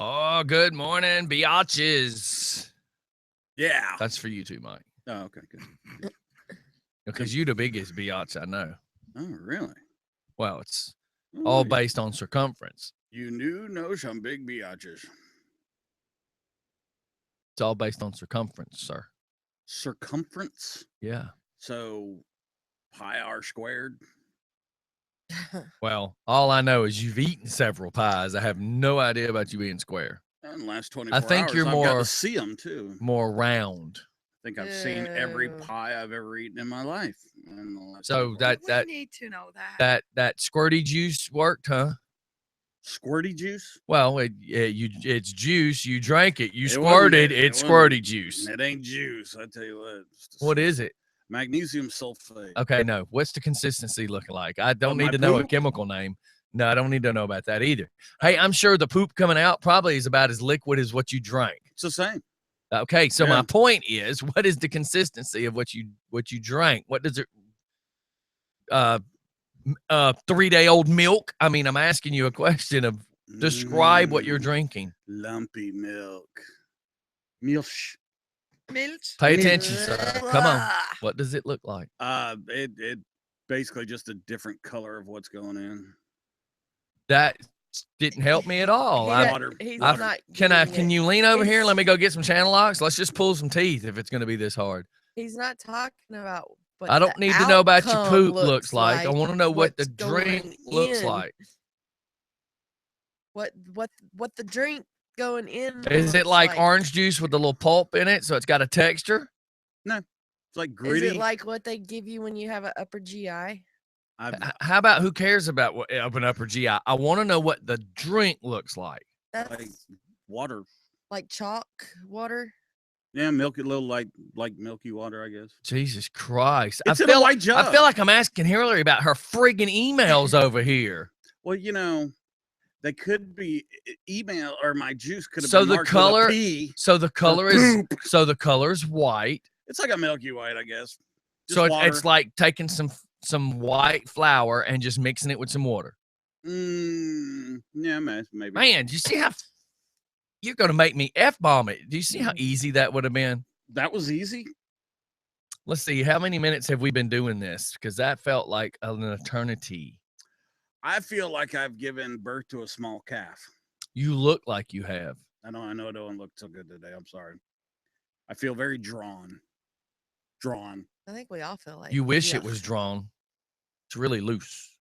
Oh, good morning, biatches. Yeah. That's for you too, Mike. Oh, okay, good. Because you the biggest biatch I know. Oh, really? Well, it's Oh, all based on circumference. You know some big biatches. It's all based on circumference, sir. Circumference? Yeah. So pi r squared? Well, all I know is you've eaten several pies. I have no idea about you being square. In the last 24 I think hours, you're I've got more to see them too. more round. I think I've seen every pie I've ever eaten in my life. In the last So 24 hours. that We need to know that. that squirty juice worked, huh? Squirty juice? Well, it's juice. You drank it. You It squirted. wasn't- It's it squirty wasn't- juice. It ain't juice, I tell you what. What is it? Magnesium sulfate. Okay, no. What's the consistency looking like? I don't Of need my to know a poop? chemical name. No, I don't need to know about that either. Hey, I'm sure the poop coming out probably is about as liquid as what you drank. It's the same. Okay, so Yeah. my point is, what is the consistency of what you drank? What does it 3-day-old milk? I mean, I'm asking you a question of describe what you're drinking. Lumpy milk. Milch. Milch. Pay attention, sir. Come on. What does it look like? It basically just a different color of what's going in. That didn't help me at all. He's Water. not. Can you lean over here? Let me go get some channel locks. Let's just pull some teeth if it's going to be this hard. He's not talking about. What I don't the need to know about your outcome poop looks like. I want to know what the what's drink going looks in. like. What the drink going in? Is it looks like orange juice with a little pulp in it, so it's got a texture? No, it's like gritty. Is it like what they give you when you have an upper GI? How about who cares about what up and upper GI? I want to know what the drink looks like. That's like water. like chalk water. Yeah, milky, little like milky water, I guess. Jesus Christ! It's in a white jug. I feel like I'm asking Hillary about her friggin' emails over here. Well, they could be email or my juice could have So been the marked color, with a P. so the color is, so the color's white. It's like a milky white, I guess. Just So water. it's like taking some white flour and just mixing it with some water. Yeah, maybe. Man, do you see how you're going to make me F-bomb it? Do you see how easy that would have been? That was easy. Let's see. How many minutes have we been doing this? Because that felt like an eternity. I feel like I've given birth to a small calf. You look like you have. I know I don't look so good today. I'm sorry. I feel very drawn. I think we all feel like You wish it was drawn. It's really loose.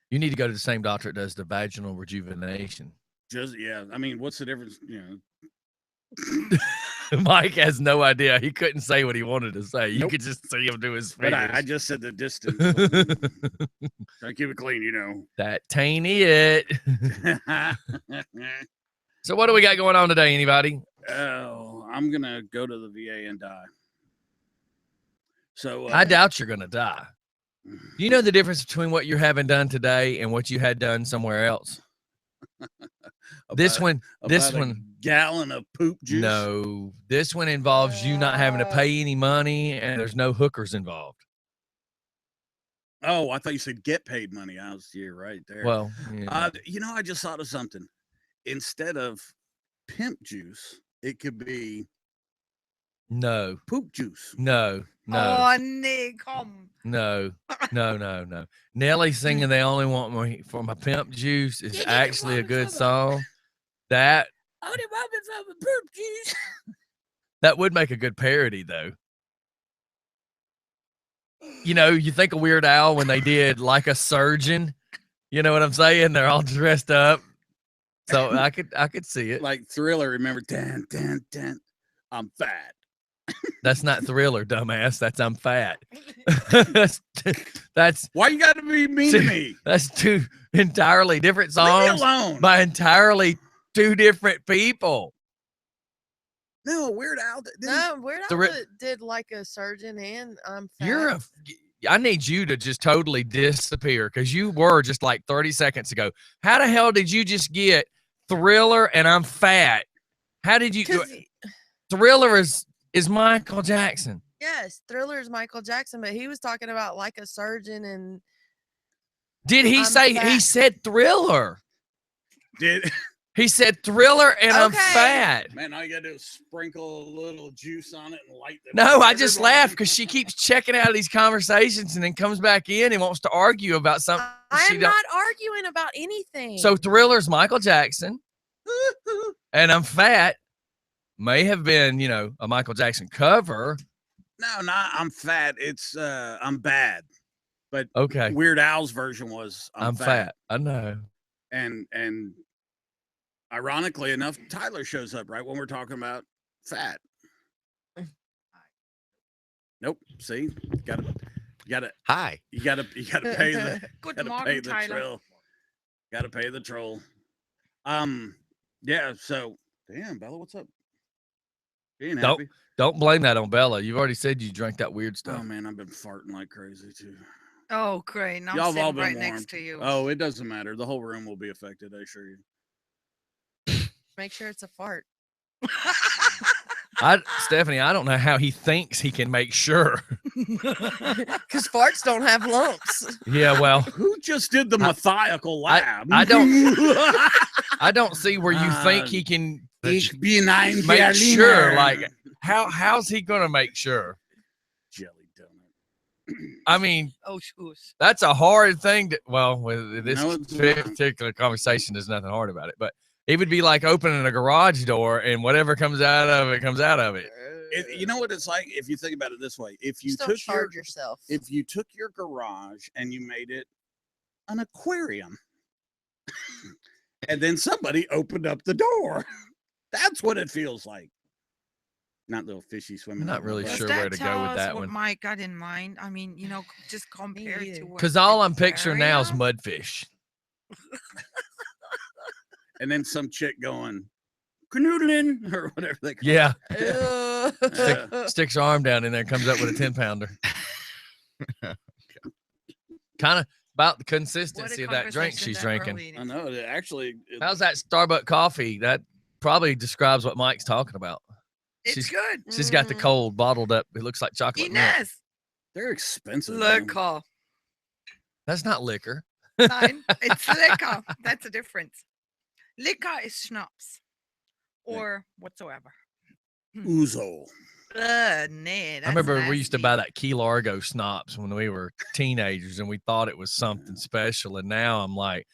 You need to go to the same doctor that does the vaginal rejuvenation. I mean, what's the difference? Mike has no idea. He couldn't say what he wanted to say. You could just see him do his fingers. But I just said the distance. Try to keep it clean, That ain't it. So what do we got going on today, anybody? Oh, I'm going to go to the VA and die. So I doubt you're going to die. Do you know the difference between what you're having done today and what you had done somewhere else? This one, a gallon of poop juice. No, this one involves you not having to pay any money and there's no hookers involved. Oh, I thought you said get paid money. You're right there. Well, yeah. I just thought of something. Instead of pimp juice, it could be no poop juice. No. Oh, Nick, come. No. Nelly singing "They Only Want Me for My Pimp Juice" is actually a good song. That only want me for my poop juice. That would make a good parody, though. You think of Weird Al when they did Like a Surgeon. You know what I'm saying? They're all dressed up. So I could see it. Like Thriller, remember? Dan, I'm fat. That's not Thriller, dumbass. That's I'm fat. that's why you got to be mean to me. That's two entirely different songs. Leave me alone. By entirely two different people. No, Weird Al. Weird Al did Like a Surgeon and I'm fat. I need you to just totally disappear because you were just like 30 seconds ago. How the hell did you just get Thriller and I'm fat? How did you? Thriller is Michael Jackson. Yes, Thriller is Michael Jackson, but he was talking about Like a Surgeon and. Did he say fat. he said Thriller? Did He said Thriller and I'm Okay. fat. man, all you gotta do is sprinkle a little juice on it and light the No, I just everyone- laugh because she keeps checking out of these conversations and then comes back in and wants to argue about something. I she am don't- not arguing about anything. So Thriller's Michael Jackson and I'm fat may have been, a Michael Jackson cover. No, not I'm fat. It's I'm bad. But Okay. Weird Al's version was I'm fat. I know. And ironically enough, Tyler shows up right when we're talking about fat. Nope. See, you gotta Hi. you gotta pay the Good gotta pay morning, the Tyler. troll. Gotta pay the troll. Yeah. So, damn, Bella, what's up? Being happy. Don't blame that on Bella. You've already said you drank that weird stuff. Oh man, I've been farting like crazy too. Oh, great. Now Y'all I'm have all sitting been right warned. next to you. Oh, it doesn't matter. The whole room will be affected. I assure you. Make sure it's a fart. Stephanie, I don't know how he thinks he can make sure. Because farts don't have lumps. Yeah, well, Who just did the methodical laugh? I don't see where you think he can Ich bin ein make sure. Berliner. Like, how's he gonna make sure? Jelly donut. I mean, Oh, shush. that's a hard thing to. Well, with this No, it's not. particular conversation, there's nothing hard about it. But it would be like opening a garage door, and whatever comes out of it comes out of it. You know what it's like if you think about it this way. If you Just don't took charge yourself. if you took your garage and you made it an aquarium, and then somebody opened up the door, that's what it feels like. Not little fishy swimming. I'm not in the really butt. sure Does where that to go tell with us that what one. Mike got in mind? I mean, just compare either. to what Because all I'm picturing now is aquarium? mudfish. And then some chick going canoodling or whatever they call Yeah, it. sticks her arm down in there, comes up with a 10-pounder. Kind of about the What a consistency of that drink conversation she's that drinking. early I know. Actually, How's that Starbucks coffee? That probably describes what Mike's talking about. It's she's- good. She's got the cold bottled up. It looks like chocolate milk. Ines, they're expensive. man. liquor. That's not liquor. Nein, it's liquor. That's the difference. Liquor is schnapps or whatsoever. Ouzo. Nee, I remember we used to buy that Key Largo schnapps when we were teenagers, and we thought it was something special. And now I'm like,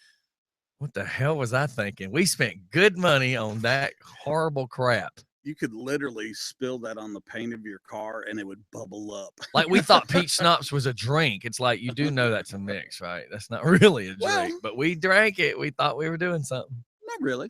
what the hell was I thinking? We spent good money on that horrible crap. You could literally spill that on the paint of your car and it would bubble up. Like we thought peach schnapps was a drink. It's like, you do know that's a mix, right? That's not really a drink, Well- but we drank it. We thought we were doing something. Not really.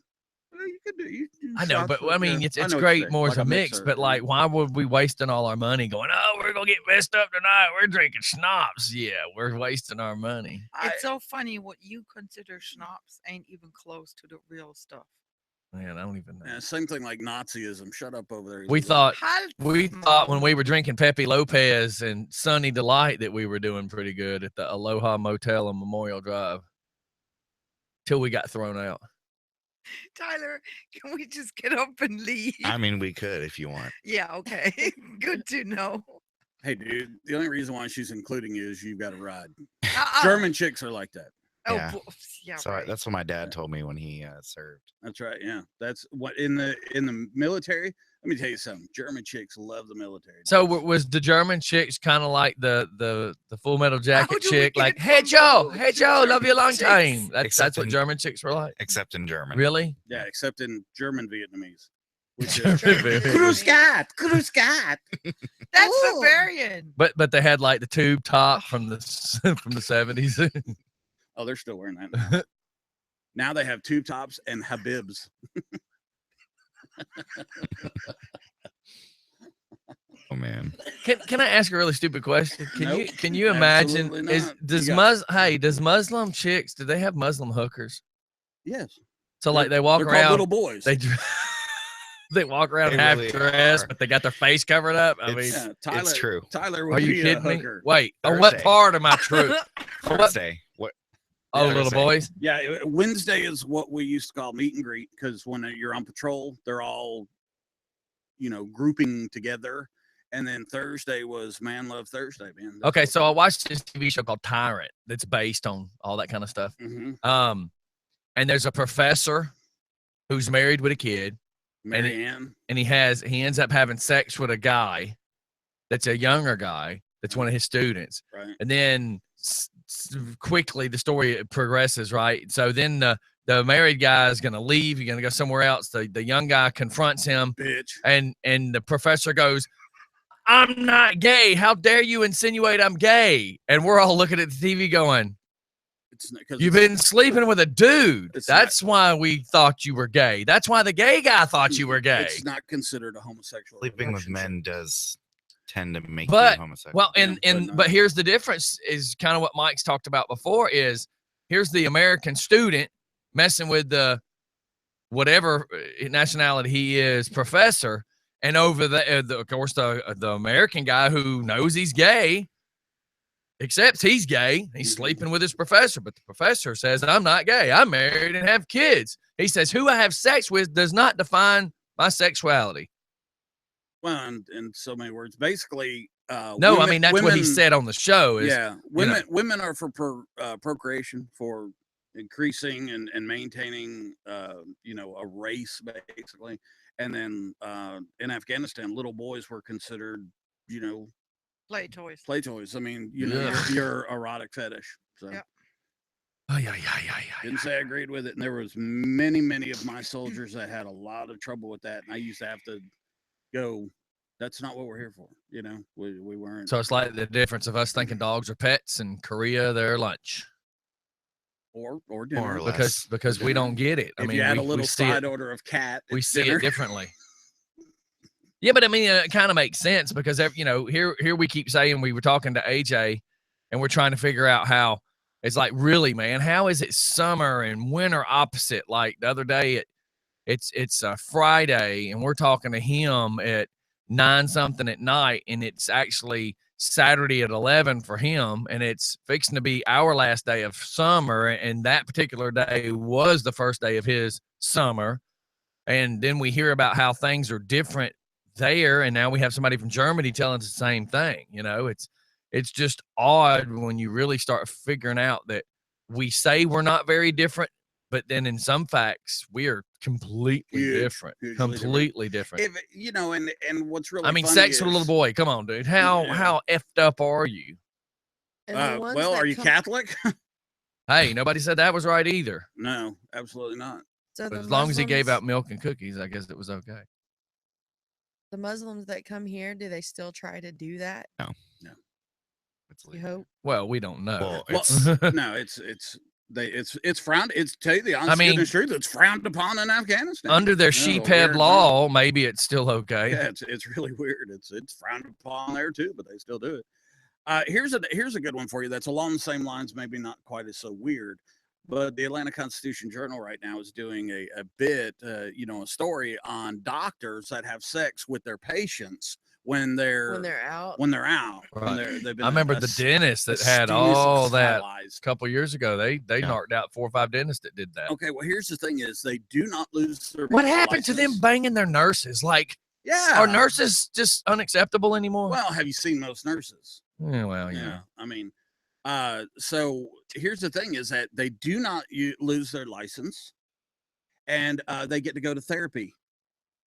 You could do. I know, but I mean, it's know what you're great saying, more as like a mix. mixer. But like, why would we wasting all our money going? Oh, we're gonna get messed up tonight. We're drinking schnapps. Yeah, we're wasting our money. It's so funny what you consider schnapps ain't even close to the real stuff. Man, I don't even know. Yeah, same thing like Nazism. Shut up over there. We thought Halt when we were drinking Pepe Lopez and Sunny Delight that we were doing pretty good at the Aloha Motel on Memorial Drive till we got thrown out. Tyler, can we just get up and leave? I mean, we could if you want. Yeah, okay. Good to know. Hey, dude, the only reason why she's including you is you've got a ride. Uh-uh. German chicks are like that. Oh, Yeah. yeah, So right. that's what my dad told me when he served. That's right. Yeah, that's what in the military. Let me tell you something. German chicks love the military. So was the German chicks kind of like the Full Metal Jacket do we chick, like, get hey from Joe, those hey Joe, love you a long chicks? time. That's Except what in- German chicks were like. Except in German. Really? Yeah, except in German Vietnamese. Which German is Vietnamese. Grüß Gott. That's Ooh. Bavarian. But they had like the tube top from the 70s. Oh, they're still wearing that. Now, now they have tube tops and Habibs. Oh man. Can I ask a really stupid question? Nope, Can you imagine absolutely not. does Muslim chicks, do they have Muslim hookers? Yes. So like they walk They're called around little boys. they walk around They half really dressed, are. but they got their face covered up. I mean, It's- Yeah, Tyler, true. Tyler would are you be a kidding me? hooker. Wait, on what Thursday. part am I true? What? Thursday. What? Oh, Yeah, little Thursday. boys. Yeah, Wednesday is what we used to call meet and greet because when you're on patrol, they're all, grouping together. And then Thursday was Man Love Thursday, man. That's Okay, what- so I watched this TV show called Tyrant that's based on all that kind of stuff. Mhm. and there's a professor who's married with a kid, Marianne. and he ends up having sex with a guy that's a younger guy that's one of his students. Right. And then quickly the story progresses, right? So then the married guy is going to leave. You're going to go somewhere else. The young guy confronts him, Bitch. and the professor goes, "I'm not gay. How dare you insinuate I'm gay?" And we're all looking at the TV going, "You've been sleeping with a dude. That's why we thought you were gay. That's why the gay guy thought you were gay." It's not considered a homosexual. Sleeping with men does tend to make But- you homosexual. Well, Yeah, but here's the difference is kind of what Mike's talked about before is here's the American student messing with the whatever nationality he is professor, and over of course the American guy who knows he's gay accepts he's gay. He's sleeping with his professor, but the professor says, "I'm not gay. I'm married and have kids." He says, "Who I have sex with does not define my sexuality." Well, in so many words, basically. No, I mean that's what he said on the show. Is, Yeah, women are for procreation, for increasing and maintaining, a race basically. And then in Afghanistan, little boys were considered, Play toys. play toys. I mean, Yeah. your erotic fetish. So Yep. didn't say I agreed with it. And there was many of my soldiers that had a lot of trouble with that. And I used to have to go, that's not what we're here for. We weren't. So it's like the difference of us thinking dogs are pets and Korea they're lunch or dinner. More or less. because we don't get it. I If mean, you had we, a little we see side it, order of cat, we it's see dinner. it differently. Yeah, but I mean, it kind of makes sense because here we keep saying we were talking to AJ, and we're trying to figure out how it's like really, man. How is it summer and winter opposite? Like the other day, it's a Friday, and we're talking to him at 9 something at night, and it's actually Saturday at 11 for him, and it's fixing to be our last day of summer, and that particular day was the first day of his summer. And then we hear about how things are different there, and now we have somebody from Germany telling us the same thing. It's just odd when you really start figuring out that we say we're not very different, but then in some facts we are completely different. Completely different. And what's really I mean, funny sex with a little is- boy. Come on, dude. How effed up are you? And the ones well, that are you come- Catholic? Hey, nobody said that was right either. No, absolutely not. So But the as long as he gave Muslims- out milk and cookies, I guess it was okay. the Muslims that come here, do they still try to do that? It's You legal. hope. Well, we don't know. Well, no, it's frowned. It's tell you the honest mean- goodness truth. It's frowned upon in Afghanistan. Under their Yeah, sheephead weird thing. law, maybe it's still okay. Yeah, it's really weird. It's frowned upon there too, but they still do it. Here's a good one for you. That's along the same lines, maybe not quite as so weird. But the Atlanta Constitution Journal right now is doing a bit, a story on doctors that have sex with their patients when they're out. when they're out. Right. They've been I remember the dentist that had all that a couple years ago. They knocked out 4 or 5 dentists that did that. Okay, well, here's the thing: is they do not lose their. What happened to them license. banging their nurses? Like, Yeah, are nurses just unacceptable anymore? Well, have you seen most nurses? Yeah, well, Yeah, yeah. I mean, so here's the thing: is that they do not lose their license, and they get to go to therapy.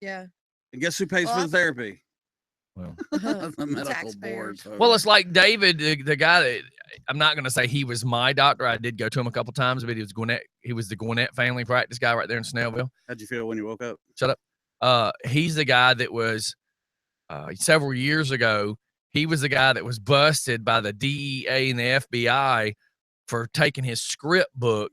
Yeah. And guess who pays Well, for I- the therapy? Well, The medical board. taxpayers. folks. well, it's like David, the guy that I'm not going to say he was my doctor. I did go to him a couple times, but he was the Gwinnett family practice guy right there in Snellville. How'd you feel when you woke up? Shut up. He's the guy that was several years ago. He was the guy that was busted by the DEA and the FBI for taking his script book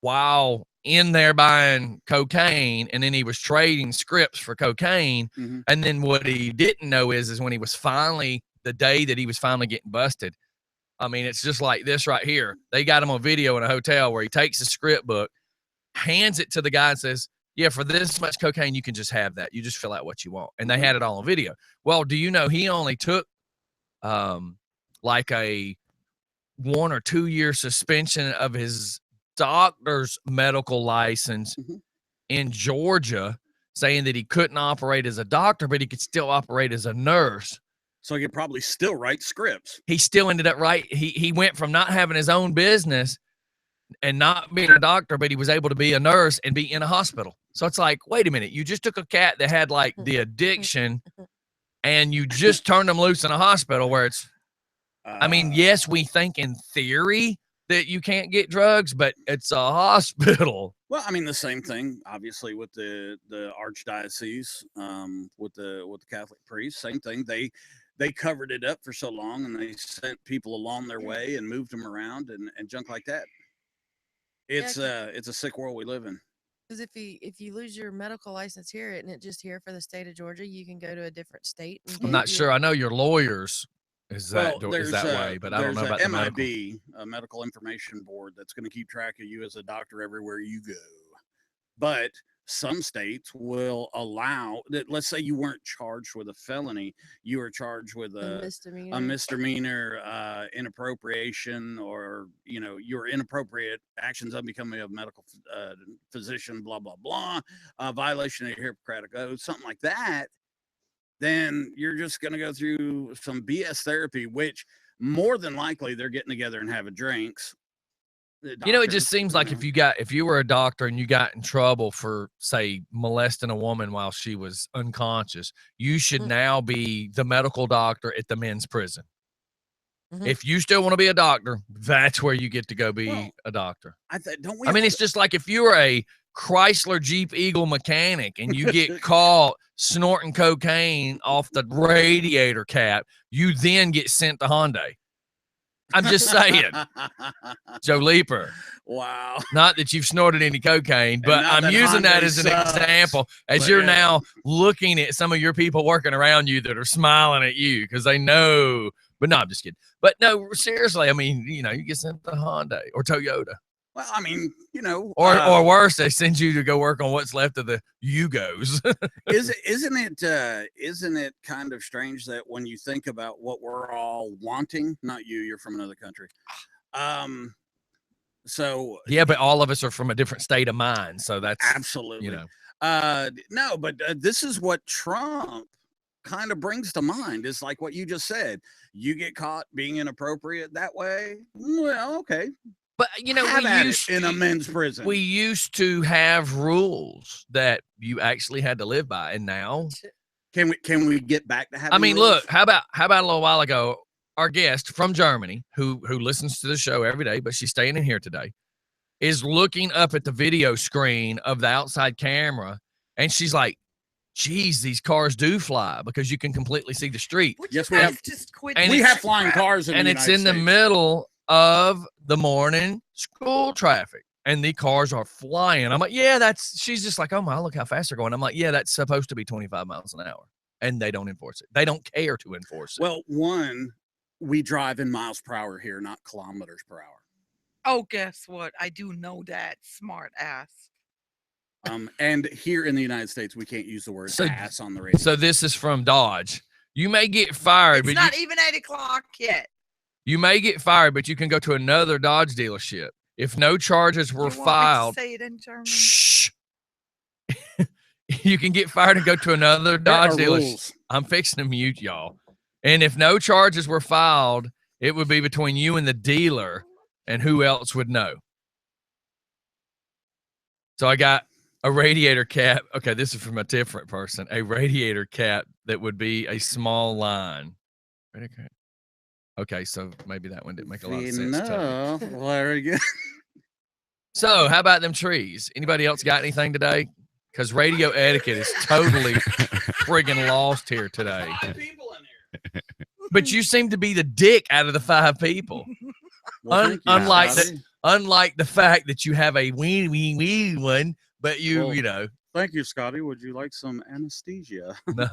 while in there buying cocaine, and then he was trading scripts for cocaine. Mhm. And then what he didn't know is when he was finally the day that he was finally getting busted. I mean, it's just like this right here. They got him on video in a hotel where he takes his script book, hands it to the guy and says, "Yeah, for this much cocaine, you can just have that. You just fill out what you want." And they had it all on video. Well, do you know he only took like a 1 or 2 year suspension of his doctor's medical license Mhm. in Georgia, saying that he couldn't operate as a doctor, but he could still operate as a nurse. So he could probably still write scripts. He still ended up right. He went from not having his own business and not being a doctor, but he was able to be a nurse and be in a hospital. So it's like, wait a minute, you just took a cat that had like the addiction and you just turned them loose in a hospital where it's, I mean, yes, we think in theory that you can't get drugs, but it's a hospital. Well, I mean, the same thing, obviously, with the archdiocese, with the Catholic priests, same thing. They covered it up for so long, and they sent people along their way and moved them around and junk like that. It's a sick world we live in. Because if you lose your medical license here, isn't it just here for the state of Georgia? You can go to a different state. And I'm not sure. I know your lawyers is that there's way, but I don't know about the MIB, medical. a medical information board that's going to keep track of you as a doctor everywhere you go. But some states will allow that. Let's say you weren't charged with a felony, you were charged with a misdemeanor, inappropriation, or your inappropriate actions on becoming a medical physician, blah blah blah, violation of your Hippocratic oath, something like that. Then you're just going to go through some BS therapy, which more than likely they're getting together and having drinks. It just seems like if you were a doctor and you got in trouble for, say, molesting a woman while she was unconscious, you should now be the medical doctor at the men's prison. If you still want to be a doctor, that's where you get to go be a doctor. I mean, it's just like if you were a Chrysler Jeep Eagle mechanic and you get caught snorting cocaine off the radiator cap, you then get sent to Hyundai. I'm just saying. Joe Leaper. Wow. Not that you've snorted any cocaine, but I'm using that as an example as you're now looking at some of your people working around you that are smiling at you because they know. But no, I'm just kidding. But no, seriously, I mean, you get sent to Hyundai or Toyota. Well, I mean, or worse, they send you to go work on what's left of the Yugos. Isn't it kind of strange that when you think about what we're all wanting, not you're from another country. So yeah, but all of us are from a different state of mind. So that's absolutely, no, but this is what Trump kind of brings to mind is like what you just said. You get caught being inappropriate that way. Well, okay. But we used in a men's prison. We used to have rules that you actually had to live by, and now can we get back to having? I mean, rules? look, how about a little while ago, our guest from Germany, who listens to the show every day, but she's staying in here today, is looking up at the video screen of the outside camera, and she's like, "Geez, these cars do fly because you can completely see the street." Yes, we have. Just quit. And we have flying cars, and it's in the middle of the morning school traffic and the cars are flying. I'm like, she's just like, oh my, look how fast they're going. I'm like, yeah, that's supposed to be 25 miles an hour. And they don't enforce it. They don't care to enforce it. Well, we drive in miles per hour here, not kilometers per hour. Oh, guess what? I do know that, smart ass. And here in the United States, we can't use the word ass on the radio. So this is from Dodge. You may get fired. It's not even 8 o'clock yet. You may get fired, but you can go to another Dodge dealership. If no charges were filed, say it in German? Shh. You can get fired and go to another Dodge dealership. I'm fixing to mute y'all. And if no charges were filed, it would be between you and the dealer, and who else would know? So I got a radiator cap. Okay, this is from a different person. A radiator cap that would be a small line. Okay, so maybe that one didn't make a lot of sense. No, very good. So, how about them trees? Anybody else got anything today? Because radio etiquette is totally friggin' lost here today. 5 people in here. But you seem to be the dick out of the 5 people. Well, unlike the fact that you have a wee one, but you know. Thank you, Scotty. Would you like some anesthesia? No.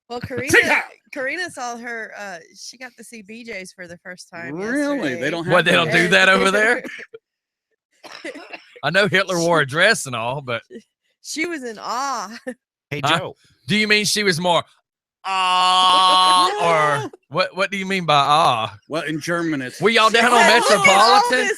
Well, Karina saw her. She got to see BJ's for the first time. Really? Yesterday. They don't have. What, they don't do that over there? I know Hitler wore a dress and all, but she was in awe. Hey, Joe. Do you mean she was more or what do you mean by Well, in German, it's. Were y'all down on Metropolitan?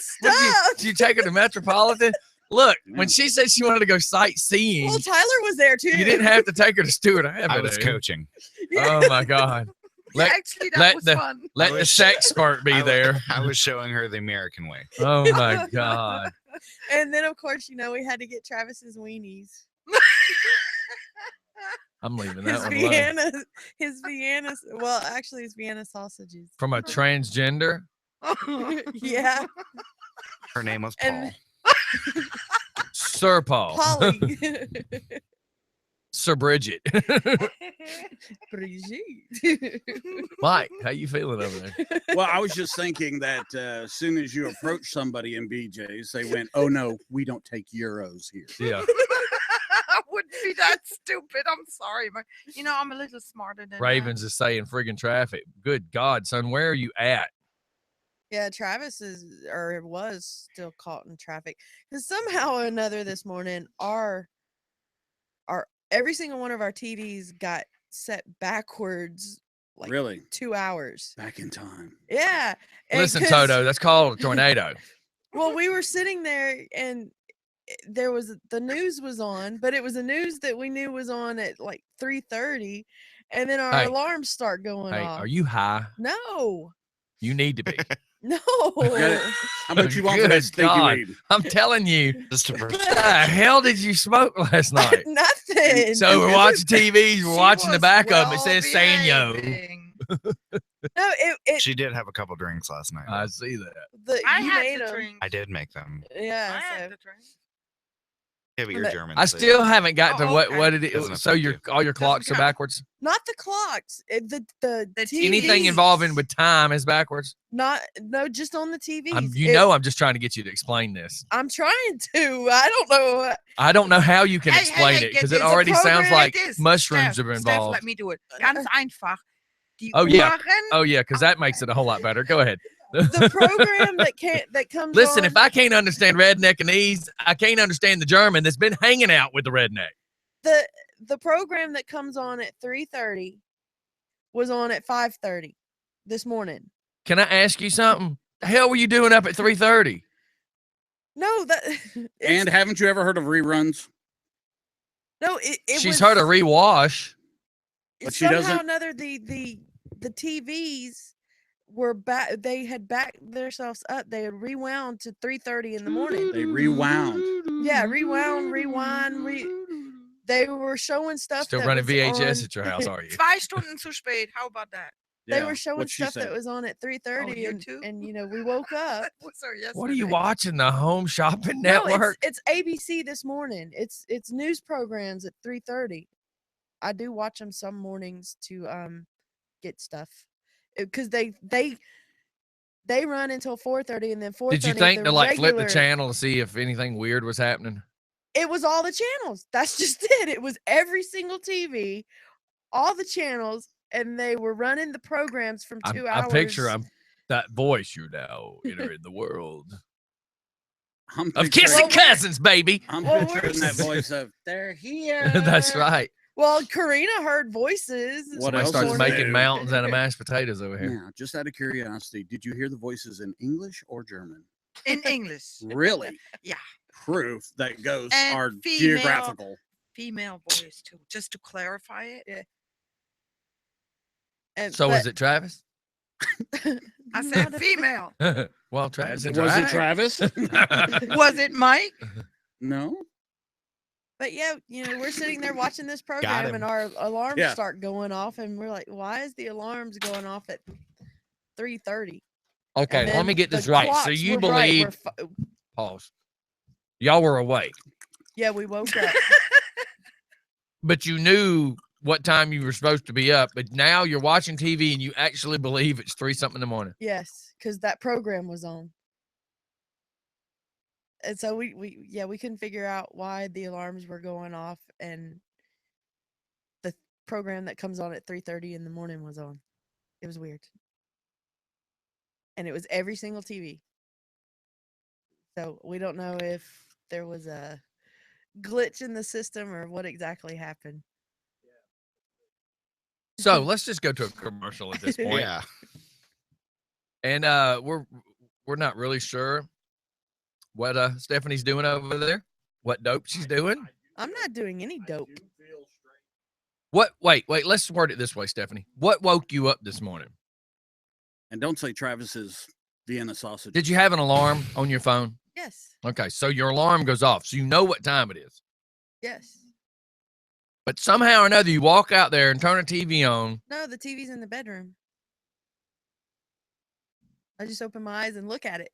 Did you take her to Metropolitan? Look, when she said she wanted to go sightseeing. Well, Tyler was there too. You didn't have to take her to Stewart Avenue. I was coaching. Oh my God. Let, Actually, that let was the fun. let the wish- sexpert be I wa- there. I was showing her the American way. Oh my God. And then, of course, we had to get Travis's weenies. I'm leaving His that one alone. Vienna, well, actually, his Vienna sausages. From a transgender. Yeah. Her name was Paul. And Sir Paul. Polly. Sir Bridget. Brigitte. Mike, how you feeling over there? Well, I was just thinking that as soon as you approach somebody in BJ's, they went, "Oh no, we don't take euros here." Yeah. I wouldn't be that stupid. I'm sorry, but I'm a little smarter than Ravens is saying friggin' traffic. Good God, son, where are you at? Yeah, Travis was still caught in traffic because somehow or another this morning, our every single one of our TVs got set backwards, like Really? 2 hours. Back in time. Yeah. and Listen, 'cause- Toto, that's called a tornado. Well, we were sitting there and the news was on, but it was a news that we knew was on at like 3:30, and then our Hey. alarms start going Hey, off. are you high? No. You need to be. No. How much you want for that Good steak you God. ate? I'm telling you. Just to What the hell did you smoke last night? Nothing. So we're watching TVs, we're She watching the was back of them. It well says Sanyo. behaving. No, it She did have a couple drinks last night. I see that. I you had made the 'em. drink. I did make them. Yeah. I So. had the drink. Yeah, but you're But German. I so- still haven't got to Oh, what okay. it Doesn't is. So affect you. all your clocks are count. backwards. Not the clocks. The TVs. Anything involving with time is backwards. No, just on the TVs. I'm just trying to get you to explain this. I'm trying to. I don't know. I don't know how you can Hey, explain hey, it get because this. it The already sounds program like It is. mushrooms Steph, are Steph, involved. let me do it. Ganz einfach. Die Oh, yeah. Uhren. Oh yeah, because that makes it a whole lot better. Go ahead. The program that comes Listen, on, if I can't understand redneckanese, I can't understand the German that's been hanging out with the redneck. the program that comes on at 3:30 was on at 5:30 this morning. Can I ask you something? The hell were you doing up at 3:30? No, that And haven't you ever heard of reruns? no, it She's was, heard a rewash. But she somehow doesn't- or another the TVs were back. They had backed themselves up. They had rewound to 3:30 in the morning. They rewound. Yeah, rewind. They were showing stuff. Still that running was VHS on- at your house, are you? 2 Stunden zu spät. How about that? They Yeah, were showing what'd she stuff say? that was on at 3:30, you and, too? and we woke up. That was her yesterday. What are you watching? The Home Shopping No, Network? it's ABC this morning. It's news programs at 3:30. I do watch them some mornings to get stuff because they run until 4:30 and then 4:30. Did you think to like flip the regular- channel to see if anything weird was happening? It was all the channels. That's just it. It was every single TV, all the channels, and they were running the programs from 2 I hours. picture that voice you now enter in the world I'm of picturing- kissing cousins, baby. I'm Well, picturing that we're- voice of "They're here." That's right. Well, Karina heard voices. this What Somebody else starts is morning. making there? mountains out of mashed potatoes over here. Yeah, just out of curiosity, did you hear the voices in English or German? In English. Really? Yeah. Proof that ghosts And are female. geographical. Female voice too. Just to clarify it. Yeah. And, So but is it Travis? I not said a- female. Well, Travis. Was it Travis? Was it Mike? No. But yeah, we're sitting there watching this program him. and our alarms Yeah. start going off, and we're like, "Why is the alarms going off at 3:30?" Okay, let me get this right. So you believe? Pause. Y'all were awake, Yeah, we woke up. but you knew what time you were supposed to be up. But now you're watching TV and you actually believe it's 3-something in the morning. Yes, because that program was on. And so we couldn't figure out why the alarms were going off, and the program that comes on at 3:30 in the morning was on. It was weird. And it was every single TV. So we don't know if there was a glitch in the system or what exactly happened. So let's just go to a commercial at this point. Yeah. And we're not really sure what Stephanie's doing over there, what dope she's doing. I'm not doing any dope. What? Wait. Let's word it this way, Stephanie. What woke you up this morning? And don't say Travis's Vienna sausage. Did you have an alarm on your phone? Yes. Okay, so your alarm goes off, so you know what time it is. Yes. But somehow or another, you walk out there and turn a TV on. No, the TV's in the bedroom. I just open my eyes and look at it.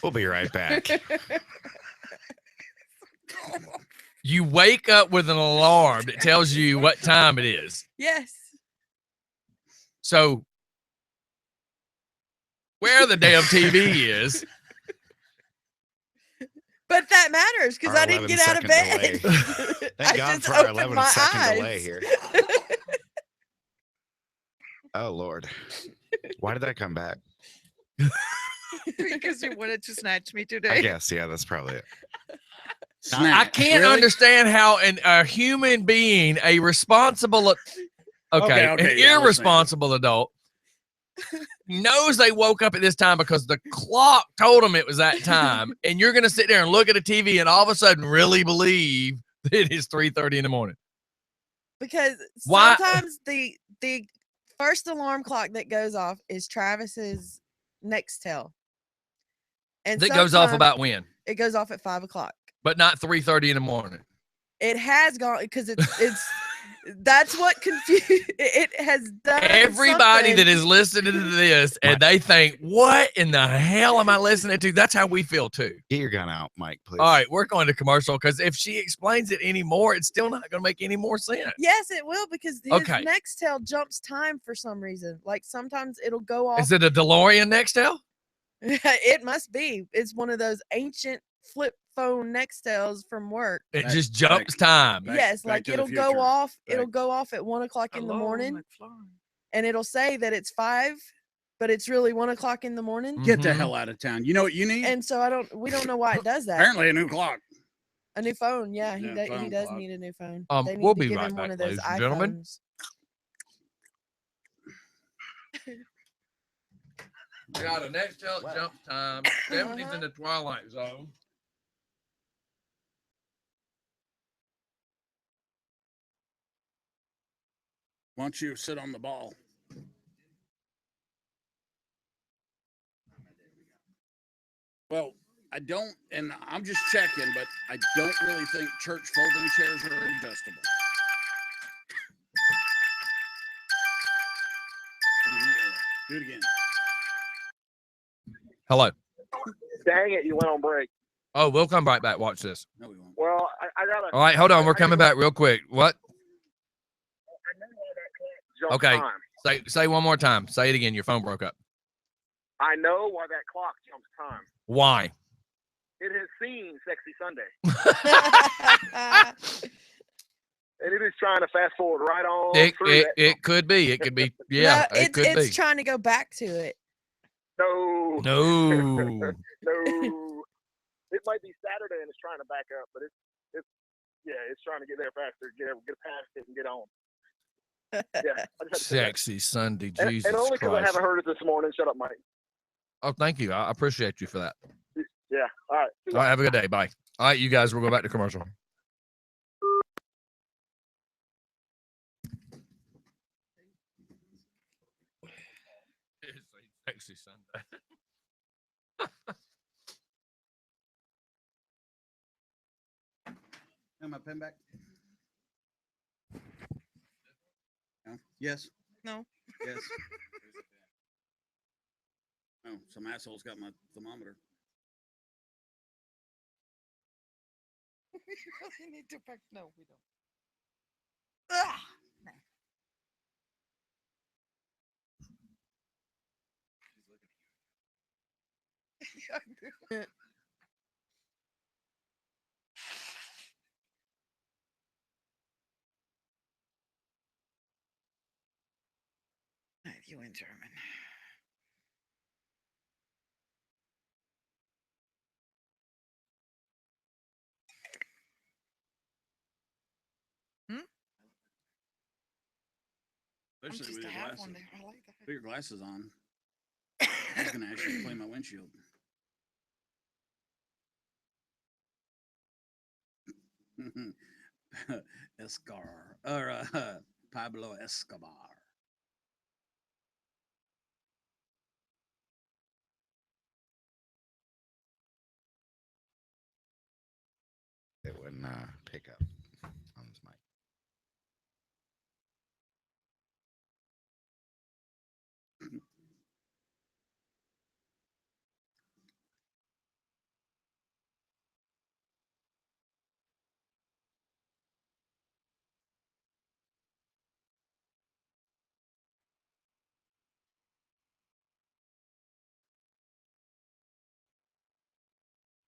We'll be right back. You wake up with an alarm that tells you what time it is. Yes. So where the damn TV is. But that matters because Our I didn't get 11 out of second bed. Thank I God just for our opened 11 my second eyes. delay here. Oh, Lord. Why did that come back? Because you wanted to snatch me today. I guess, yeah, that's probably it. I can't understand how a human being, a responsible, an irresponsible adult, knows they woke up at this time because the clock told them it was that time, and you're going to sit there and look at a TV and all of a sudden really believe that it is 3:30 in the morning. Because Why? sometimes the first alarm clock that goes off is Travis's Nextel. And That goes off sometimes about when? It goes off at 5 o'clock. But not 3:30 in the morning. It has gone because it's that's what confused it has done. Everybody something. that is listening to this and they think, what in the hell am I listening to? That's how we feel too. Get your gun out, Mike, please. All right, we're going to commercial because if she explains it anymore, it's still not going to make any more sense. Yes, it will because his Okay. Nextel jumps time for some reason. Like sometimes it'll go off. Is it a DeLorean Nextel? It must be. It's one of those ancient flip phone Nextels from work. It just jumps time. Yes, like it'll go off. It'll go off at 1 o'clock in the Hello, morning, McFly. and it'll say that it's 5, but it's really 1 o'clock in the morning. Get the hell out of town. You know what you need? And so we don't know why it does that. Apparently a new clock. A new phone, yeah, he phone does clock. need a new phone. We'll They need to be give right him one back, of those ladies and gentlemen. iPhones. Got a Nextel jump time. Stephanie's in the twilight zone. Why don't you sit on the ball? Well, I don't, and I'm just checking, but I don't really think church folding chairs are adjustable. Do it again. Hello. Dang it, you went on break. Oh, we'll come right back. Watch this. No, we won't. Well, I got to. All right, hold on. We're coming back real quick. What? Okay. Say one more time. Say it again. Your phone broke up. I know why that clock jumps time. Why? It has seen Sexy Sunday. And it is trying to fast forward right on through that. It could be. It could be. Yeah, No, it could be. it's trying to go back to it. No. No. No. It might be Saturday and it's trying to back up, but it's trying to get there faster, get past it and get on. Yeah. I just had to Sexy Sunday, and, Jesus and only because I Christ. haven't heard it this morning. Shut up, Mike. Oh, thank you. I appreciate you for that. Yeah. All right. All right, have a good day. Bye. All right, you guys, we'll go back to commercial. It's a sexy Sunday. Have my pen back? No? Yes. No. Yes. Oh, some asshole's got my thermometer. We really need to pack. No, we don't. Ugh. No. Yeah, I do. You in German. Especially Just with to your have glasses. one there. I like that. Put your glasses on. I was gonna actually clean my windshield. Escar or Pablo Escobar. It wouldn't pick up on this mic.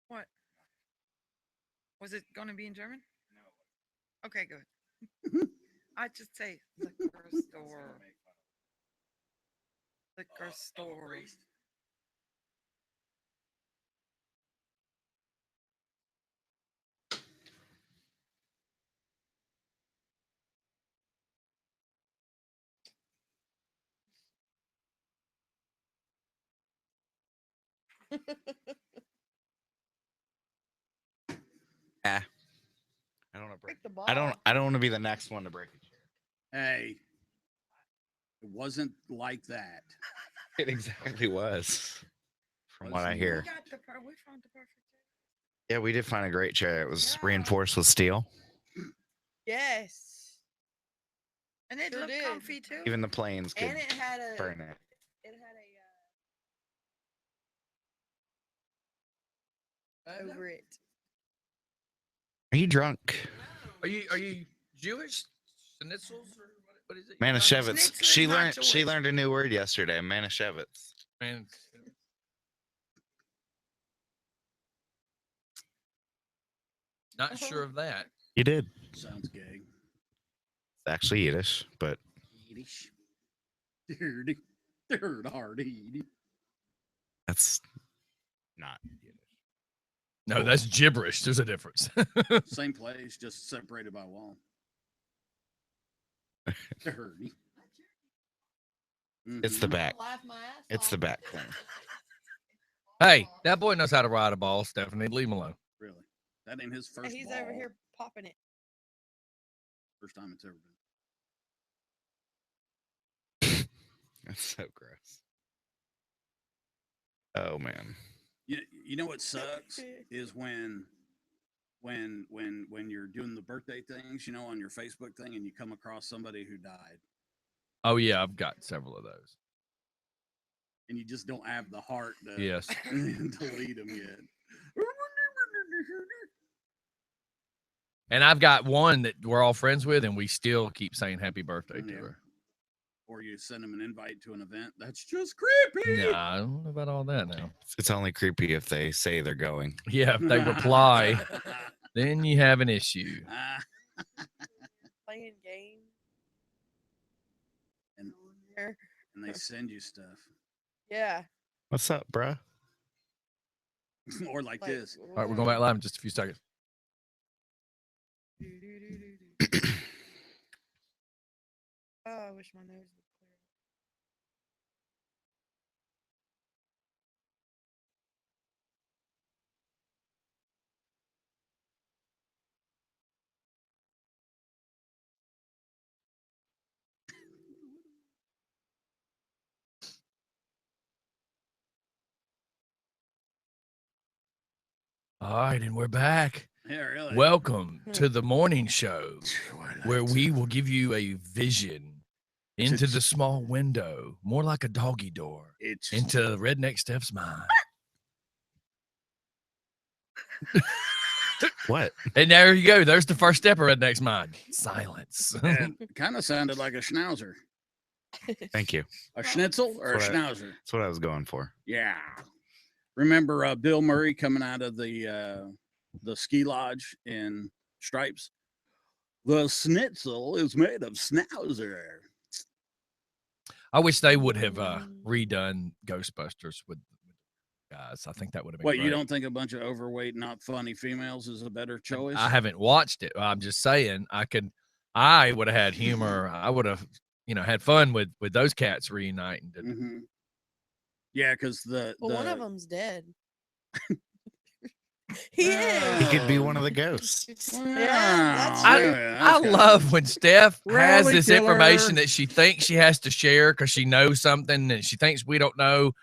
What? Was it going to be in German? No. Okay, good. I just say liquor store. Liquor store. I don't want to break. Break the ball. I don't want to be the next one to break a chair. Hey, it wasn't like that. It exactly was, from what I Wasn't hear. We found the perfect chair. Yeah, we did find a great chair. It was Yeah. reinforced with steel. Yes. And it Sure looked did. comfy too. Even the planes could And it had a. burn it. It had a. Over it. Are you drunk? Are you Jewish? Schnitzels or what is it? Manischewitz. Schnitzel is She not learned. She Jewish. learned a new word yesterday. Manischewitz. Man, not sure of that. You did. Sounds gay. It's actually Yiddish, but Yiddish. Dirty. Dirty. that's not Yiddish. No, that's gibberish. There's a difference. Same place, just separated by a wall. Dirty. It's the Mhm. back. Laugh my ass It's off. the back corner. Hey, that boy knows how to ride a ball, Stephanie. Leave him alone. Really. That ain't his first He's ball. over here popping it. First time it's ever been. That's so gross. Oh man. You know what sucks is when you're doing the birthday things, on your Facebook thing, and you come across somebody who died, Oh yeah, I've got several of those. and you just don't have the heart to Yes. delete them yet. And I've got one that we're all friends with, and we still keep saying happy birthday to Yeah. her. Or you send them an invite to an event. That's just creepy. Nah, I don't know about all that now. It's only creepy if they say they're going. Yeah, if they reply, then you have an issue. Playing games. And- There. And they send you stuff. Yeah. What's up, bruh? Or like this. All right, we're going back live in just a few seconds. Oh, I wish my nose would clear. All right, and we're back. Yeah, really. Welcome to the morning show, where we will give you a vision into the small window, more like a doggy door, It's into Redneck Steph's mind. What? And there you go. There's the first step of Redneck's mind. Silence. kind of sounded like a schnauzer. Thank you. A schnitzel or a That's what I- schnauzer? That's what I was going for. Yeah. Remember Bill Murray coming out of the ski lodge in Stripes? The schnitzel is made of schnauzer. I wish they would have redone Ghostbusters with guys. I think that would have been What, great. you don't think a bunch of overweight, not funny females is a better choice? I haven't watched it. I'm just saying I would have had humor. I would have, had fun with those cats reuniting. Mhm. Yeah, because Well, one of them's dead. He Wow. is. He could be one of the ghosts. that's Wow. true. I love when Steph has Rally this killer. information that she thinks she has to share because she knows something and she thinks we don't know.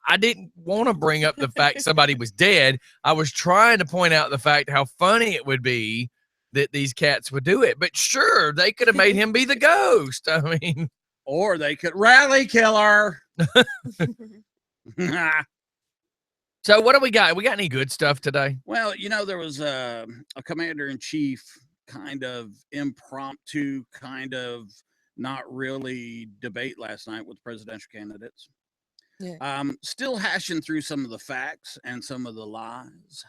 I didn't want to bring up the fact somebody was dead. I was trying to point out the fact how funny it would be that these cats would do it. But sure, they could have made him be the ghost. I mean, Or they could rally killer. so what do we got? We got any good stuff today? Well, there was a commander-in-chief kind of impromptu, kind of not really debate last night with presidential candidates. Yeah. Still hashing through some of the facts and some of the lies.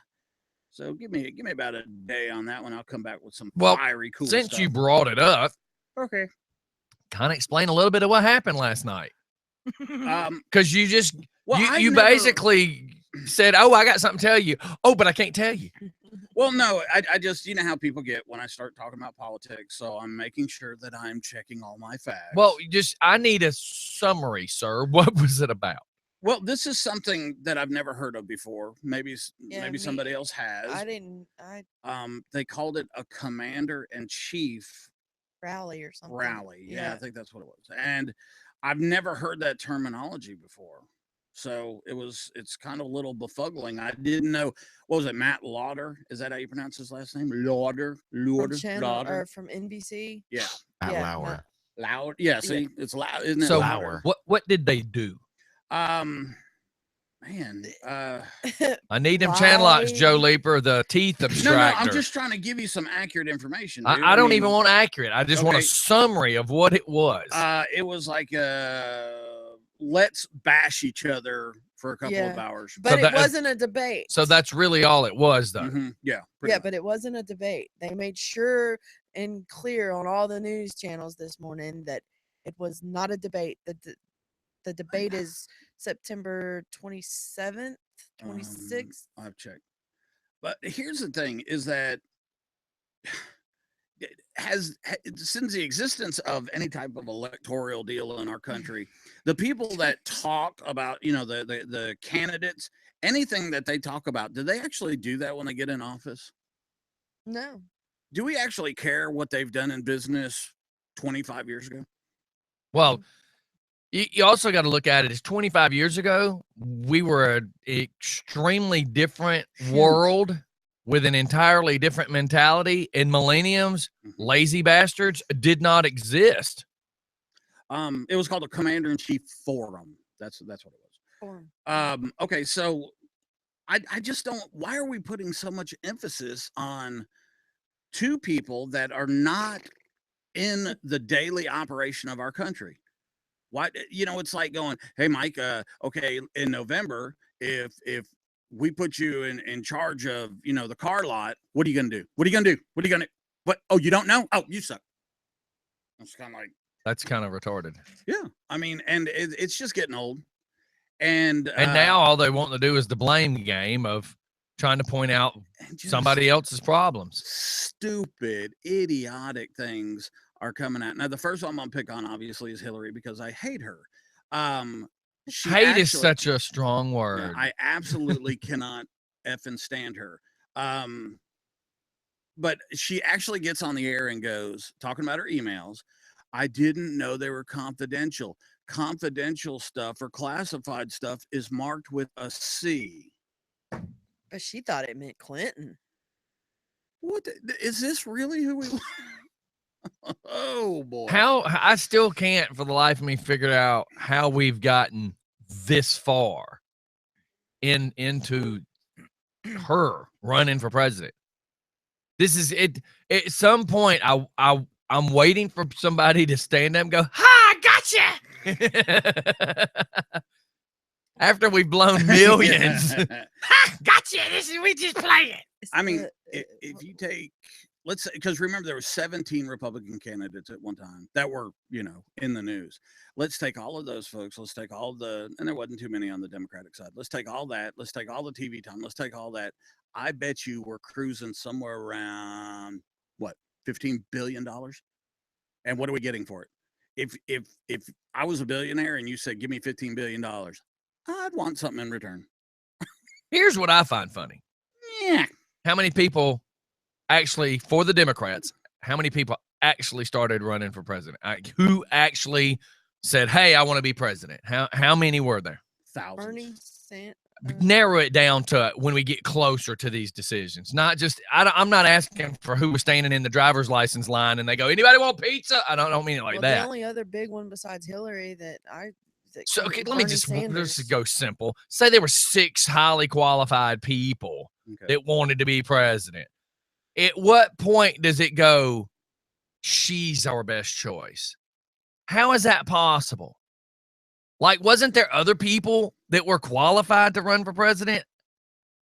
So give me about a day on that one. I'll come back with some fiery cool since stuff. you brought it up, Okay. kind of explain a little bit of what happened last night. Because you just you basically said, "Oh, I got something to tell you." Oh, but I can't tell you. Well, no, I just how people get when I start talking about politics. So I'm making sure that I'm checking all my facts. Well, I need a summary, sir. What was it about? Well, this is something that I've never heard of before. Maybe Yeah, somebody else has. I didn't. They called it a commander-in-chief Rally or something. rally. Yeah, I think that's what it was. And I've never heard that terminology before. So it's kind of a little befuddling. I didn't know. What was it? Matt Lauder? Is that how you pronounce his last name? Lauder. Or from NBC. Yeah. Lauer. Loud. Yeah. See, it's loud, isn't it? So Lauder? what did they do? Man. I need them channel locks, Joe Leaper, the teeth abstractor. No, I'm just trying to give you some accurate information. Dude. I don't even want accurate. I just want a summary of what it was. It was like let's bash each other for a couple of hours. But it wasn't a debate. So that's really all it was, though. Mm-hmm. Yeah. But it wasn't a debate. They made sure and clear on all the news channels this morning that it was not a debate. The debate is September 27th, 26th. I've checked. But here's the thing is that since the existence of any type of electoral deal in our country, the people that talk about, the candidates, anything that they talk about, do they actually do that when they get in office? No. Do we actually care what they've done in business 25 years ago? Well, you also got to look at it as 25 years ago, we were an extremely different world with an entirely different mentality. In millenniums, lazy bastards did not exist. It was called a commander-in-chief forum. That's what it was. Forum. Okay, so I just don't. Why are we putting so much emphasis on two people that are not in the daily operation of our country? Why, it's like going, hey, Mike, okay, in November, if we put you in charge of, the car lot, what are you going to do? What are you going to do? What are you going to, what? Oh, you don't know? Oh, you suck. It's kind of like. That's kind of retarded. Yeah. I mean, and it's just getting old. And now all they want to do is the blame game of trying to point out somebody else's problems. Stupid, idiotic things are coming out. Now, the first one I'm gonna pick on, obviously, is Hillary because I hate her. Hate is such a strong word. I absolutely cannot effing stand her. But she actually gets on the air and goes, talking about her emails, I didn't know they were confidential. Confidential stuff or classified stuff is marked with a C. But she thought it meant Clinton. What is this really who we Oh boy. How I still can't for the life of me figure out how we've gotten this far into her running for president. This is it. At some point, I'm waiting for somebody to stand up and go, "Ha, gotcha!" After we've blown millions, ha, gotcha. We just play it. I mean, if you take, let's say, because remember there were 17 Republican candidates at one time that were, in the news. Let's take all of those folks. Let's take all and there wasn't too many on the Democratic side. Let's take all that. Let's take all the TV time. Let's take all that. I bet you we're cruising somewhere around what, $15 billion. And what are we getting for it? If I was a billionaire and you said, give me $15 billion, I'd want something in return. Here's what I find funny. how many people actually, for the Democrats, how many people actually started running for president? Who actually said, hey, I want to be president? How many were there? Thousands. Bernie Sanders. Narrow it down to when we get closer to these decisions. Not just, I'm not asking for who was standing in the driver's license line and they go, anybody want pizza? I don't mean it like that. The only other big one besides Hillary that So, okay, let Bernie me just Sanders. go simple. Say there were 6 highly qualified people that wanted to be president. At what point does it go, she's our best choice? How is that possible? Like, wasn't there other people that were qualified to run for president?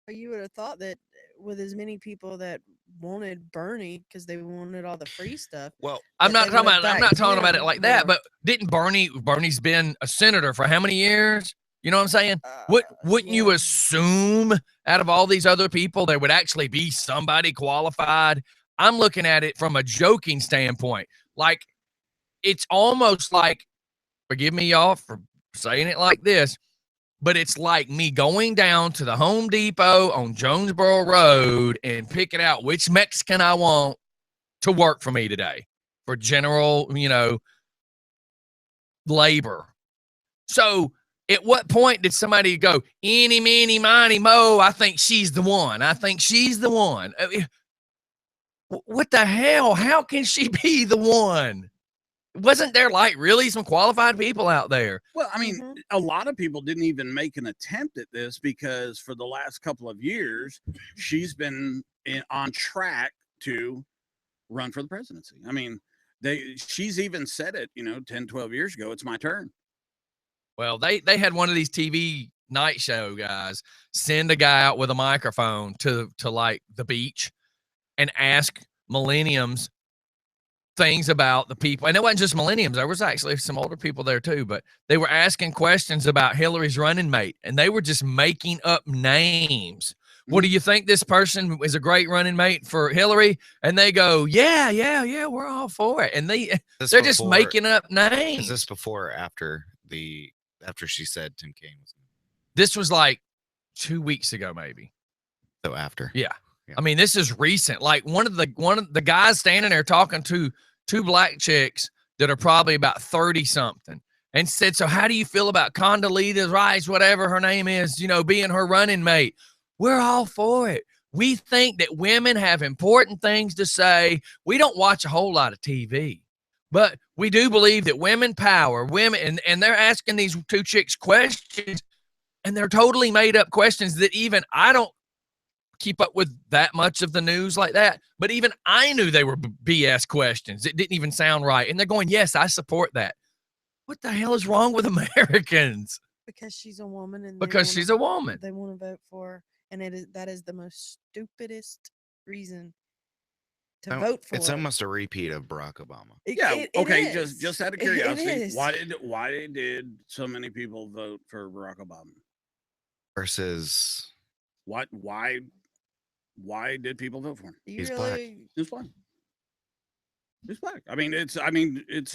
You would have thought that with as many people that wanted Bernie because they wanted all the free stuff. Well, I'm not talking about it like that, more. but didn't Bernie's been a senator for how many years? You know what I'm saying? Wouldn't you assume out of all these other people there would actually be somebody qualified? I'm looking at it from a joking standpoint. Like, it's almost like, forgive me, y'all, for saying it like this, but it's like me going down to the Home Depot on Jonesboro Road and picking out which Mexican I want to work for me today for general, labor. So at what point did somebody go, eeny, meeny, miny, mo, I think she's the one. I think she's the one. What the hell? How can she be the one? Wasn't there like really some qualified people out there? Well, I mean, a lot of people didn't even make an attempt at this because for the last couple of years, she's been on track to run for the presidency. I mean, she's even said it, 10, 12 years ago, it's my turn. Well, they had one of these TV night show guys send a guy out with a microphone to like the beach and ask millenniums things about the people. And it wasn't just millenniums. There was actually some older people there too, but they were asking questions about Hillary's running mate and they were just making up names. What do you think this person is a great running mate for Hillary? And they go, yeah, we're all for it. And they're just making up names. Is this before or after she said Tim Kaine was? This was like 2 weeks ago, maybe. So after. Yeah. I mean, this is recent. Like one of the guys standing there talking to 2 black chicks that are probably about 30 something and said, so how do you feel about Condoleezza Rice, whatever her name is, being her running mate? We're all for it. We think that women have important things to say. We don't watch a whole lot of TV, but we do believe that women power, and they're asking these 2 chicks questions and they're totally made up questions that even I don't keep up with that much of the news like that, but even I knew they were BS questions. It didn't even sound right. And they're going, yes, I support that. What the hell is wrong with Americans? Because she's a woman. And she's a woman. They want to vote for her. And that is the most stupidest reason to vote for. It's almost a repeat of Barack Obama. Okay. Just out of curiosity, why did so many people vote for Barack Obama? Versus what? Why did people vote for him? He's black. He's black. He's black. I mean,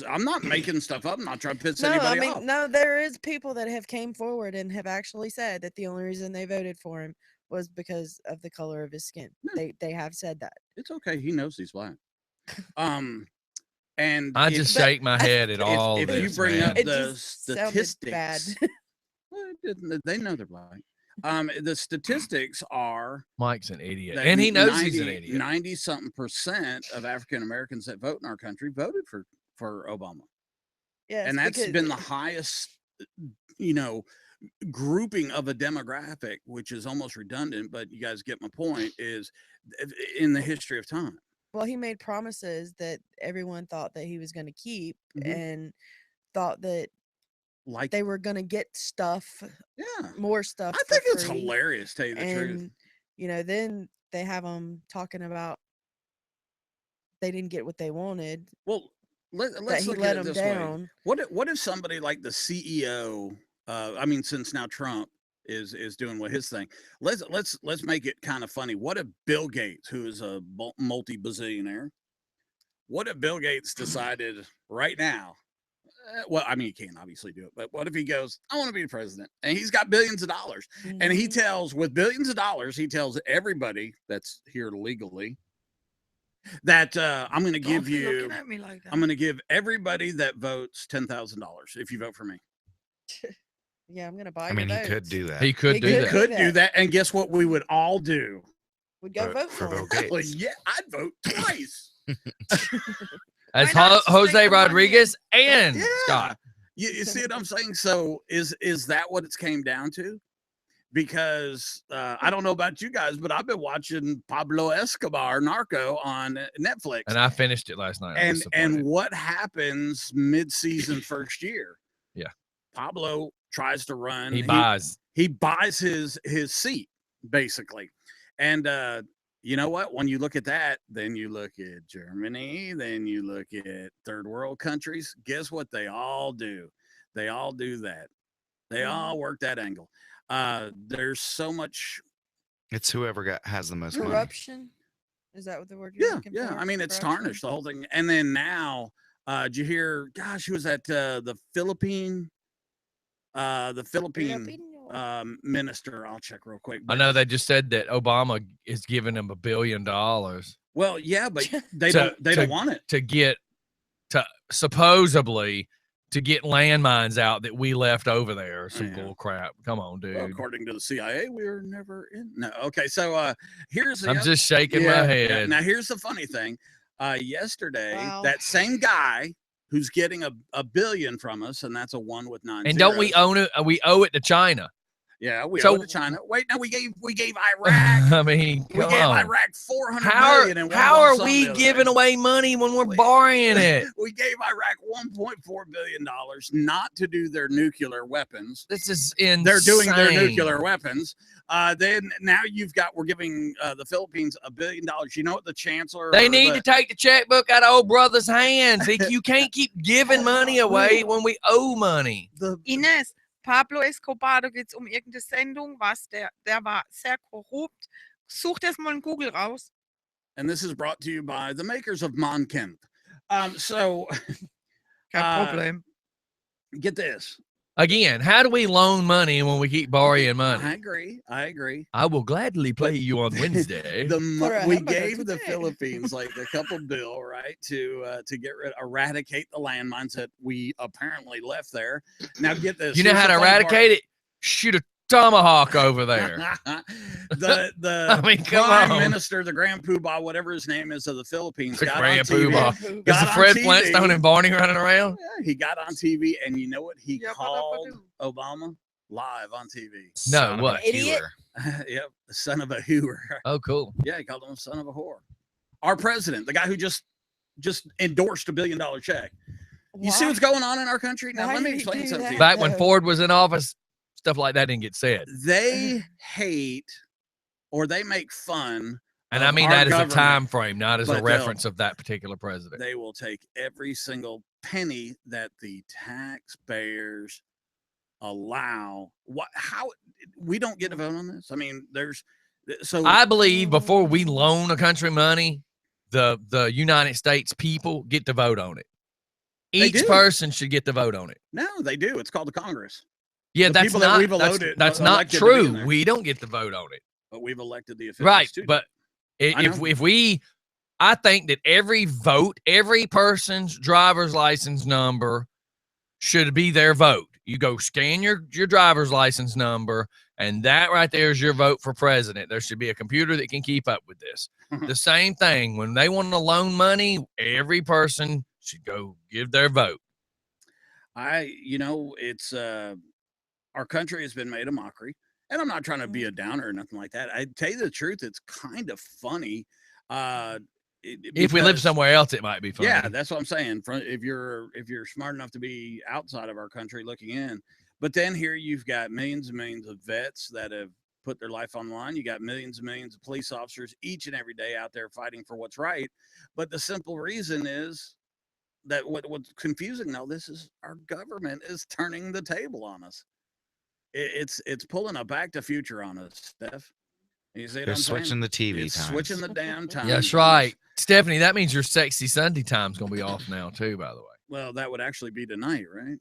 I'm not making stuff up. I'm not trying to piss anybody off. No, there is people that have came forward and have actually said that the only reason they voted for him was because of the color of his skin. Yeah. They have said that. It's okay. He knows he's black. And I just shake my head at all if this, you bring man. up the statistics, well, they know they're black. The statistics are Mike's an idiot, and he knows 90, he's an idiot. 90-something% of African Americans that vote in our country voted for Obama. Yes, and that's been the highest, grouping of a demographic, which is almost redundant, but you guys get my point, is in the history of time. Well, he made promises that everyone thought that he was going to keep and thought that like they were going to get stuff, more stuff. I think it's hilarious, to tell you the truth. Then they have them talking about they didn't get what they wanted. Well, let's look at it this way. What if somebody like the CEO, since now Trump is doing what his thing, let's make it kind of funny. What if Bill Gates, who is a multi-bazillionaire, what if Bill Gates decided right now, Well, I mean, he can't obviously do it, but what if he goes, I want to be the president, and he's got billions of dollars, and he tells, with billions of dollars, he tells everybody that's here legally that I'm going to Don't give be you, looking at me like that. I'm going to give everybody that votes $10,000 if you vote for me. Yeah, I'm gonna buy. I mean, he your could votes. do that. He could He do could that. Could that. do that, and guess what? We would all do. We'd go vote for for him. Bill Well, Gates. yeah, I'd vote twice. As Why not just Jose take the money Rodriguez and Yeah. Scott. You see what I'm saying? So is that what it's came down to? Because I don't know about you guys, but I've been watching Pablo Escobar Narco on Netflix. And I finished it last night. And what happens mid-season first year? Yeah. Pablo tries to run. he buys. He buys his seat, basically. And you know what? When you look at that, then you look at Germany, then you look at third world countries. Guess what they all do? They all do that. They all work that angle. There's so much. It's whoever has the most money. Corruption. Is that what the word you're Yeah, looking yeah. for? I mean, it's Corruption? tarnished the whole thing. And then now, did you hear? Gosh, who was that? The Philippine Filipino. minister. I'll check real quick. I but- know they just said that Obama is giving him $1 billion Well, yeah, but they To- don't want it. to get to supposedly to get landmines out that we left over there. Some Yeah. bull crap. Come on, dude. Well, according to the CIA, we were never in. No, okay. So here's the I'm other- just shaking yeah, my yeah. head. Now here's the funny thing. Yesterday, Wow. that same guy who's getting a billion from us, and that's a 1 with 9 And don't we zeros. own it? We owe it to China. Yeah, we So- owe it to China. Wait, no, we gave Iraq. I mean, We come gave on. Iraq 400 How million. and how one are lump sum we the other giving day. away money when we're We- borrowing it? We gave Iraq $1.4 billion not to do their nuclear weapons. This is insane. They're doing their nuclear weapons. Then now we're giving the Philippines $1 billion. You know what the chancellor? They or need the- to take the checkbook out of old brother's hands. You can't keep giving money away when we owe money. the Ines, Pablo Escobar, da geht es irgendeine Sendung, der war sehr korrupt. Such das mal in Google raus. and this is brought to you by the makers of Mon Kemp. So Kein Problem. get this. Again, how do we loan money when we keep borrowing money? I agree. I will gladly play you on Wednesday. For a We hamburger gave the today. Philippines like a couple bill, right, to eradicate the landmines that we apparently left there. Now get this. You know here's how to the funny part. eradicate it? Shoot a tomahawk over there. the I mean, come prime on. minister, the Grand Poobah, whatever his name is, of the Philippines, The got Grand on TV. Poobah. Poobah. Is got the on Fred TV. Flintstone and Barney running around? Yeah, he got on TV, and you know what? He Yeah, called ba-da-ba-doo. Obama live on TV. No, Son of a what? Idiot. hewer. Yep, the son of a hooer. Oh, cool. Yeah, he called him a son of a whore. Our president, the guy who just endorsed $1 billion check. You see Why? what's going on in our country? Now, Why let me did he explain do something to you. that? Back when No. Ford was in office, stuff like that didn't get said. They hate or they make fun. And of I mean our that as a government, time frame, not as but a they'll- reference of that particular president. They will take every single penny that the taxpayers allow. How we don't get to vote on this? I mean, I believe before we loan a country money, the United States people get to vote on it. They Each do. person should get to vote on it. no, they do. It's called the Congress, Yeah, The that's people that not we've that's, elected- that's not elected to be in true. there. We don't get to vote on it. but we've elected the officials Right, too. but I if know. if we, I think that every vote, every person's driver's license number should be their vote. You go scan your driver's license number, and that right there is your vote for president. There should be a computer that can keep up with this. The same thing when they want to loan money, every person should go give their vote. It's our country has been made a mockery, and I'm not trying to be a downer or nothing like that. I tell you the truth, it's kind of funny. If we live because- somewhere else, it might be funny. Yeah, that's what I'm saying. If you're smart enough to be outside of our country looking in, but then here you've got millions and millions of vets that have put their life on the line. You got millions and millions of police officers each and every day out there fighting for what's right. But the simple reason is that what's confusing now, this is our government is turning the table on us. It's pulling a Back to Future on us, Steph. You see what They're I'm saying? switching the TV It's times. switching the damn time. Yeah, that's right. Stephanie, that means your sexy Sunday time's gonna be off now too, by the way. Well, that would actually be tonight, right?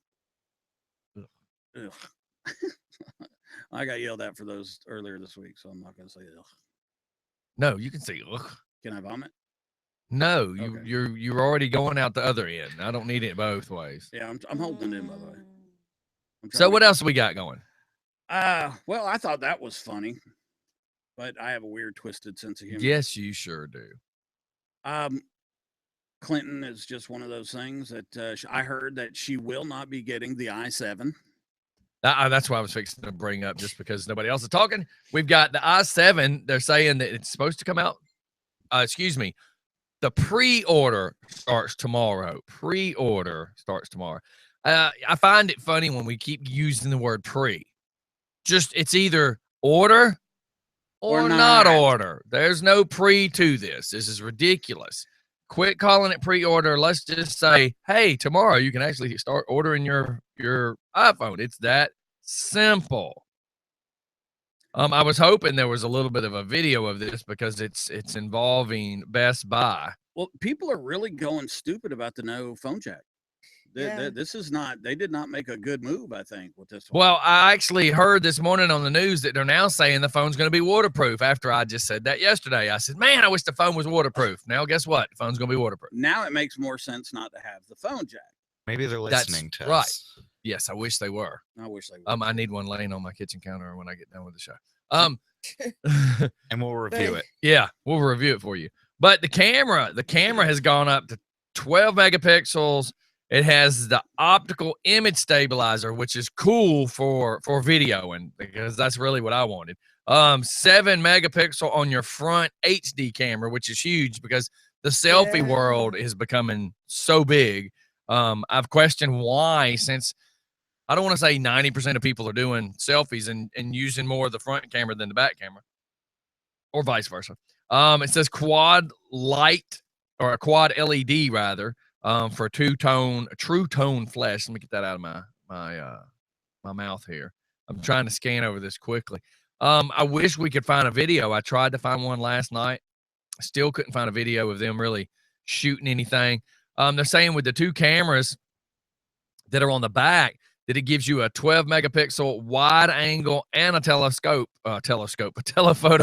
Ugh. I got yelled at for those earlier this week, so I'm not going to say ugh. No, you can say ugh. Can I vomit? No, Okay. you're already going out the other end. I don't need it both ways. Yeah, I'm holding it in, by the way. I'm So trying what to- else we got going? Well, I thought that was funny, but I have a weird, twisted sense of humor. Yes, you sure do. Clinton is just one of those things that I heard that she will not be getting the I-7. That's why I was fixing to bring up, just because nobody else is talking. We've got the I-7. They're saying that it's supposed to come out. The pre-order starts tomorrow. Pre-order starts tomorrow. I find it funny when we keep using the word pre. Just it's either order or not order. There's no pre to this. This is ridiculous. Quit calling it pre-order. Let's just say, hey, tomorrow you can actually start ordering your iPhone. It's that simple. I was hoping there was a little bit of a video of this because it's involving Best Buy. Well, people are really going stupid about the no phone jack. Yeah. This is not. They did not make a good move, I think, with this one. Well, I actually heard this morning on the news that they're now saying the phone's going to be waterproof. After I just said that yesterday, I said, "Man, I wish the phone was waterproof." Now, guess what? The phone's going to be waterproof. Now it makes more sense not to have the phone jack. Maybe they're That's listening to right. us. Yes, I wish they were. I wish they would. I need one laying on my kitchen counter when I get done with the show. And we'll review it. Yeah, we'll review it for you. But the camera has gone up to 12 megapixels. It has the optical image stabilizer, which is cool for videoing because that's really what I wanted. 7 megapixel on your front HD camera, which is huge because the selfie world is becoming so big. I've questioned why, since I don't want to say 90% of people are doing selfies and using more of the front camera than the back camera, or vice versa. It says quad light, or a quad LED rather, for true tone flash. Let me get that out of my mouth here. I'm trying to scan over this quickly. I wish we could find a video. I tried to find one last night. Still couldn't find a video of them really shooting anything. They're saying with the 2 cameras that are on the back, that it gives you a 12 megapixel wide angle and a telephoto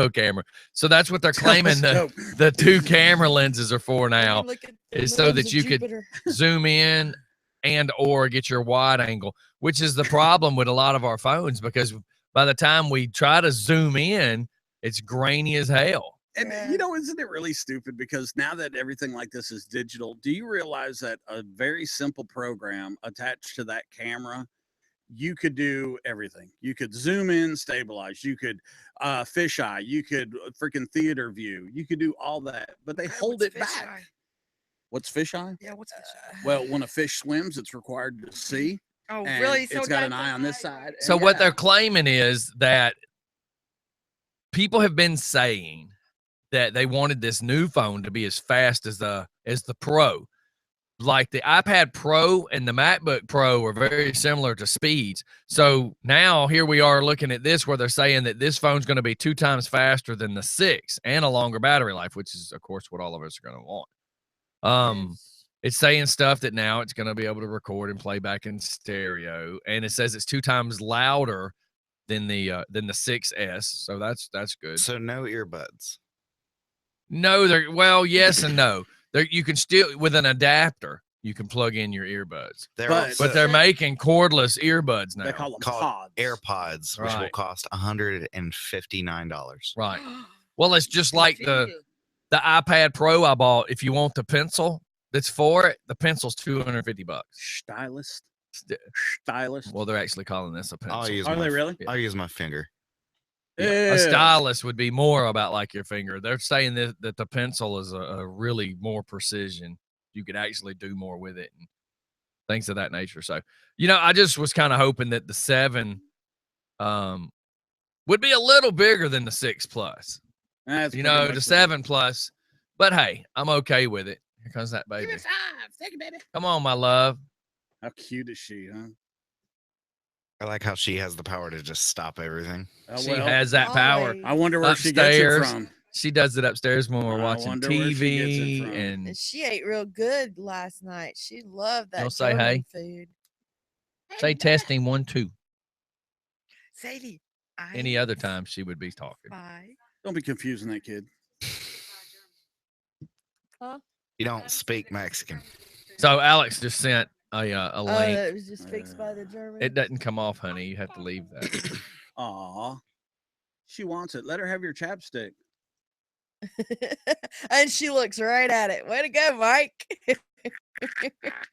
camera. So that's what they're claiming the 2 camera lenses are for now, is so that you could zoom in and or get your wide angle, which is the problem with a lot of our phones, because by the time we try to zoom in, it's grainy as hell. And isn't it really stupid? Because now that everything like this is digital, do you realize that a very simple program attached to that camera, you could do everything? You could zoom in, stabilize, you could fisheye, you could freaking theater view, you could do all that, but they hold it back. What's fisheye? Yeah, what's fisheye? Well, when a fish swims, it's required to see. Oh, and really? So it's got an eye on this side. So what they're claiming is that people have been saying that they wanted this new phone to be as fast as the Pro. Like the iPad Pro and the MacBook Pro are very similar to speeds. So now here we are looking at this, where they're saying that this phone's going to be 2 times faster than the 6 and a longer battery life, which is, of course, what all of us are going to want. It's saying stuff that now it's going to be able to record and play back in stereo, and it says it's 2 times louder than the 6S. So that's good. So no earbuds. No, yes and no. You can still, with an adapter, you can plug in your earbuds. But they're making cordless earbuds now. They call them called pods. AirPods, which will cost $159. Right. Well, it's just like the iPad Pro I bought. If you want the pencil that's for it, the pencil's $250. Stylus. Well, they're actually calling this a pencil. Are they really? I'll use my finger. Yeah. A stylus would be more about like your finger. They're saying that the pencil is a really more precision. You could actually do more with it and things of that nature. So, I just was kind of hoping that the 7 would be a little bigger than the 6 Plus. The 7 Plus. But hey, I'm okay with it. Here comes that baby. Give it 5. Take it, baby. Come on, my love. How cute is she, huh? I like how she has the power to just stop everything. She has that power. I wonder where she gets it from. She does it upstairs when we're I watching wonder where she gets it TV, from. and And she ate real good last night. She loved that You'll say German hey? food. say testing 1 2. Sadie, Any other time she would be talking. Bye. Don't be confusing that kid. You don't speak Mexican. So Alex just sent a Oh, link. that was just fixed by the German. It doesn't come off, honey. You have to leave that. Aw. She wants it. Let her have your chapstick. And she looks right at it. Way to go, Mike.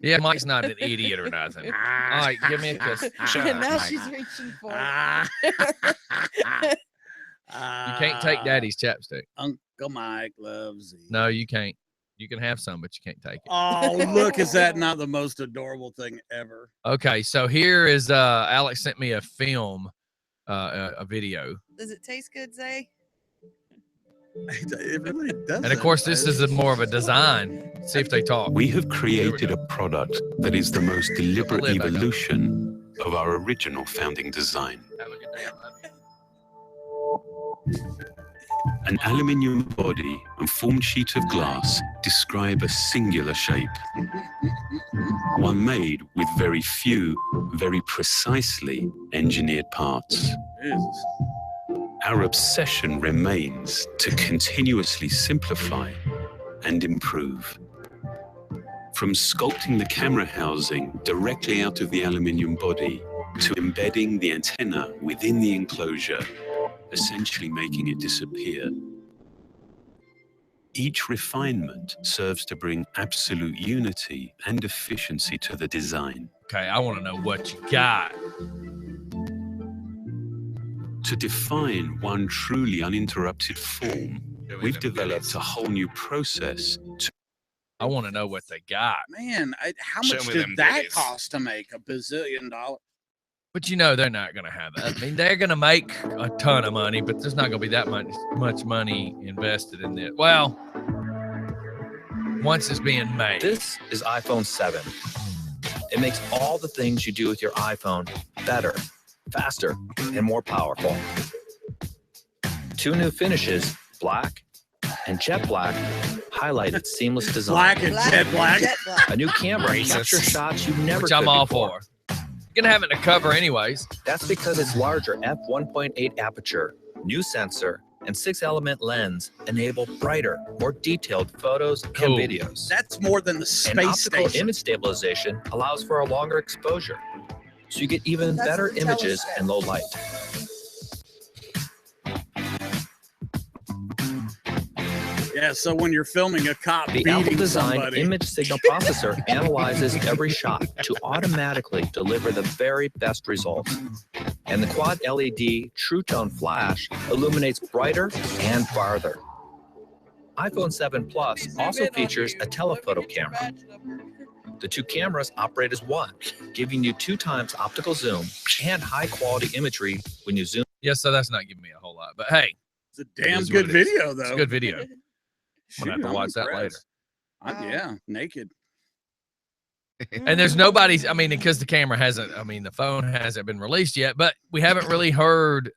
Yeah, Mike's not an idiot or nothing. All right, give me a kiss. Shut And up, now Mike. she's reaching for it. You can't take Daddy's chapstick. Uncle Mike loves you. No, you can't. You can have some, but you can't take it. Oh, look, is that not the most adorable thing ever? Okay, so here is Alex sent me a film, a video. Does it taste good, Zay? It really does. And of course, this is more of a design. See if they talk. We have created go. a product that is the most deliberate lid back up. evolution of our original founding design. An aluminium body and formed sheet of glass describe a singular shape, one made with very few, very precisely engineered parts. Jesus. Our obsession remains to continuously simplify and improve. From sculpting the camera housing directly out of the aluminium body to embedding the antenna within the enclosure, essentially making it disappear. Each refinement serves to bring absolute unity and efficiency to the design. Okay, I want to know what you got. To define one truly uninterrupted form, we've developed a whole new process to I want to know what they got. Man, how Show much me did them that goodies. cost to make? $1 bazillion? But you know they're not going to have that. I mean, they're going to make a ton of money, but there's not going to be that much money invested in it. Well, once it's being made. This is iPhone 7. It makes all the things you do with your iPhone better, faster, and more powerful. 2 new finishes, black and jet black, highlight its seamless design. Black and jet black. A new camera captures shots you never Which could I'm all before. for. You're going to have it in a cover anyways. That's because its larger f1.8 aperture, new sensor, and 6-element lens enable brighter, more detailed photos Cool. and videos. That's more than the And space optical station. image stabilization allows for a longer exposure, so you get even That's better the images telescope. in low light. Yeah, so when you're filming a cop The Apple beating Design somebody, image signal processor analyzes every shot to automatically deliver the very best results. And the quad LED True Tone flash illuminates brighter and farther. iPhone 7 Plus also features a telephoto camera. The 2 cameras operate as one, giving you 2 times optical zoom and high quality imagery when you zoom. Yeah, so that's not giving me a whole lot. But hey, it's a damn is good what it is. video, though. it's a good video. I'm gonna have to I'm watch that later. impressed. Yeah, naked. And there's nobody's, I mean, because the camera hasn't, I mean, the phone hasn't been released yet, but we haven't really heard,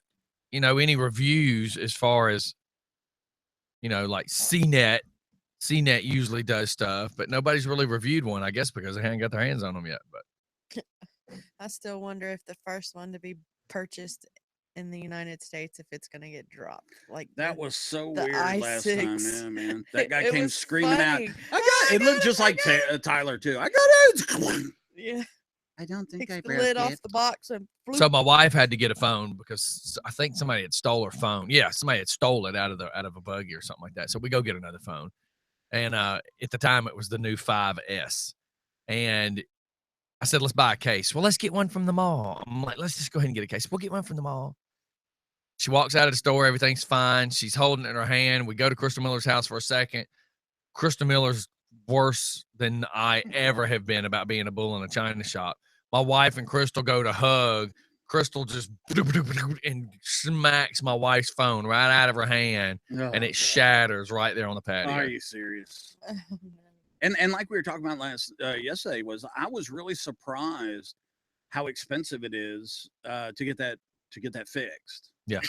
any reviews as far as, like CNET. CNET usually does stuff, but nobody's really reviewed one, I guess, because they haven't got their hands on them yet. But I still wonder if the first one to be purchased in the United States, if it's going to get dropped. Like That was so the weird last time. i6. Yeah, man. That guy It came was screaming out. funny. I got it. Looked just like Tyler, too. I got it. Yeah, I don't think takes I the broke lid off it. the box and so floop. my wife had to get a phone because I think somebody had stole her phone. Yeah, somebody had stole it out of a buggy or something like that. So we go get another phone. And at the time it was the new 5S. And I said, let's buy a case. Well, let's get one from the mall. I'm like, let's just go ahead and get a case. We'll get one from the mall. She walks out of the store. Everything's fine. She's holding it in her hand. We go to Crystal Miller's house for a second. Crystal Miller's worse than I ever have been about being a bull in a china shop. My wife and Crystal go to hug. Crystal just and smacks my wife's phone right out of her hand, and it shatters right there on the patio. Are you serious? And like we were talking about yesterday, I was really surprised how expensive it is to get that to get that fixed. Yeah.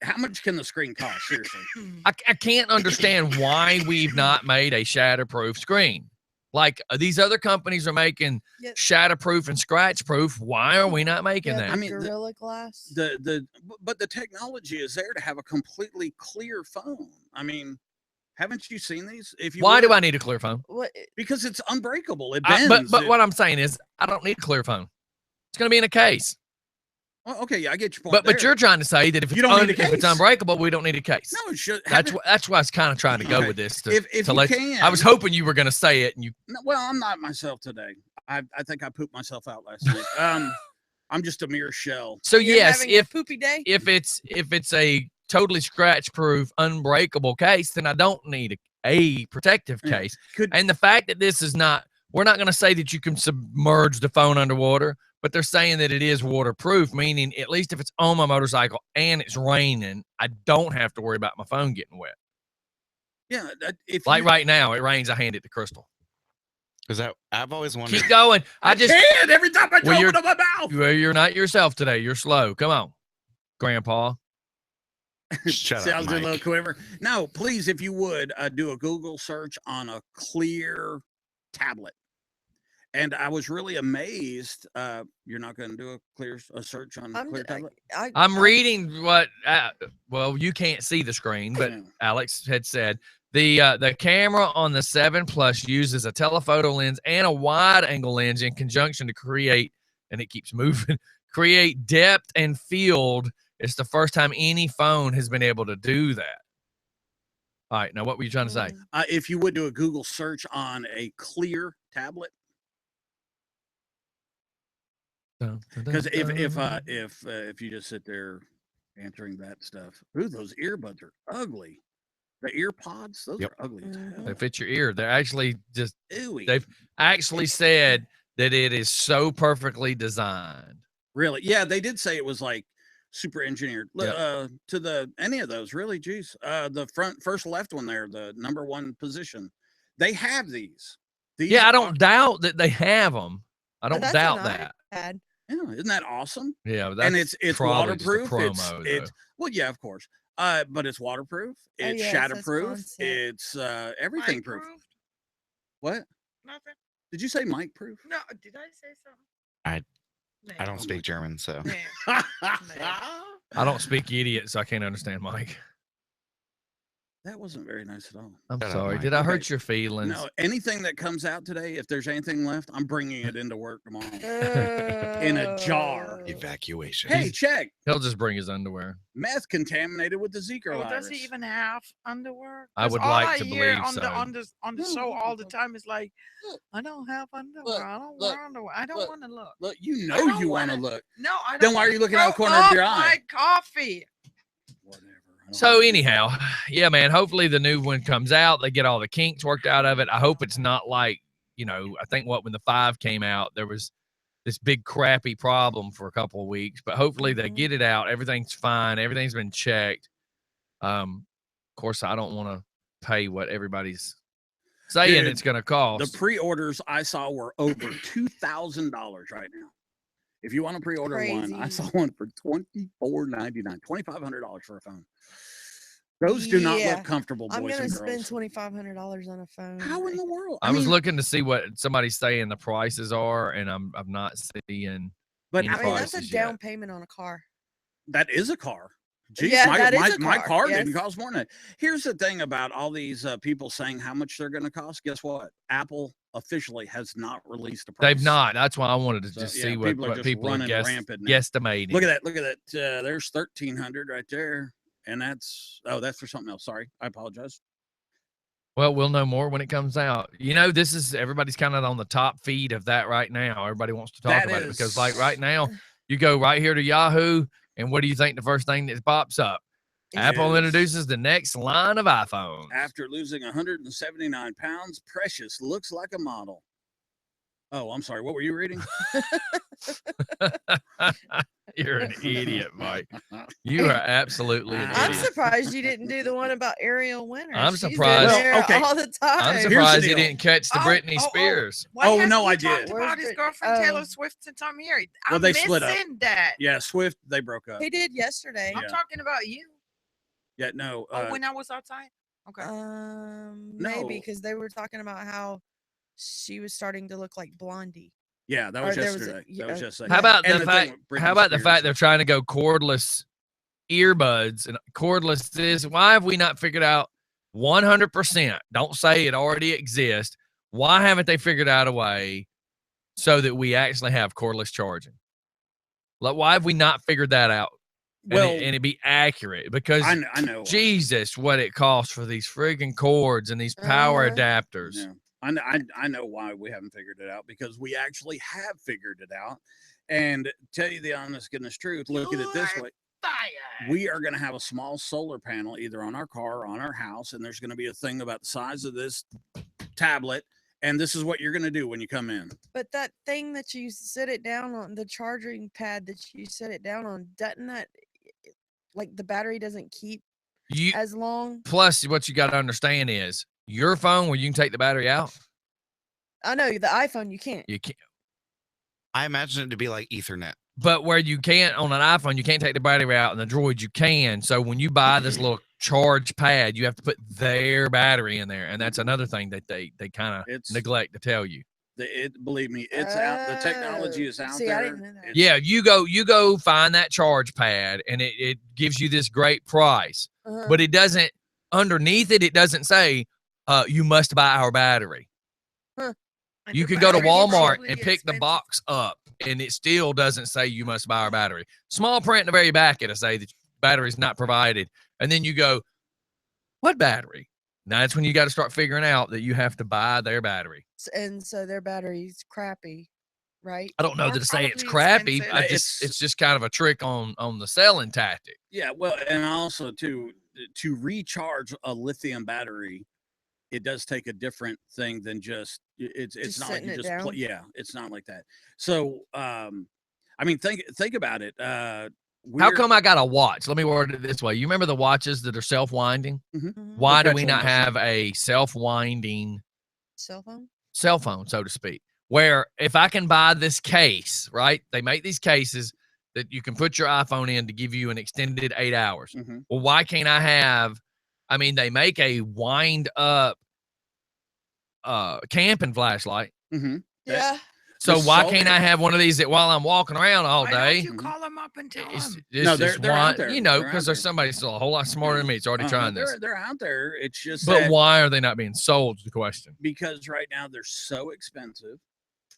How much can the screen cost? Seriously. I can't understand why we've not made a shatterproof screen. Like these other companies are making shatterproof and scratch proof. Why are we not making that? I mean, Gorilla Glass. But the technology is there to have a completely clear phone. I mean, haven't you seen these? Why do I need a clear phone? Because it's unbreakable. It bends. But what I'm saying is, I don't need a clear phone. It's going to be in a case. Well, okay, yeah, I get your point. But you're trying to say that if it's unbreakable, we don't need a case. No, it should. That's why I was kind of trying to go with this. If you can, I was hoping you were going to say it, and you. No, well, I'm not myself today. I think I pooped myself out last night. I'm just a mere shell. So yes, if poopy day, if it's a totally scratch proof, unbreakable case, then I don't need a protective case. And the fact that this is not, we're not going to say that you can submerge the phone underwater. But they're saying that it is waterproof, meaning at least if it's on my motorcycle and it's raining, I don't have to worry about my phone getting wet. Yeah. Right now, it rains, I hand it to Crystal. Because I've always wondered. Keep going. I can't every time I open my mouth. You're not yourself today. You're slow. Come on, Grandpa. Shut up, Sounds a little quiver. No, please, if you would, do a Google search on a clear tablet. And I was really amazed. You're not going to do a search on clear tablet? I'm reading what. Well, you can't see the screen, but Alex had said the camera on the 7 Plus uses a telephoto lens and a wide-angle lens in conjunction to create, and it keeps moving, create depth and field. It's the first time any phone has been able to do that. All right, now what were you trying to say? If you would do a Google search on a clear tablet. Because if you just sit there answering that stuff, those earbuds are ugly. The ear pods, those are ugly as hell. They fit your ear. They're actually just ooey. They've actually said that it is so perfectly designed. Really? Yeah, they did say it was like super engineered. To any of those, really, geez. The first left one there, the #1 position, they have these. I don't doubt that they have them. I don't doubt that. Yeah, isn't that awesome? Yeah, and it's waterproof. Promo, well, yeah, of course. But it's waterproof. It's shatterproof. It's everything proof. What? Nothing. Did you say mic proof? No, did I say something? I don't speak German, so I don't speak idiot, so I can't understand Mike. That wasn't very nice at all. I'm sorry. Did I hurt your feelings? No, anything that comes out today, if there's anything left, I'm bringing it into work tomorrow in a jar. Evacuation. Hey, check. He'll just bring his underwear. Meth contaminated with the Zika virus. Does he even have underwear? I would like to believe on so. On the show all the time is like, I don't have underwear. I don't wear underwear. I don't want to look. Look, you know you want to look. No, I don't. Then why are you looking out the corner of your eye? My coffee. Whatever. So anyhow, yeah, man, hopefully the new one comes out. They get all the kinks worked out of it. I hope it's not like, I think when the 5 came out, there was this big crappy problem for a couple of weeks, but hopefully they get it out. Everything's fine. Everything's been checked. Of course, I don't want to pay what everybody's saying it's going to cost. The pre-orders I saw were over $2,000 right now. If you want to pre-order one, I saw one for $24.99, $2,500 for a phone. Those do not look comfortable, boys and girls. I'm going to spend $2,500 on a phone. How in the world? I was looking to see what somebody's saying the prices are, and I'm not seeing. But that's a down payment on a car. That is a car. Jeez, my car didn't cost more than that. Here's the thing about all these people saying how much they're going to cost. Guess what? Apple officially has not released a price. They've not. That's why I wanted to just see what people are guesstimating. Look at that. There's 1,300 right there. And that's for something else. Sorry. I apologize. Well, we'll know more when it comes out. Everybody's kind of on the top feed of that right now. Everybody wants to talk about it because like right now you go right here to Yahoo. And what do you think the first thing that pops up? Apple introduces the next line of iPhones. After losing 179 pounds, Precious looks like a model. Oh, I'm sorry. What were you reading? You're an idiot, Mike. You are absolutely an I'm idiot. surprised you didn't do the one about Ariel Winter. I'm She's in surprised- Well, there okay. all the time. I'm Here's the surprised you deal. didn't catch the Britney Spears. Why Oh, hasn't no, he I talked did. about Where's his Brit- girlfriend oh. Taylor Swift since I'm married. Well, I'm they split up. missing that. Yeah, Swift, they broke up. He did yesterday. I'm Yeah. talking about you. Yeah, no. When I was outside. Okay. Maybe No. because they were talking about how she was starting to look like Blondie. Yeah, that Or was there was a- yesterday. yeah, That was yesterday. How about And the thing fact? with Britney How about the Spears- fact they're trying to go cordless earbuds and cordless this? Why have we not figured out 100%? Don't say it already exists. Why haven't they figured out a way so that we actually have cordless charging? Like, why have we not figured that out? Well, And it be accurate, because I know. Jesus, what it costs for these friggin' cords and these power Uh-huh. adapters. Yeah. I know why we haven't figured it out, because we actually have figured it out. And tell you the honest goodness truth, look at it this way. We are going to have a small solar panel either on our car or on our house, and there's going to be a thing about the size of this tablet, and this is what you're going to do when you come in. But that thing that you sit it down on, the charging pad that you set it down on, doesn't that, like, the battery doesn't keep You as long? plus what you got to understand is your phone where you can take the battery out. I know the iPhone you can't. You can't. I imagine it to be like Ethernet. But where you can't on an iPhone, you can't take the battery out, and the Droid you can. So when you buy this little charge pad, you have to put their battery in there, and that's another thing that they kind of It's neglect to tell you. believe me, it's out. The technology is out See, there. I didn't know that. It's- Yeah, you go find that charge pad, and it gives you this great price, Uh-huh. but it doesn't underneath it. It doesn't say you must buy our battery. And You the can go to battery is Walmart really and pick the expensive. box up, and it still doesn't say you must buy our battery. Small print in the very back, it'll say that battery is not provided. And then you go, what battery? Now that's when you got to start figuring out that you have to buy their battery. And so their battery's crappy, right? I don't know Or that to say it's probably crappy. expensive. It's just kind of a trick on the selling tactic. Yeah, well, and also to recharge a lithium battery, it does take a different thing than just it's Just not like setting you it just down? yeah, it's not like that. So I mean, think about it. How we're- come I got a watch? Let me word it this way. You remember the watches that are self-winding? Mhm. Why do we Perpetual not motion. have a self-winding Cell phone? cell phone, so to speak, where if I can buy this case, right? They make these cases that you can put your iPhone in to give you an extended 8 hours. Mhm. Well, why can't I have, I mean, they make a wind up camping flashlight. Mhm. Yeah. So The why solar- can't I have one of these that while I'm walking around all Why day? don't you call them up and tell It's, them? it's No, just they're out one, there. you know, They're out because there's there. somebody still a whole lot smarter than me. It's already trying this. They're out there. It's just But that why are they not being sold? Is the question. because right now they're so expensive,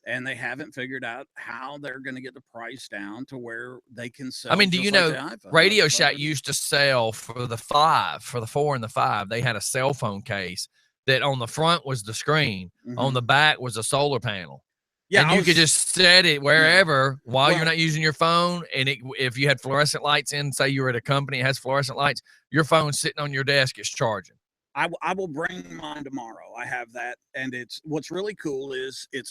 and they haven't figured out how they're going to get the price down to where they can sell. I mean, do just you like know the iPhone, Radio like Shack the- used to sell for the 4 and the 5. They had a cell phone case that on the front was the screen, on Mhm. the back was a solar panel. Yeah, and I you could was- just set it wherever while Well- you're not using your phone. And if you had fluorescent lights in, say you were at a company that has fluorescent lights, your phone's sitting on your desk, it's charging. I will bring mine tomorrow. I have that, and it's what's really cool is it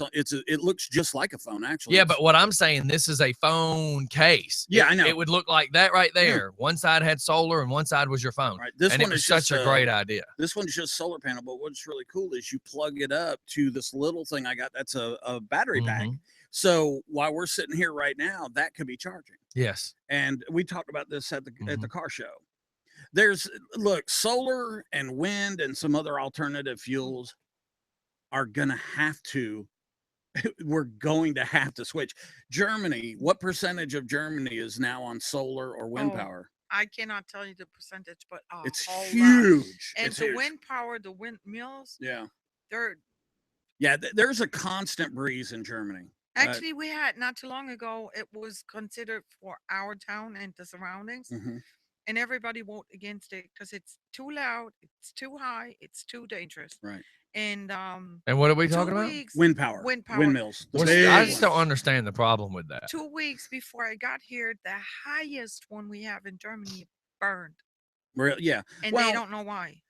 looks just like a phone actually. Yeah, It's- but what I'm saying, this is a phone case. Yeah, It- I know. It would look like that right there. One side had solar and one side was your phone. right, this And it one was is such just a great idea. This one's just solar panel, but what's really cool is you plug it up to this little thing I got. That's a battery pack. Mhm. So while we're sitting here right now, that could be charging. Yes. And we talked about this at the Mm-hmm. car show. Look, solar and wind and some other alternative fuels are gonna have to. We're going to have to switch. Germany, what percentage of Germany is now on solar or wind Oh, power? I cannot tell you the percentage, but It's whole lot. huge. And It's the huge. wind power, the windmills, Yeah. they're Yeah, there's a constant breeze in Germany. actually we had not too long ago. It was considered for our town and the surroundings, Mhm. and everybody voted against it because it's too loud, it's too high, it's too dangerous. Right. And And what are we 2 talking about? weeks, Wind power. wind power. Windmills. the What's- big I just don't ones. understand the problem with that. 2 weeks before I got here, the highest one we have in Germany burned, Yeah. and Well, they don't know why.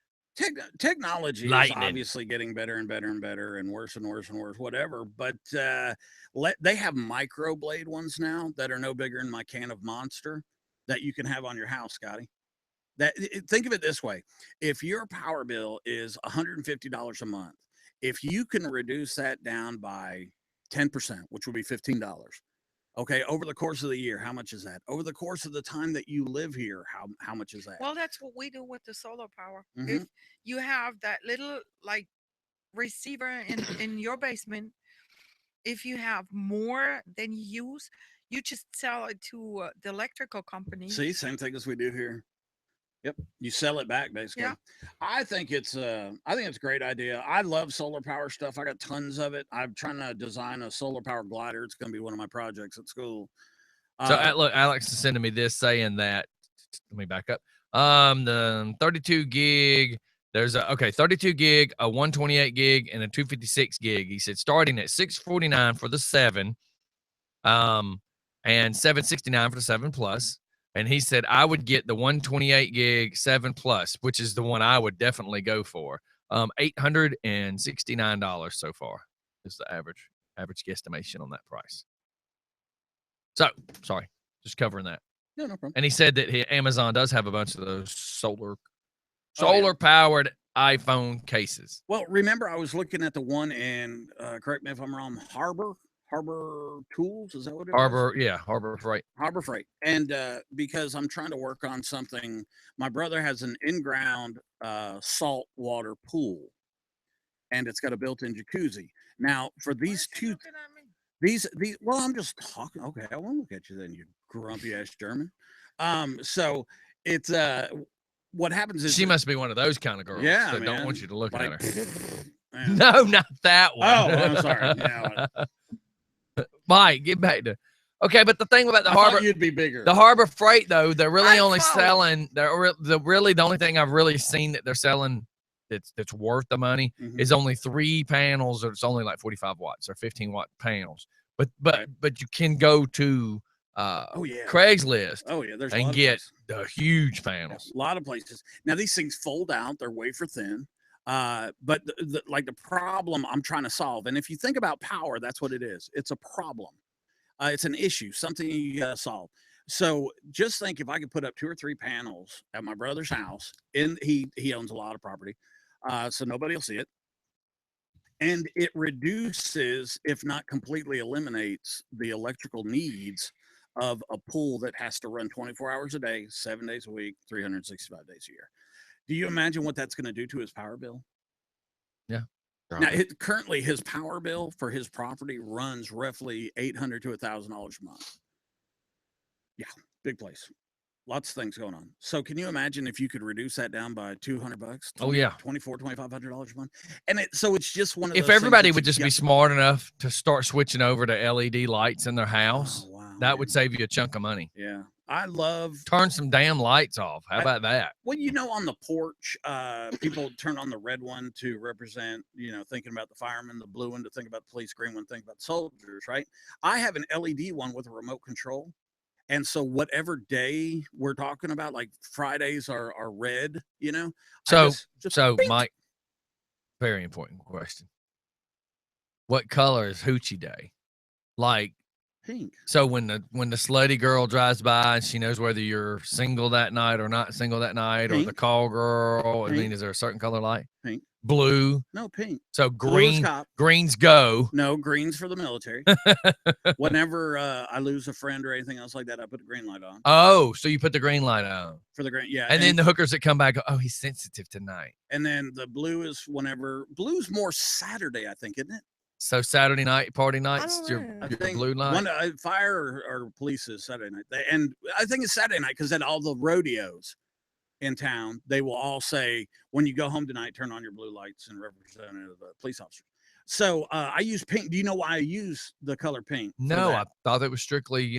Technology Lightning. is obviously getting better and better and better and worse and worse and worse, whatever. But they have microblade ones now that are no bigger than my can of Monster that you can have on your house, Scotty. Think of it this way: if your power bill is $150 a month, if you can reduce that down by 10%, which would be $15. Okay, over the course of the year, how much is that? Over the course of the time that you live here, how much is that? Well, that's what we do with the solar power. Mhm. If you have that little like receiver in your basement, if you have more than you use, you just sell it to the electrical company. See, same thing as we do here. Yep, you sell it back basically. Yeah. I think it's a great idea. I love solar power stuff. I got tons of it. I'm trying to design a solar power glider. It's going to be one of my projects at school. So look, Alex is sending me this saying that. Let me back up. The 32 gig. There's 32 gig, a 128 gig, and a 256 gig. He said starting at $649 for the 7, and $769 for the 7 Plus. And he said I would get the 128 gig 7 Plus, which is the one I would definitely go for. $869 so far is the average guesstimation on that price. So sorry, just covering that. Yeah, no problem. And he said that Amazon does have a bunch of those solar powered iPhone cases. Well, remember I was looking at the one in correct me if I'm wrong, Harbor Tools, is that what it was? Harbor Freight. Harbor Freight. And because I'm trying to work on something, my brother has an in-ground salt water pool, and it's got a built-in jacuzzi. Now, for these two, well, I'm just talking. Okay, I won't look at you then, you grumpy ass German. So it's what happens is she must be one of those kind of girls. Yeah, that man. don't want you to look Like, at her. man. No, not that one. Oh, I'm sorry. Yeah, Mike, get back to. Okay, but the thing about the I thought Harbor, you'd be bigger. the Harbor Freight though, they're really I only follow. selling. The only thing I've really seen that they're selling that's worth the money Mhm. is only 3 panels, or it's only like 45 watts or 15-watt panels. But you can go to Oh yeah. Craigslist Oh yeah. There's a and lot of get places. the huge Yeah, panels. a lot of places. Now these things fold out; they're wafer thin. But the problem I'm trying to solve, and if you think about power, that's what it is. It's a problem. It's an issue, something you gotta solve. So just think if I could put up 2 or 3 panels at my brother's house, and he owns a lot of property, so nobody will see it. And it reduces, if not completely eliminates, the electrical needs of a pool that has to run 24 hours a day, 7 days a week, 365 days a year. Do you imagine what that's going to do to his power bill? Yeah. Now, currently, his power bill for his property runs roughly $800 to $1,000 a month. Yeah, big place. Lots of things going on. So can you imagine if you could reduce that down by $200? Oh, yeah. $2,500 a month. And so it's just one of If those everybody things would that just you be got- smart enough to start switching over to LED lights in their house, Oh, wow, that man. would save you a chunk of money. Yeah. I love Turn some damn lights off. How about that? well, on the porch, people turn on the red one to represent, thinking about the firemen, the blue one to think about the police, green one, think about the soldiers, right? I have an LED one with a remote control. And so whatever day we're talking about, like Fridays are red, So, just beep. Mike, very important question. What color is Hoochie Day? Like, Pink. so when the slutty girl drives by and she knows whether you're single that night or not single that night, or the Pink. call girl, I Pink. mean, is there a certain color light? Pink. Blue. No, pink. So Blue is green, cop. greens go. No, green's for the military. Whenever I lose a friend or anything else like that, I put the green light on Oh, so you put the green light on. for the green. Yeah. And then the hookers that come back go, oh, he's sensitive tonight. and then the blue is blue's more Saturday, I think, isn't it? So Saturday night, party nights, don't your, know. I your think blue light? one fire or police is Saturday night. And I think it's Saturday night because at all the rodeos in town, they will all say, when you go home tonight, turn on your blue lights and representative of the police officers. So I use pink. Do you know why I use the color pink? for No, I that? thought it was strictly,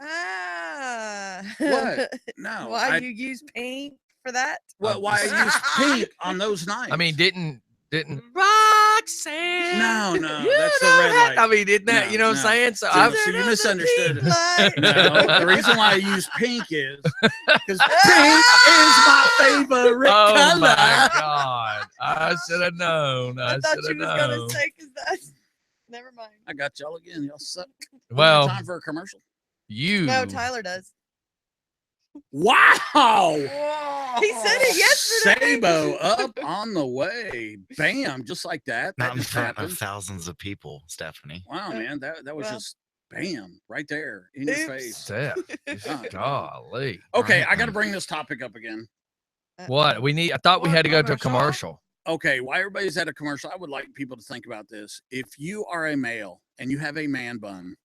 Ah. What? No. Why you use paint for that? Why I use pink on those nights? I mean, didn't Roxanne. No, You that's the don't red have- light. I mean, didn't that, No, you know what I'm no. saying? So So- I, so you There's a misunderstood pink it. light. No, the reason why I use pink is because pink is my favorite oh color. my God. I should have known. I I thought should you have was gonna known. say because that's never mind. I got y'all again. Y'all suck. Well, time for a commercial. You. No, Tyler does. Wow. He said it yesterday. Sabo up on the way. Bam, just like that. Not That in just front of happened. thousands of people, Stephanie. Wow, man, that was Well. just bam right there in your Oops. face. Steph. Golly. Okay, I got to bring this topic up again. What we need? I thought we had to go to a commercial. Okay, while everybody's at a commercial, I would like people to think about this. If you are a male and you have a man bun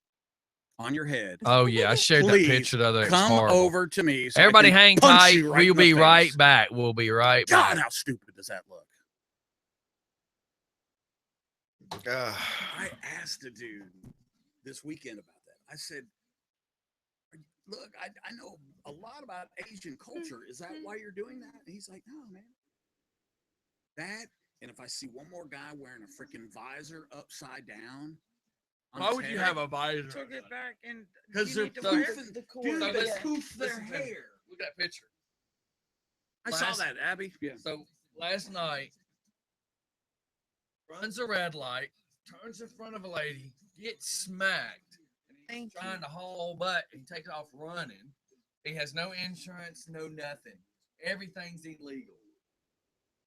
on your head, Oh yeah, I shared that please picture the other day. It's come horrible. over to me. So I Everybody can hang punch tight. you right We'll in the be right face. back. We'll be right God, back. how stupid does that look? I asked a dude this weekend about that. I said, look, I know a lot about Asian culture. Is that why you're doing that? And he's like, no, man. That, and if I see one more guy wearing a freaking visor upside down. Why would you have a visor? Took it back and Because you they're need to wear it. poofing, The cord. dude, So they listen, poof their listen to me. hair. Look at that picture. I saw that, Abby. Yeah. So last night, runs a red light, turns in front of a lady, gets smacked. And he's trying to haul butt and take off running. He has no insurance, no nothing. Everything's illegal.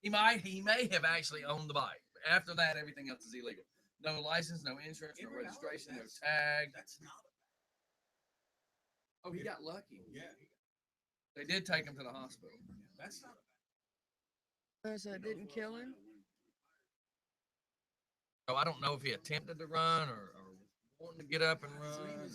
He may have actually owned the bike. But after that, everything else is illegal. No license, no insurance, no registration, no tag. That's not. Oh, he got lucky. Yeah. They did take him to the hospital. That's not. So it didn't kill him. So I don't know if he attempted to run or wanting to get up and run.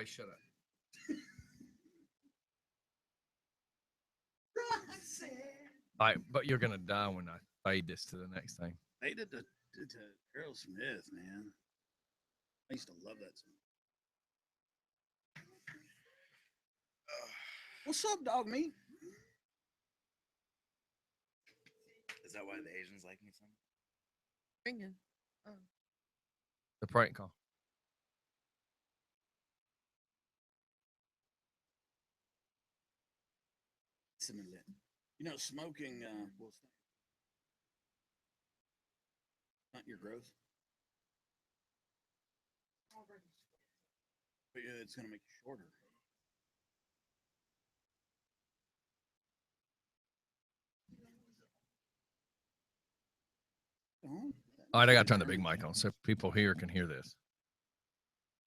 Shut up. All right, but you're gonna die when I fade this to the next thing. They did to Earl Smith, man. I used to love that song. What's up, dog meat? Is that why the Asians like me so much? Ringing. Oh. The prank call. You know, smoking will not your growth. But yeah, it's gonna make you shorter. Oh, All right, I gotta turn the big mic on so people here can hear this. is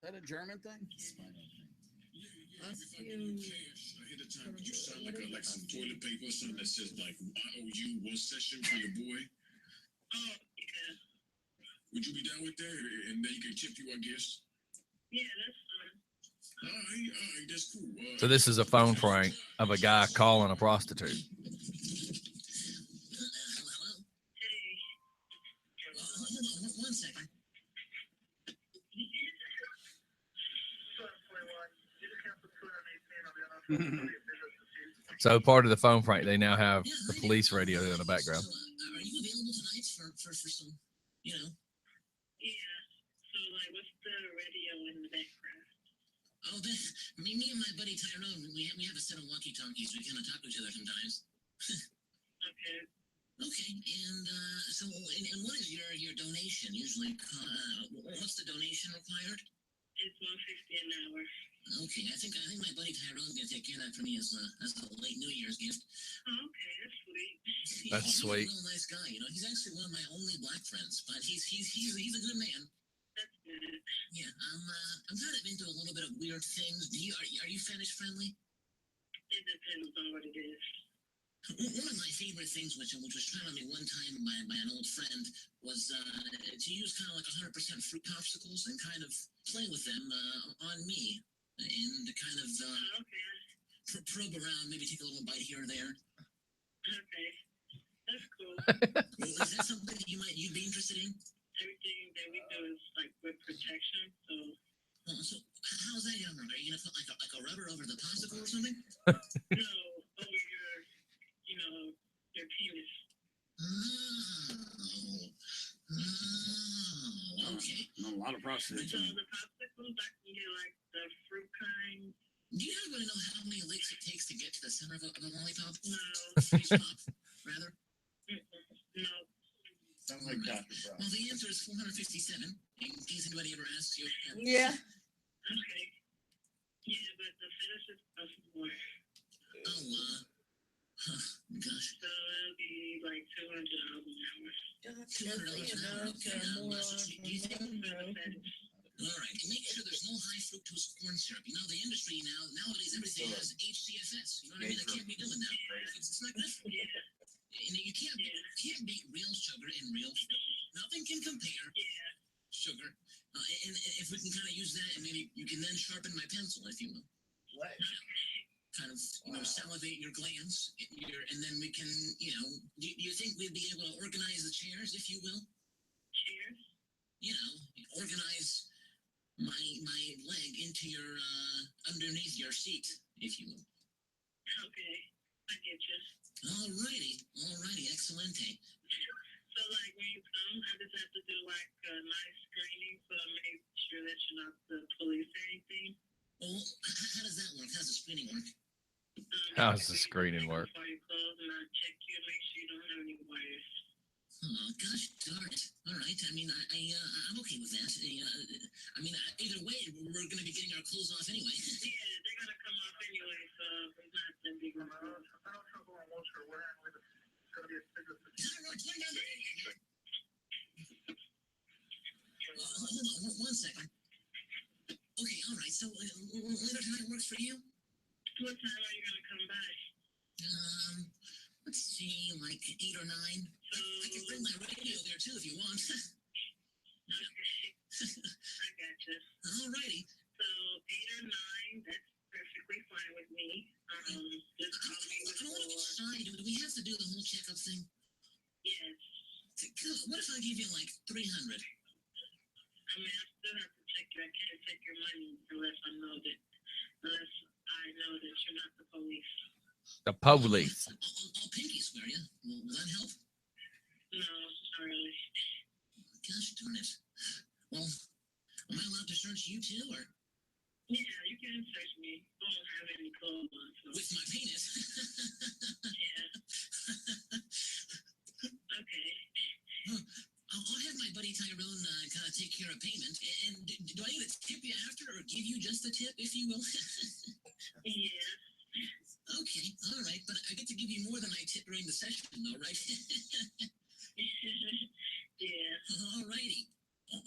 that a German thing? You sound like some toilet paper or something that says like I owe you one session for your boy. Oh, yeah. Would you be down with that? And then you can tip you, I guess. Yeah, that's fine. All right, that's cool. So this is a phone prank of a guy calling a prostitute. Hello? Hold on, one second. So part of the phone prank, they now have the police radio in the background. So, are you available tonight for some, you know? Yeah. So, like, what's the radio in the background? Oh, me and my buddy Tyrone, we have a set of walkie-talkies. We kind of talk to each other sometimes. Okay. Okay, and so, and what is your donation usually? What's the donation required? It's $150 an hour. Okay, I think my buddy Tyrone's gonna take care of that for me as a late New Year's gift. Oh, okay, that's sweet. That's sweet. He's a real nice guy, you know. He's actually one of my only black friends, but he's a good man. That's good. Yeah, I'm kind of into a little bit of weird things. Are you fetish friendly? It depends on what it is. One of my favorite things, which was tried on me one time by an old friend, was to use kind of like 100% fruit popsicles and kind of play with them on me and to kind of probe around, maybe take a little bite here or there. Okay, that's cool. Is that something that you'd be interested in? Everything that we do is like with protection, so. So how's that gonna work? Are you gonna put like a rubber over the popsicle or something? No, over your penis. Okay. A lot of prostitutes. So the popsicles, I can get like the fruit kind. Do you happen to know how many licks it takes to get to the center of a lollipop? No. Face pop, rather? No. Sounds like Dr. Brown. Well, the answer is 457, in case anybody ever asks you. Yeah. Okay. Yeah, but the finish is more. Gosh. So it'll be like $200 an hour. $200 an hour. Okay. Do you think? All right. And make sure there's no high fructose corn syrup. You know, the industry nowadays, everything has HCFS. You know what I mean? They can't be doing that. It's not good for you. And you can't beat real sugar and real fruit. Nothing can compare sugar. And if we can kind of use that, and maybe you can then sharpen my pencil, if you will. What? Kind of, salivate your glands, and then we can, do you think we'd be able to organize the chairs, if you will? Chairs? Organize my leg into your, underneath your seat, if you will. Okay, I get you. Alrighty, excelente. So, like, when you come, I just have to do, like, a nice screening so I make sure that you're not the police or anything. Well, how does that work? How's the screening work? How does the screening work? Before you close, and I check you and make sure you don't have any wires. Oh, gosh darn it. All right. I mean, I'm okay with that. Either way, we're going to be getting our clothes off anyway. Yeah, they're going to come off anyway, so it's not that big of a deal. Hold on, one second. Okay, all right. So later tonight works for you? What time are you going to come by? Let's see, like 8 or 9. So I can bring my radio there too if you want. Okay, I got you. All righty. So 8 or 9, that's perfectly fine with me. Just call me I don't want to be shy. Do we have to do the whole checkup thing? Yes. What if I give you like 300? I mean, I still have to check you. I can't take your money unless I know that you're not the police. The police. I'll pinky swear you. Will that help? No, not really. Gosh darn it. Well, am I allowed to search you too, or? Yeah, you can search me. I don't have any clothes on. So. With my penis? Yeah. Okay. I'll have my buddy Tyrone kind of take care of payment. And do I need to tip you after, or give you just a tip, if you will? Yeah. Okay, all right. But I get to give you more than I tip during the session, though, right? Yeah. All righty. And,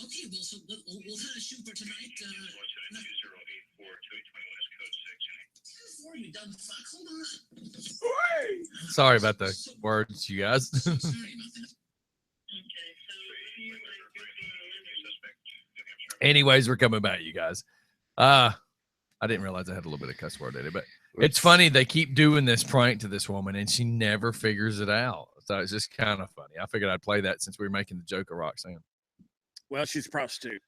okay, well, so we'll kind of shoot for tonight. You dumb fuck, hold on. Sorry about the words, you guys. Sorry about that. Okay, so if you Anyways, we're coming back, you guys. I didn't realize I had a little bit of cuss word in it, but it's funny. They keep doing this prank to this woman and she never figures it out. So it's just kind of funny. I figured I'd play that since we were making the joke of Roxanne. Well, she's a prostitute.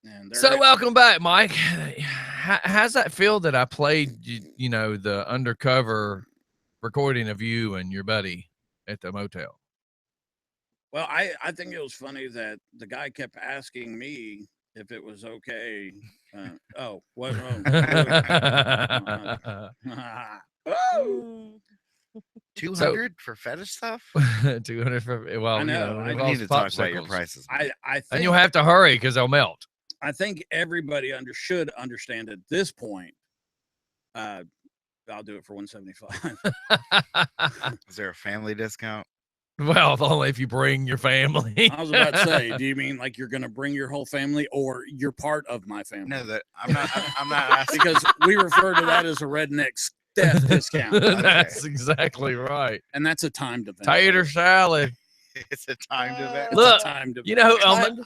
And So welcome back, Mike. How's that feel that I played, the undercover recording of you and your buddy at the motel? Well, I think it was funny that the guy kept asking me if it was okay. What? Oh. 200 for fetish stuff? 200 for, well, I know. I I need to talk about your prices. I think, and you'll have to hurry because they'll melt. I think everybody should understand at this point. I'll do it for $175. Is there a family discount? Well, only if you bring your family. I was about to say, do you mean like you're going to bring your whole family, or you're part of my family? No, that I'm not asking. Because we refer to that as a redneckstep discount. That's exactly right. And that's a timed event. Tater salad. It's a timed event. It's Look, a timed event. You know,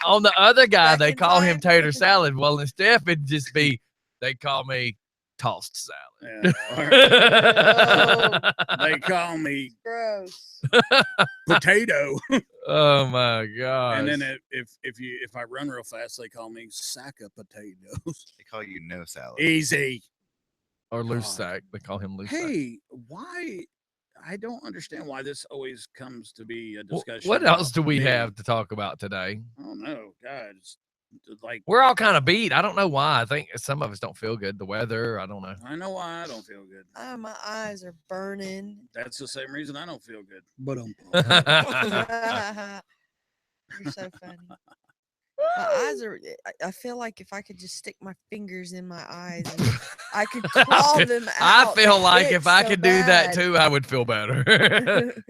on the other guy, Back they in call him time. tater salad. Well, in Steph, it'd just be, they call me tossed salad. Yeah. They call me Gross. potato. Oh my gosh. And then if I run real fast, they call me sack of potatoes. They call you no salad. Easy. Or loose God. sack. They call him loose sack. Hey, why? I don't understand why this always comes to be a Wh- discussion. What else do about we me. have to talk about today? I don't know. God, it's like We're all kind of beat. I don't know why. I think some of us don't feel good. The weather, I don't know. I know why I don't feel good. My eyes are burning. That's the same reason I don't feel good. But You're so funny. My eyes are. I feel like if I could just stick my fingers in my eyes, and I could claw them I out. feel It like if hurts I so could do that bad. too, I would feel better.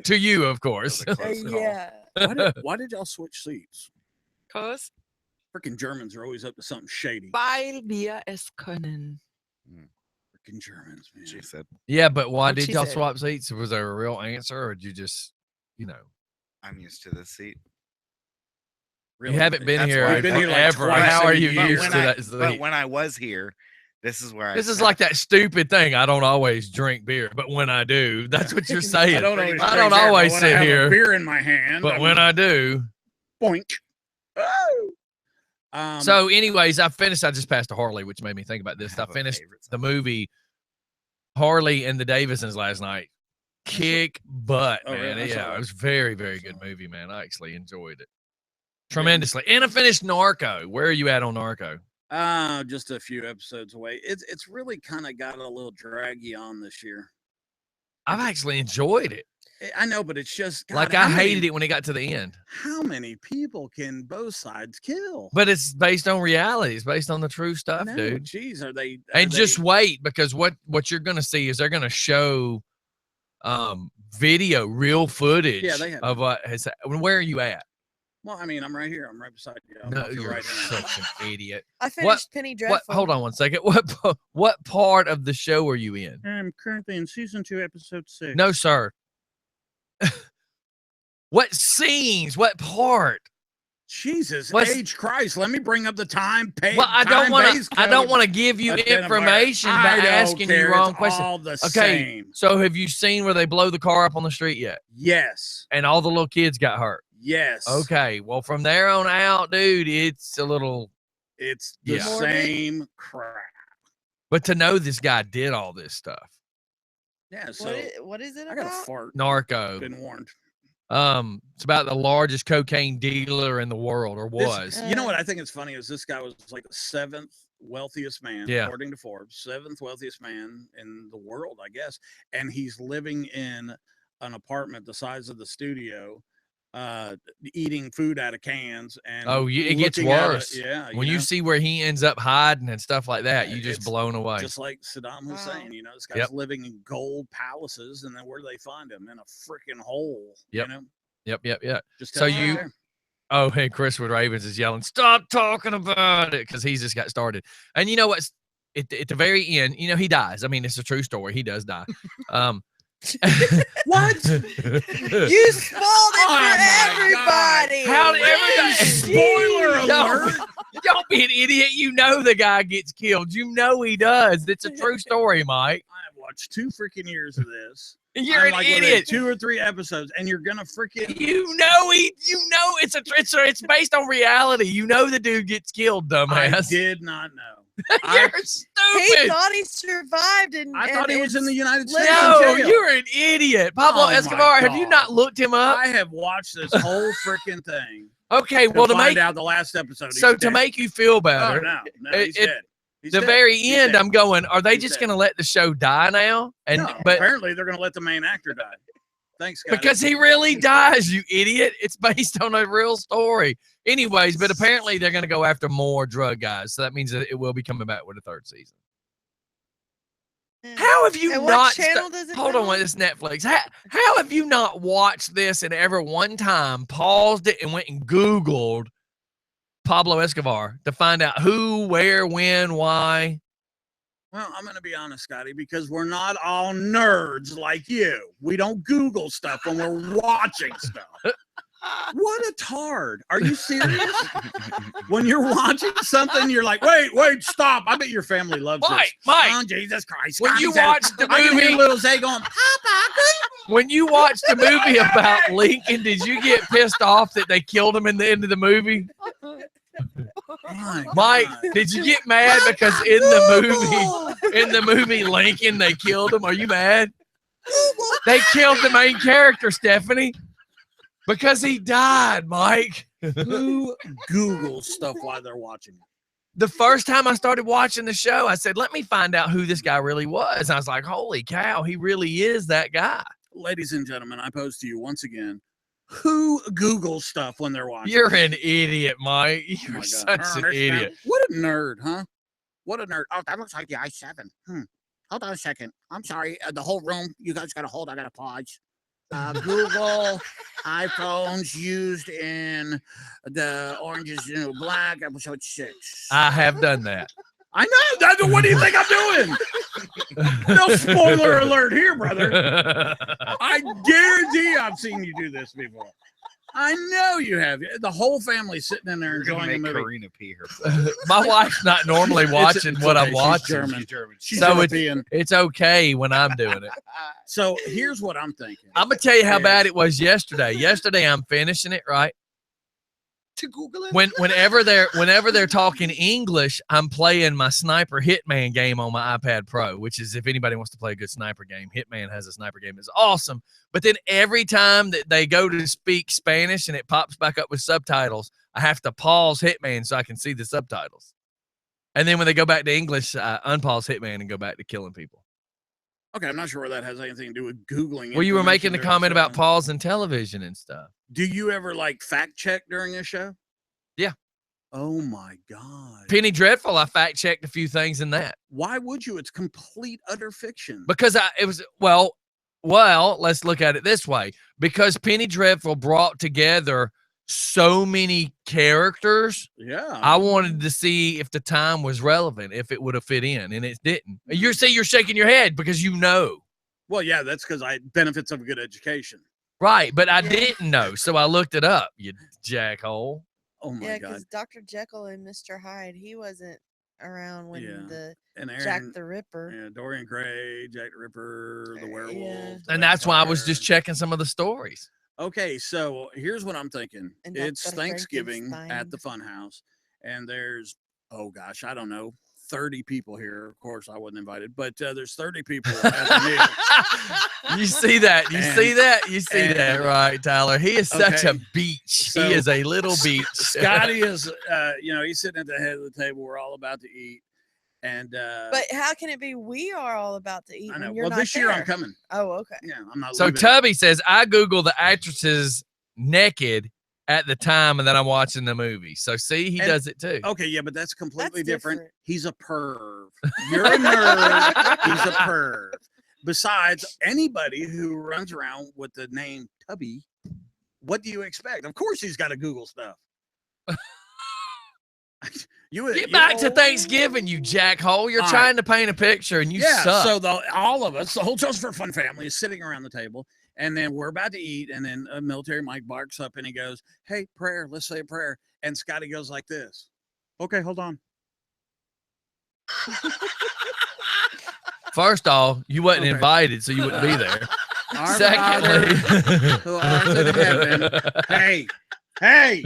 To you, of course. Yeah. why did y'all switch seats? Cause Freaking Germans are always up to something shady. weil wir es können. Freaking Germans, man. She said, Yeah, but why What did she y'all said. swap seats? Was there a real answer, or did you just, I'm used to this seat. you haven't been That's here why I've been here like forever? twice How in are a you year. used to that But seat? when I was here, this is where This I is sat. like that stupid thing. I don't always drink beer, but when I do, that's what you're saying. I don't always, I drink don't beer, but always when sit I have a here, beer in my hand, but I'm when I do. boink. So, anyways, I finished. I just passed to Harley, which made me think about this. I have a finished favorite the song. movie Harley and the Davidsons last night. Kick butt, Oh, man. really? I saw Yeah, that. it was very, very good movie, man. I actually enjoyed it tremendously. And I finished Narco. Where are you at on Narco? Just a few episodes away. It's really kind of got a little draggy on this year. I've actually enjoyed it. I know, but it's just God, Like I hated it when it got to the end. How many people can both sides kill? But it's based on reality. It's based on the true stuff, No, dude. Geez, are they? And just wait, because what you're gonna see is they're gonna show video, real footage they have. of what has. Where are you at? Well, I mean, I'm right here. I'm right beside you. I'm No, off your you're right hand. such an idiot. I finished Penny Dreadful. What? Hold on one second. What part of the show are you in? I'm currently in season 2, episode 6. No, sir. What scenes? What part? Jesus What's- H Christ! Let me bring up the time. Well, I don't want to give you information by asking you wrong questions. All the Okay, same. so have you seen where they blow the car up on the street yet? Yes. And all the little kids got hurt. Yes. Okay, well from there on out, dude, it's a little. It's the Yeah. same crap. But to know this guy did all this stuff, Yeah. So What is it I got a about? fart. Narco. Been warned. It's about the largest cocaine dealer in the world, or was. You know what I think is funny is this guy was like the 7th wealthiest man, Yeah. according to Forbes, 7th wealthiest man in the world, I guess. And he's living in an apartment the size of the studio, eating food out of cans. And Oh, it gets looking at worse. Yeah. When you know? see where he ends up hiding and stuff like that, you just It's blown away. Just like Saddam Hussein, you know, this guy's Yep. living in gold palaces, and then where do they find him? In a freaking hole. Yep. You know? Yep. Just So telling you- there. Oh, hey, Chriswood Ravens is yelling, "Stop talking about it," because he's just got started. And you know what's at the very end? You know he dies. I mean, it's a true story. He does die. What? You spoiled it for everybody. How did everybody? Spoiler alert! Don't be an idiot. You know the guy gets killed. You know he does. It's a true story, Mike. I have watched 2 freaking years of this. You're I'm an like within idiot. 2 or 3 episodes, and you're gonna freaking. You know it's based on reality. You know the dude gets killed, I dumbass. did not know. You're He stupid. thought he survived, and I thought he was in the United States. No, in jail. you're an idiot. Pablo Oh, my Escobar, have you God. not looked him up? I have watched this whole freaking thing. Okay, To well, to find make out the last episode. so he's to dead. make you feel Oh better, no, he's it- dead. He's the dead. very He's end, dead. I'm going, are they He's just dead. going to let the show die now? And No, but apparently they're gonna let the main actor die. Thanks, guys. because he really dies, you idiot. It's based on a real story. Anyways, but apparently they're going to go after more drug guys. So that means that it will be coming back with a 3rd season. How have you And not? what channel does it Hold come on, it's Netflix. How have you not watched this and ever one time paused it and went and Googled Pablo Escobar to find out who, where, when, why? Well, I'm going to be honest, Scotty, because we're not all nerds like you. We don't Google stuff when we're watching stuff. What a tard. Are you serious? When you're watching something, you're like, wait, stop. I bet your family loves this. Mike. Oh, Jesus Christ. When you Scotty watch said- the I can hear movie, little Zay going, Papa, when you watched the movie about Lincoln, did you get pissed off that they killed him in the end of the movie? Mike, did you get mad because in the movie Lincoln they killed him? Are you mad? They killed the main character, Stephanie, because he died, Mike. Who Googles stuff while they're watching it? The first time I started watching the show, I said, let me find out who this guy really was. I was like, holy cow, he really is that guy. Ladies and gentlemen, I pose to you once again, who Googles stuff when they're watching? You're an idiot, Mike. Oh You're my God. such an idiot. What a nerd, huh? What a nerd. Oh, that looks like the i7. Hold on a second. I'm sorry. The whole room, you guys got to hold. I got to pause. Google iPhones used in the orange is the new black, episode 6. I have done that. I know. What do you think I'm doing? No spoiler alert here, brother. I guarantee I've seen you do this before. I know you have. The whole family sitting in there enjoying the make movie. Karina pee her. My wife's not normally watching what I'm watching. She's German. She's So European. it's okay when I'm doing it. So here's what I'm thinking. I'm going to tell you how bad it was yesterday. Yesterday, I'm finishing it, right? To Google it. Whenever they're talking English, I'm playing my Sniper Hitman game on my iPad Pro, which is, if anybody wants to play a good sniper game, Hitman has a sniper game. It's awesome. But then every time that they go to speak Spanish and it pops back up with subtitles, I have to pause Hitman so I can see the subtitles. And then when they go back to English, I unpause Hitman and go back to killing people. Okay, I'm not sure where that has anything to do with Googling. Well, you were making the information comment during about the show. pausing television and stuff. Do you ever like fact check during a show? Yeah. Oh my God. Penny Dreadful, I fact checked a few things in that. Why would you? It's complete utter fiction. Because well, let's look at it this way. Because Penny Dreadful brought together so many characters, Yeah. I wanted to see if the time was relevant, if it would have fit in, and it didn't. You're shaking your head because you know. Well, yeah, that's because benefits of a good education. Right, but I didn't know, so I looked it up, you jackhole. Oh my Yeah, God. because Dr. Jekyll and Mr. Hyde, he wasn't around when And Jack Aaron, the Ripper. yeah, Dorian Gray, Jack the Ripper, the werewolf. the And that's why I was vampire. just checking some of the stories. Okay, so here's what I'm thinking. And It's Dr. Thanksgiving Frankenstein. at the Funhouse, and there's, oh gosh, I don't know, 30 people here. Of course, I wasn't invited, but there's 30 people at the meal. You see that? You see that? You see that, right, Tyler? He is such a Okay. beach. So, he is a little beach. Scotty is, he's sitting at the head of the table. We're all about to eat. And But how can it be we are all about to eat I know. when you're Well, not this year I'm there? coming. Oh, okay. Yeah, I'm not. So leaving. Tubby says, I Google the actresses naked at the time and then I'm watching the movie. So see, he And- does it too. Okay, yeah, but that's completely That's different. different. He's a perv. You're a nerd. He's a perv. Besides, anybody who runs around with the name Tubby, what do you expect? Of course, he's got to Google stuff. Get back to Thanksgiving, you jackhole. You're All trying to paint a picture and you suck. So all of us, the whole Just for Fun family, is sitting around the table, and then we're about to eat, and then Military Mike barks up and he goes, "Hey, prayer, let's say a prayer." And Scotty goes like this. Okay, hold on. First off, you wasn't Okay. invited, so you wouldn't be there. Our Secondly, Father, who art in heaven. Hey.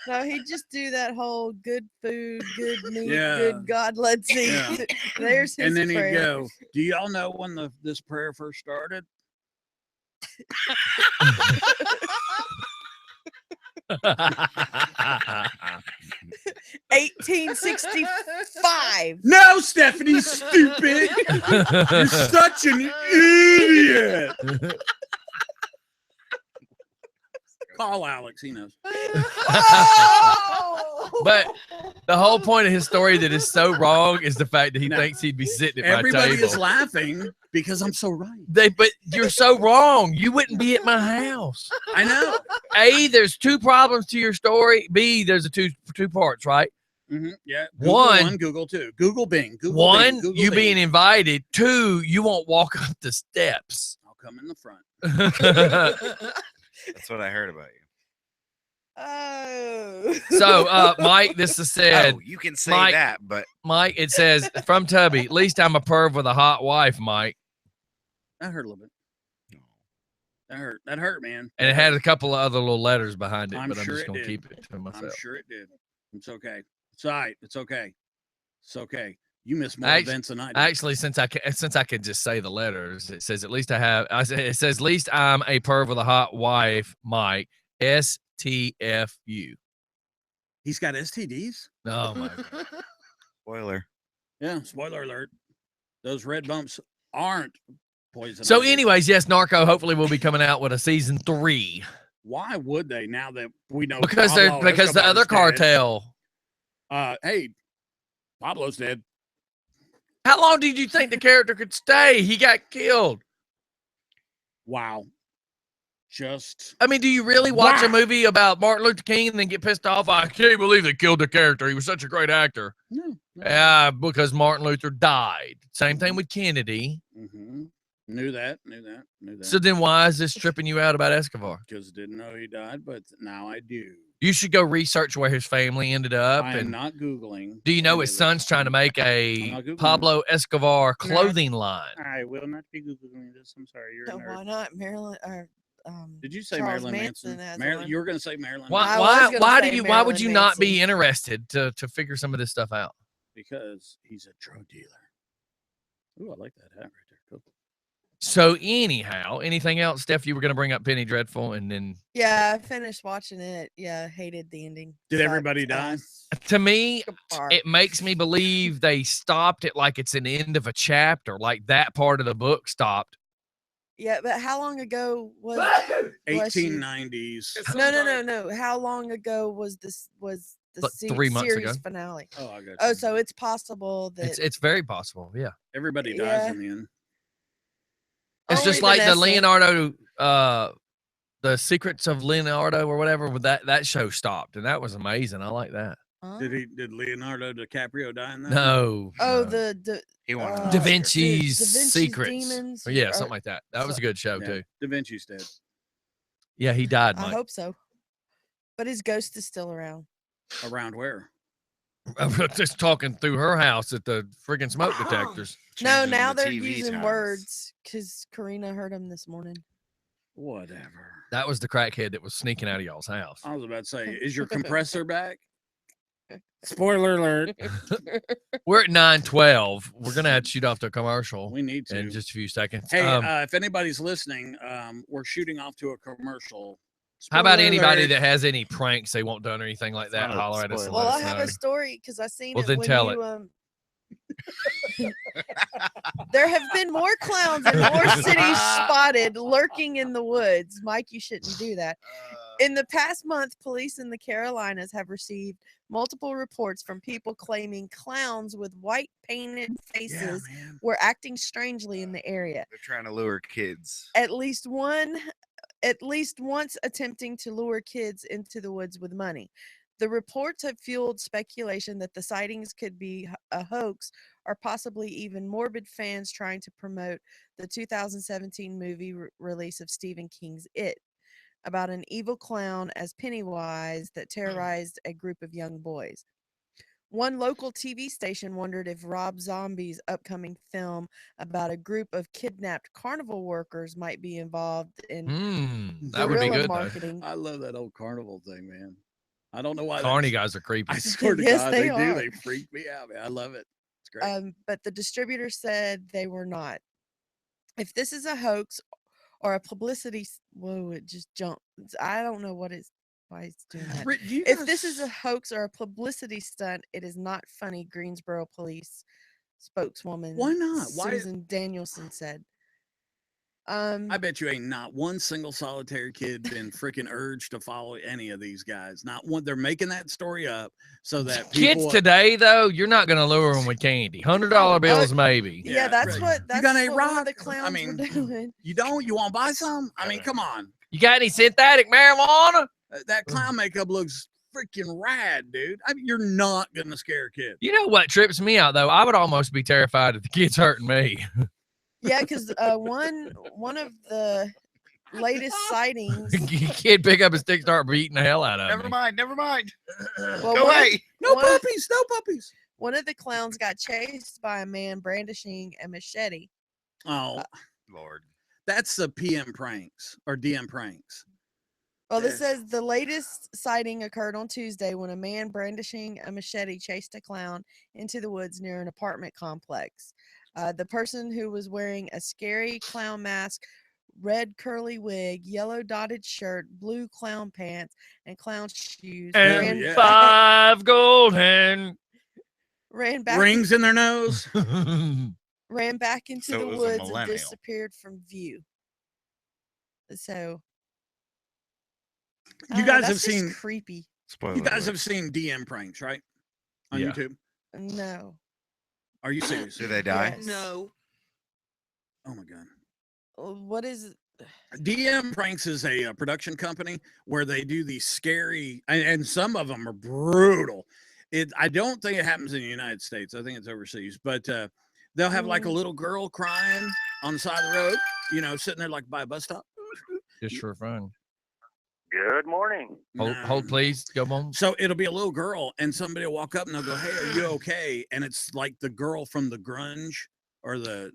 No, he'd just do that whole good food, good meat, Yeah. good God, let's eat. Yeah. There's his And then he'd prayer. go, "Do y'all know when this prayer first started?" 1865. No, Stephanie, stupid. You're such an idiot. Call Alex. He knows. But the whole point of his story that is so wrong is the fact that he No. thinks he'd be sitting at my Everybody table. is laughing because I'm so right. But you're so wrong. You wouldn't be at my house. I know. A, there's two problems to your story. B, there's a two parts, right? Yeah. Google One, Google two. Google Bing. Google One, Bing, Google you Bing. being invited. Two, you won't walk up the steps. come in the front. That's what I heard about you. Oh. So, Mike, this is said. Oh, you can say Mike, that, but Mike, it says from Tubby, at least I'm a perv with a hot wife, Mike. That hurt a little bit. That hurt. That hurt, man. And it had a couple of other little letters behind it, but I'm sure just it going to did. keep it to myself. I'm sure it did. It's okay. It's all right. It's okay. It's okay. You missed more Actually- events than I did. Actually, since I could just say the letters, it says at least it says at least I'm a perv with a hot wife, Mike. STFU. He's got STDs? Oh my God. spoiler. Yeah, spoiler alert. Those red bumps aren't poison. So, ivy. anyways, yes, Narco hopefully will be coming out with a season 3 Why would they now that we know because Pablo the Escobar's other dead? cartel. Hey, Pablo's dead. How long did you think the character could stay? He got killed. Wow. Just I mean, do you really watch a Wow. movie about Martin Luther King and then get pissed off? I can't believe they killed the character. He was such a great actor. no. Yeah, because Martin Luther died. Same thing with Kennedy. Mm-hmm. Knew that. So then why is this tripping you out about Escobar? Because didn't know he died, but now I do. You should go research where his family ended up. I am And not Googling. do you know any his of son's trying to make I'm a not Googling. Pablo Escobar clothing line? I will not be Googling this. I'm sorry. You're So a nerd. why not Marilyn or Did you say Charles Marilyn Manson Manson? has one. You were going to say Marilyn Why? Manson. I was gonna Why say do you? Why would Marilyn you not be Manson. interested to figure some of this stuff out? Because he's a drug dealer. Ooh, I like that hat right there. Cool. So anyhow, anything else, Steph? You were going to bring up Penny Dreadful, and then yeah, I finished watching it. Yeah, hated the ending. Did Sucked everybody die? ass. to me, Bar. it makes me believe they stopped it like it's an end of a chapter, like that part of the book stopped. Yeah, but how long ago was bless you. 1890s. No. How long ago was this the Like 3 months series ago. finale? Oh, I got Oh, you. so it's possible that It's very possible. Yeah, Everybody dies Yeah. in the end. it's Only just like the Vanessa. Leonardo, the Secrets of Leonardo or whatever. With that show stopped, and that was amazing. I like that. Huh? Did Leonardo DiCaprio die in that? No, Oh, no. the He won an uh, Da Oscar. Vinci's Da Vinci's Secrets. Demons Or yeah, or- something like that. That was a good show Yeah, too. Da Vinci's dead. Yeah, he died, I Mike. hope so. But his ghost is still around. Around where? Just talking through her house at the friggin' smoke detectors. No, Changing now the they're TV using times. words because Karina heard him this morning. Whatever. That was the crackhead that was sneaking out of y'all's house. I was about to say, is your compressor back? Spoiler alert. We're at 9:12. We're gonna have to shoot off to a commercial We need to. in just a few seconds. Hey, Um, if anybody's listening, we're shooting off to a commercial. how about Spoiler anybody alert. that has any pranks they want done or anything like that? not a Holler at us. and spoiler. let Well, us I have know. a story because I seen Well, it then when tell you There have been more clowns in more cities spotted lurking in the woods. Mike, you shouldn't do that. In the past month, police in the Carolinas have received multiple reports from people claiming clowns with white painted Yeah, faces man. were acting strangely in the area. They're trying to lure kids. At least once attempting to lure kids into the woods with money. The reports have fueled speculation that the sightings could be a hoax or possibly even morbid fans trying to promote the 2017 movie release of Stephen King's It, about an evil clown as Pennywise that terrorized a group of young boys. One local TV station wondered if Rob Zombie's upcoming film about a group of kidnapped carnival workers might be involved in That would be guerrilla good though. marketing. I love that old carnival thing, man. I don't know why. Carney that's- guys are creepy. I swear to Yes, God, they they do. are. They freak me out, man. I love it. It's great. But the distributor said they were not. If this is a hoax or a publicity, whoa, it just jumped. I don't know why it's doing that. Rick, do you If this is guys- a hoax or a publicity stunt, it is not funny, Greensboro police spokeswoman Why not? Why- Susan Danielson said. I bet you ain't not one single solitary kid been freaking urged to follow any of these guys. Not one. They're making that story up so that Kids people today, though, you're not going to lure them with candy. $100 bills, maybe. Yeah, Yeah, that's right. what You that's got any what one of rock? the I clowns mean, were doing. You don't? You want to buy some? I mean, come on. You got any synthetic marijuana? That clown makeup looks freaking rad, dude. I mean, you're not gonna scare a kid. You know what trips me out, though? I would almost be terrified if the kid's hurting me. Yeah, because one of the latest sightings. Kid pick up his stick, start beating the hell out of Never me. mind. Never mind. Well, Go away. No one- puppies. No puppies. One of the clowns got chased by a man brandishing a machete. Oh, Lord. that's the PM pranks or DM pranks. Well, this says the latest sighting occurred on Tuesday when a man brandishing a machete chased a clown into the woods near an apartment complex. The person who was wearing a scary clown mask, red curly wig, yellow dotted shirt, blue clown pants, and clown shoes And yeah. 5 golden ran back Rings in their nose. ran back into So the it was a woods and millennial. disappeared from view. So I You don't know, guys that's have just seen. creepy. Spoiler You guys alert. have seen DM pranks, right? On Yeah. YouTube. No. Are you serious? Do they die? Yes. No. Oh my god. What is it? DM Pranks is a production company where they do these scary, and some of them are brutal. I don't think it happens in the United States. I think it's overseas. But they'll have like a little girl crying on the side of the road, you know, sitting there like by a bus stop. Just for fun. Good morning. Hold, please. Go on. So it'll be a little girl, and somebody will walk up and they'll go, "Hey, are you okay?" And it's like the girl from the Grunge or the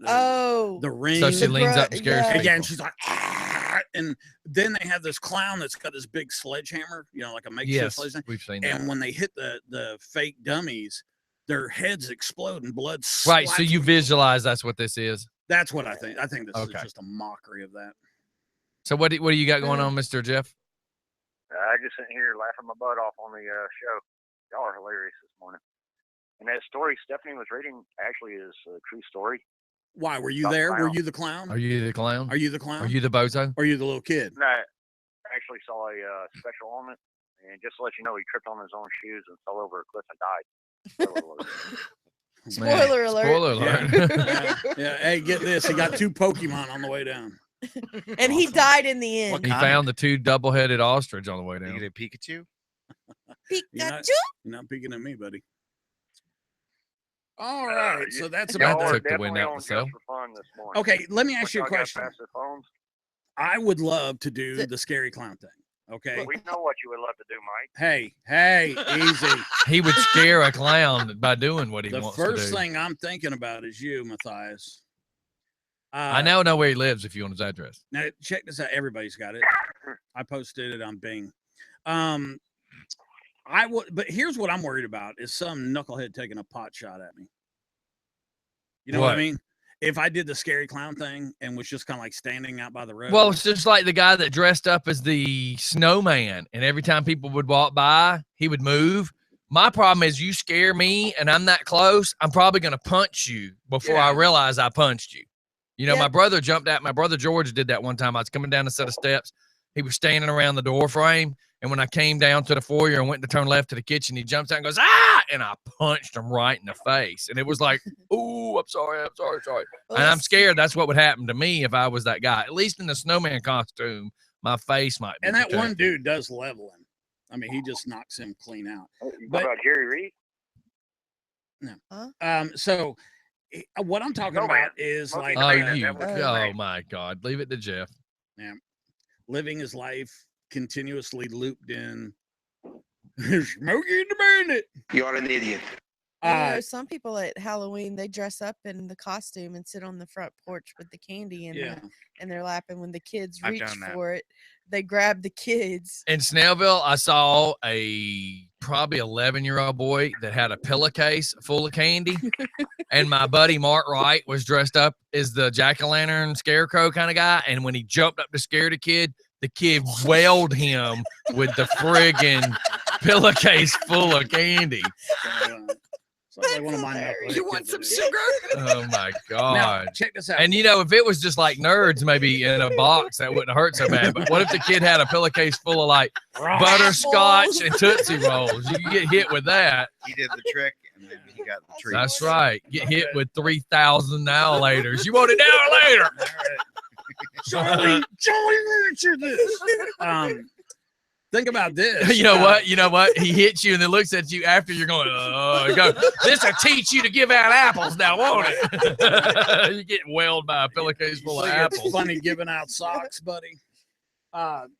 Ring. So she leans up and scares yeah. people. And she's like, ah! And then they have this clown that's got this big sledgehammer, you know, like a makeshift Yes, sledgehammer. we've seen And that. when they hit the fake dummies, their heads explode and blood. Right, so splatters. you visualize that's what this is. That's what I think. I think this Okay. is just a mockery of that. So what do you got going on, Mr. Jeff? I just sitting here laughing my butt off on the show. Y'all are hilarious this morning. And that story Stephanie was reading actually is a true story. Why were you About there? Were clown. you the clown? Are you the clown? Are you the clown? Are you the bozo? Or are you the little kid? And I actually saw a special element, and just to let you know, he tripped on his own shoes and fell over a cliff and died. Spoiler alert. Spoiler alert. Yeah. Yeah. Hey, get this. He got 2 Pokemon on the way down. And he died in the end. He found the 2 double-headed ostrich on the way down. You get a Pikachu? Pikachu? You're not peeking at me, buddy. All right. So that's Y'all about took that. the win Definitely out on the cell. Just for Fun this morning. Okay, let me ask you a Once y'all got question. past the phones, I would love to do the scary clown thing. Okay. we know what you would love to do, Mike. Hey, easy. He would scare a clown by doing what he The wants to do. first thing I'm thinking about is you, Matthias. I now know where he lives if you want his address. Now check this out. Everybody's got it. I posted it on Bing. But here's what I'm worried about is some knucklehead taking a pot shot at me. You know what I What? mean? If I did the scary clown thing and was just kind of like standing out by the road. Well, it's just like the guy that dressed up as the snowman, and every time people would walk by, he would move. My problem is you scare me and I'm that close, I'm probably going to punch you before I realize I punched you. You know, my brother jumped out. My brother George did that one time. I was coming down a set of steps. He was standing around the door frame. And when I came down to the foyer and went to turn left to the kitchen, he jumps out and goes, ah! And I punched him right in the face. And it was like, ooh, I'm sorry. And I'm scared that's what would happen to me if I was that guy. At least in the snowman costume, my face might be And that one protected. dude does level him. I mean, he just knocks him clean out. What about Jerry Reed? No. So what I'm talking about is like Oh my God. Leave it to Jeff. Yeah. Living his life continuously looped in Smokey the Bandit. You're an idiot. You know, some people at Halloween, they dress up in the costume and sit on the front porch with the candy in their lap. And when the kids I've reach done that. for it, they grab the kids. In Snellville, I saw a probably 11-year-old boy that had a pillowcase full of candy. And my buddy Mark Wright was dressed up as the jack-o'-lantern scarecrow kind of guy. And when he jumped up to scare the kid wailed him with the friggin' pillowcase full of candy. Like one of my You want some sugar? Oh my God. Now, check this out. And you know, if it was just like nerds, maybe in a box, that wouldn't hurt so bad. But what if the kid had a pillowcase full of like butterscotch and Tootsie Rolls? You could get hit with that. He did the trick, and then he got the treat. That's right. Get hit with 3,000 now laters. You want it now or later? Charlie, answer this. Think about this. You know what? You know what? He hits you and then looks at you after you're going, oh, you go, this will teach you to give out apples now, won't it? You get welled by a pillowcase full of Think apples. it's funny giving out socks, buddy.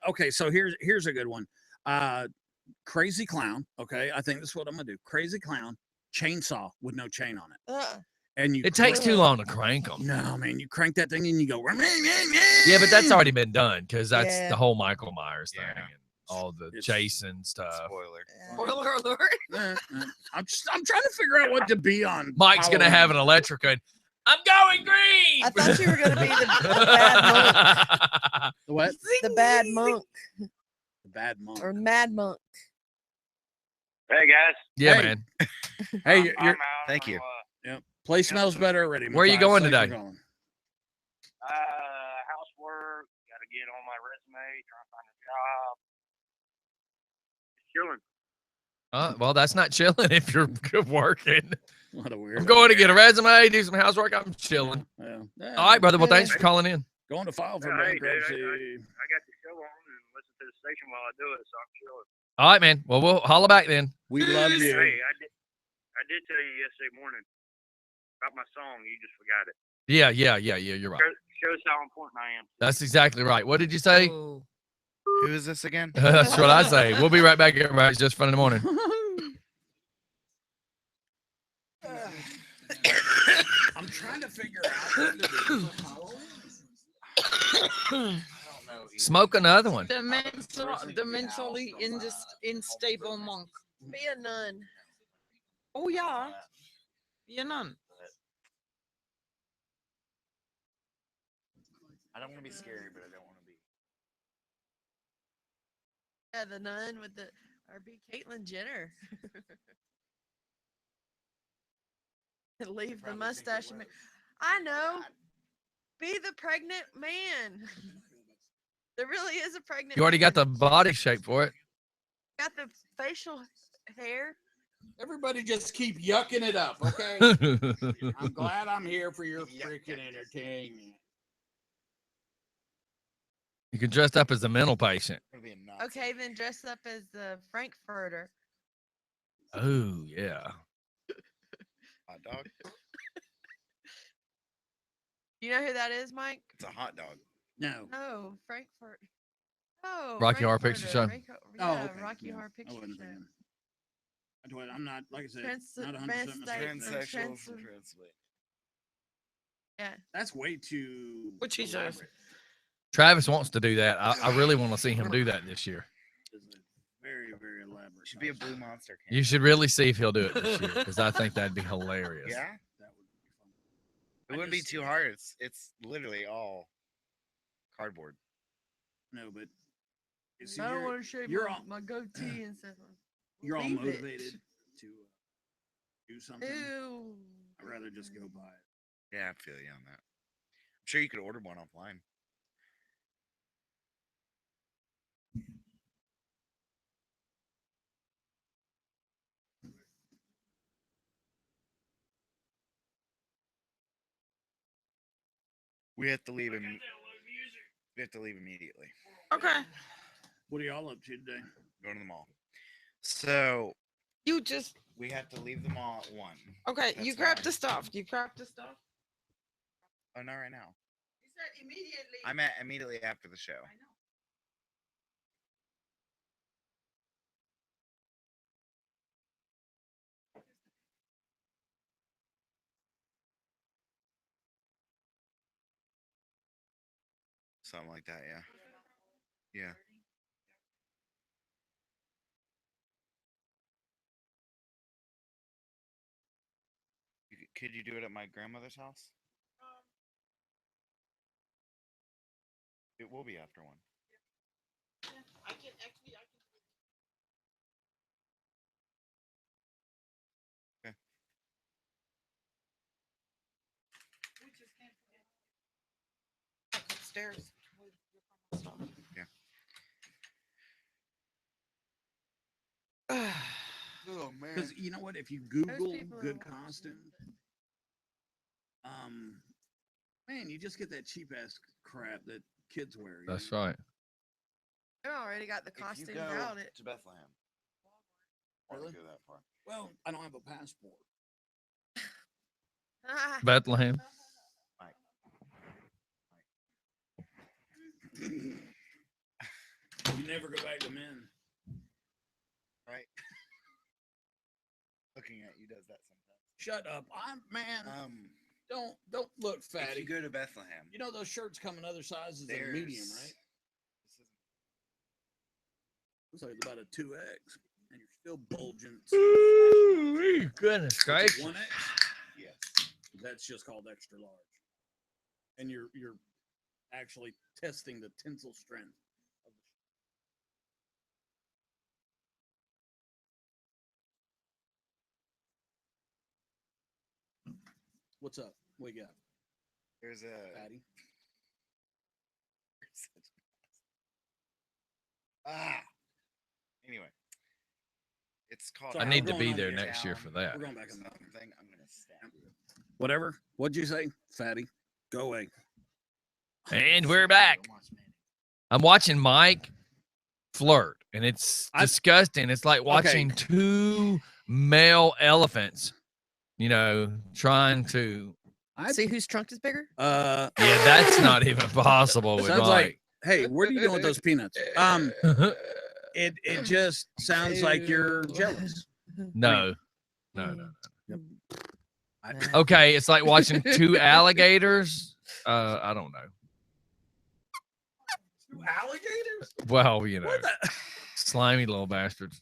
Okay, so here's a good one. Crazy clown. Okay, I think this is what I'm gonna do. Crazy clown chainsaw with no chain on it. And you It takes too long to crank them. No, man, you crank that thing and you go. Yeah, but that's already been done because that's Yeah. the whole Michael Myers thing Yeah. and all the It's- Jason stuff. Spoiler. Spoiler alert. I'm trying to figure out what to be on. Mike's gonna have an electric and I'm going green. I thought you were gonna be the bad monk. The what? The bad monk The bad monk. or mad monk. Hey guys. Yeah, Hey. man. Hey, I'm you're, out. Thank you. place smells better already. Where are you Matthias. going Thanks for today? calling. Housework. Got to get on my resume. Trying to find a job. Chilling. Well, that's not chilling if you're working. What a weird. I'm going to get a resume, do some housework. I'm chilling. Yeah. All right, brother. Well, thanks for calling in. Going to file for Hey, dude, bankruptcy. I got the show on and listen to the station while I do it, so I'm chilling. All right, man. Well, we'll holler back then. We love you. Hey, I did tell you yesterday morning about my song. You just forgot it. Yeah. You're right. Shows how important I am. That's exactly right. What did you say? Oh. Who is this again? That's what I say. We'll be right back, everybody. It's just fun in the morning. I'm trying to figure out what to do for Halloween. Smoke another one. The mentally unstable monk. Be a nun. Oh yeah. Be a nun. I don't want to be scary, but I don't want to be. Yeah, the nun with the or be Caitlyn Jenner. Leave the mustache. I know. Be the pregnant man. There really is a pregnant. You already got the man. body shape for it. Got the facial hair. Everybody just keep yucking it up, okay? I'm glad I'm here for your freaking entertainment. You can dress up as a mental patient. I'm gonna be a Nazi. Okay, then dress up as the Frankfurter. Oh, yeah. Hot dog. You know who that is, Mike? It's a hot dog. No. No, Frankfurt. Oh, Rocky Horror Picture Show. Yeah, okay. Rocky Yeah, Horror I Picture wasn't Show. thinking. I'm not, like I said, Trans- not 100% trans- mistaken. trans- Transsexual trans- from Translate. Yeah. That's way too. Which he says. elaborate. Travis wants to do that. I really want to see him do that this year. It's a very, very elaborate. Should be a blue monster can. You should really see if he'll do it this year because I think that'd be hilarious. Yeah. That would be fun. It wouldn't be too hard. It's literally all cardboard. No, but you see, I don't you're, want to shave you're my, all- my goatee and stuff. you're all Leave it. motivated to do something. Ew. I'd rather just go buy it. Yeah, I feel you on that. I'm sure you could order one offline. We have to leave him. We have to leave immediately. Okay. What are y'all up to today? Go to the mall. So You just we have to leave the mall at 1. okay. You That's grab fine. the stuff. You grab the stuff. Oh, not right now. You said immediately. I'm at immediately after the show. I know. Something like that, yeah. Yeah. Could you do it at my grandmother's house? It will be after 1. I can actually. Okay. We just can't forget. Upstairs. Yeah. Oh man. Because you know what? If you Google people are good watching. costume, man, you just get that cheap ass crap that kids wear. you That's know? right. I already got the If you costumes go out. to Bethlehem, Really? really go that far. Well, I don't have a passport. Bethlehem. You never go back to men. Right. Looking at you does that sometimes. Shut up. I'm man. Don't look If fatty. you go to Bethlehem, You know those shirts come in other sizes than medium, right? Looks like it's about a 2X, and you're still bulging. Ooh, goodness gracious. 1X. Yes. That's just called extra large. And you're actually testing the tensile strength of the What's up? What you got? There's a Patty? Anyway, it's called. Sorry, I need we're to going be on there the next year town. for that. We're going back on Something. the I'm gonna stab you. Whatever. What'd you say, fatty? Go away. And we're back. I'm watching Mike flirt, and it's disgusting. It's like watching two male elephants, trying to. See whose trunk is bigger? Yeah, that's not even possible with Sounds Mike. like, hey, what are you doing with those peanuts? It just sounds like you're jealous. No. Okay, it's like watching two alligators. I don't know. Alligators? Well, What the? slimy little bastards.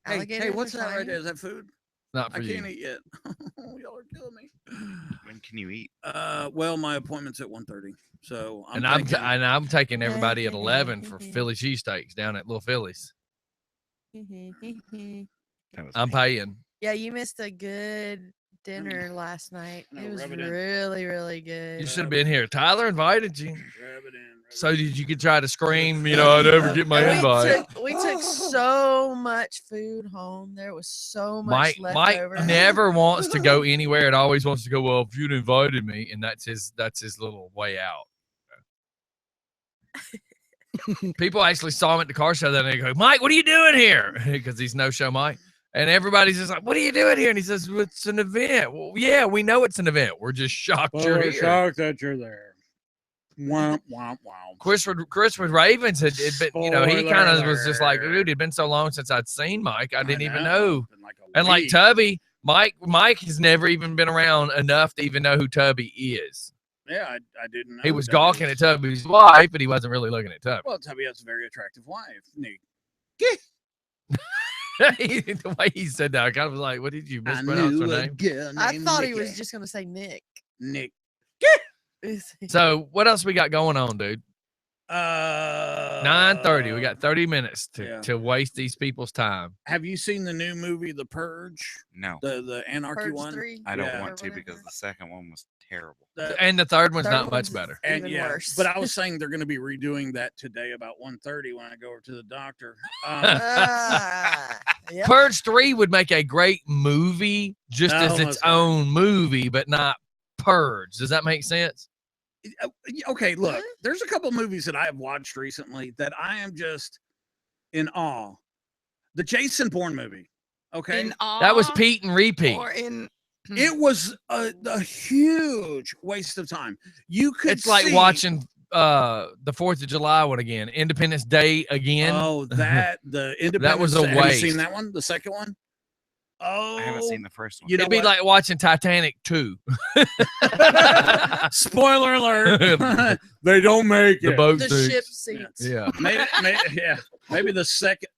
Hey, Alligators what's are that right slimy? there? Is that food? Not for I you. can't eat yet. Y'all are killing me. When can you eat? Well, my appointment's at 1:30, so And I'm taking everybody at 11 for Philly cheesesteaks down at Little Philly's. I'm paying. Yeah, you missed a good dinner last night. I know, It was rub it in. really, really good. You should have been here. Tyler invited you, Rub it in. so did you could try to scream. I never get my invite. We took so much food home. There was so much Mike left over. never wants to go anywhere and always wants to go. Well, if you'd invited me, and that's his little way out. People actually saw him at the car show that and they go, Mike, what are you doing here? Because he's no show Mike. And everybody's just like, what are you doing here? And he says, well, it's an event. Well, yeah, we know it's an event. We're just shocked you're here. Shocked that you're there. Womp, womp, womp. Chris with Ravens had been, he kind of was just like, Spoiler dude, it'd been so long since I'd seen Mike. I didn't even know. know. It's been like a And like week. Tubby, Mike has never even been around enough to even know who Tubby is. Yeah, I didn't know. He was Tubby gawking at Tubby's wife, but he wasn't really looking at Tubby. Well, Tubby has a very attractive wife, Nick. The way he said that, I kind of was like, what did you mispronounce her name? I thought he was just going to say Nick. Nick. So what else we got going on, dude? 9:30. We got 30 minutes to waste these people's time. Have you seen the new movie, The Purge? No, The Anarchy Purge one? 3? I don't Yeah. want to Or because whatever. the second one was terrible. And the third one's Third not one's much better. And even worse. But I was saying they're going to be redoing that today about 1:30 when I go over to the doctor. Yep. Purge 3 would make a great movie just No, as its that's right. own movie, but not Purge. Does that make sense? Okay, look, there's a couple movies that I have watched recently that I am just in awe. The Jason Bourne movie. Okay. In awe That was Pete and Repeat. or in It was a huge waste of time. You could It's like see- watching the 4th of July one again, Independence Day again. Oh, the Independence was a Day. Have you waste. seen that one? The second one? Oh, I haven't seen the first one. You know It'd be what? like watching Titanic 2. Spoiler alert. They don't make The it. boat The sinks. ship seats. Yeah. Maybe the second.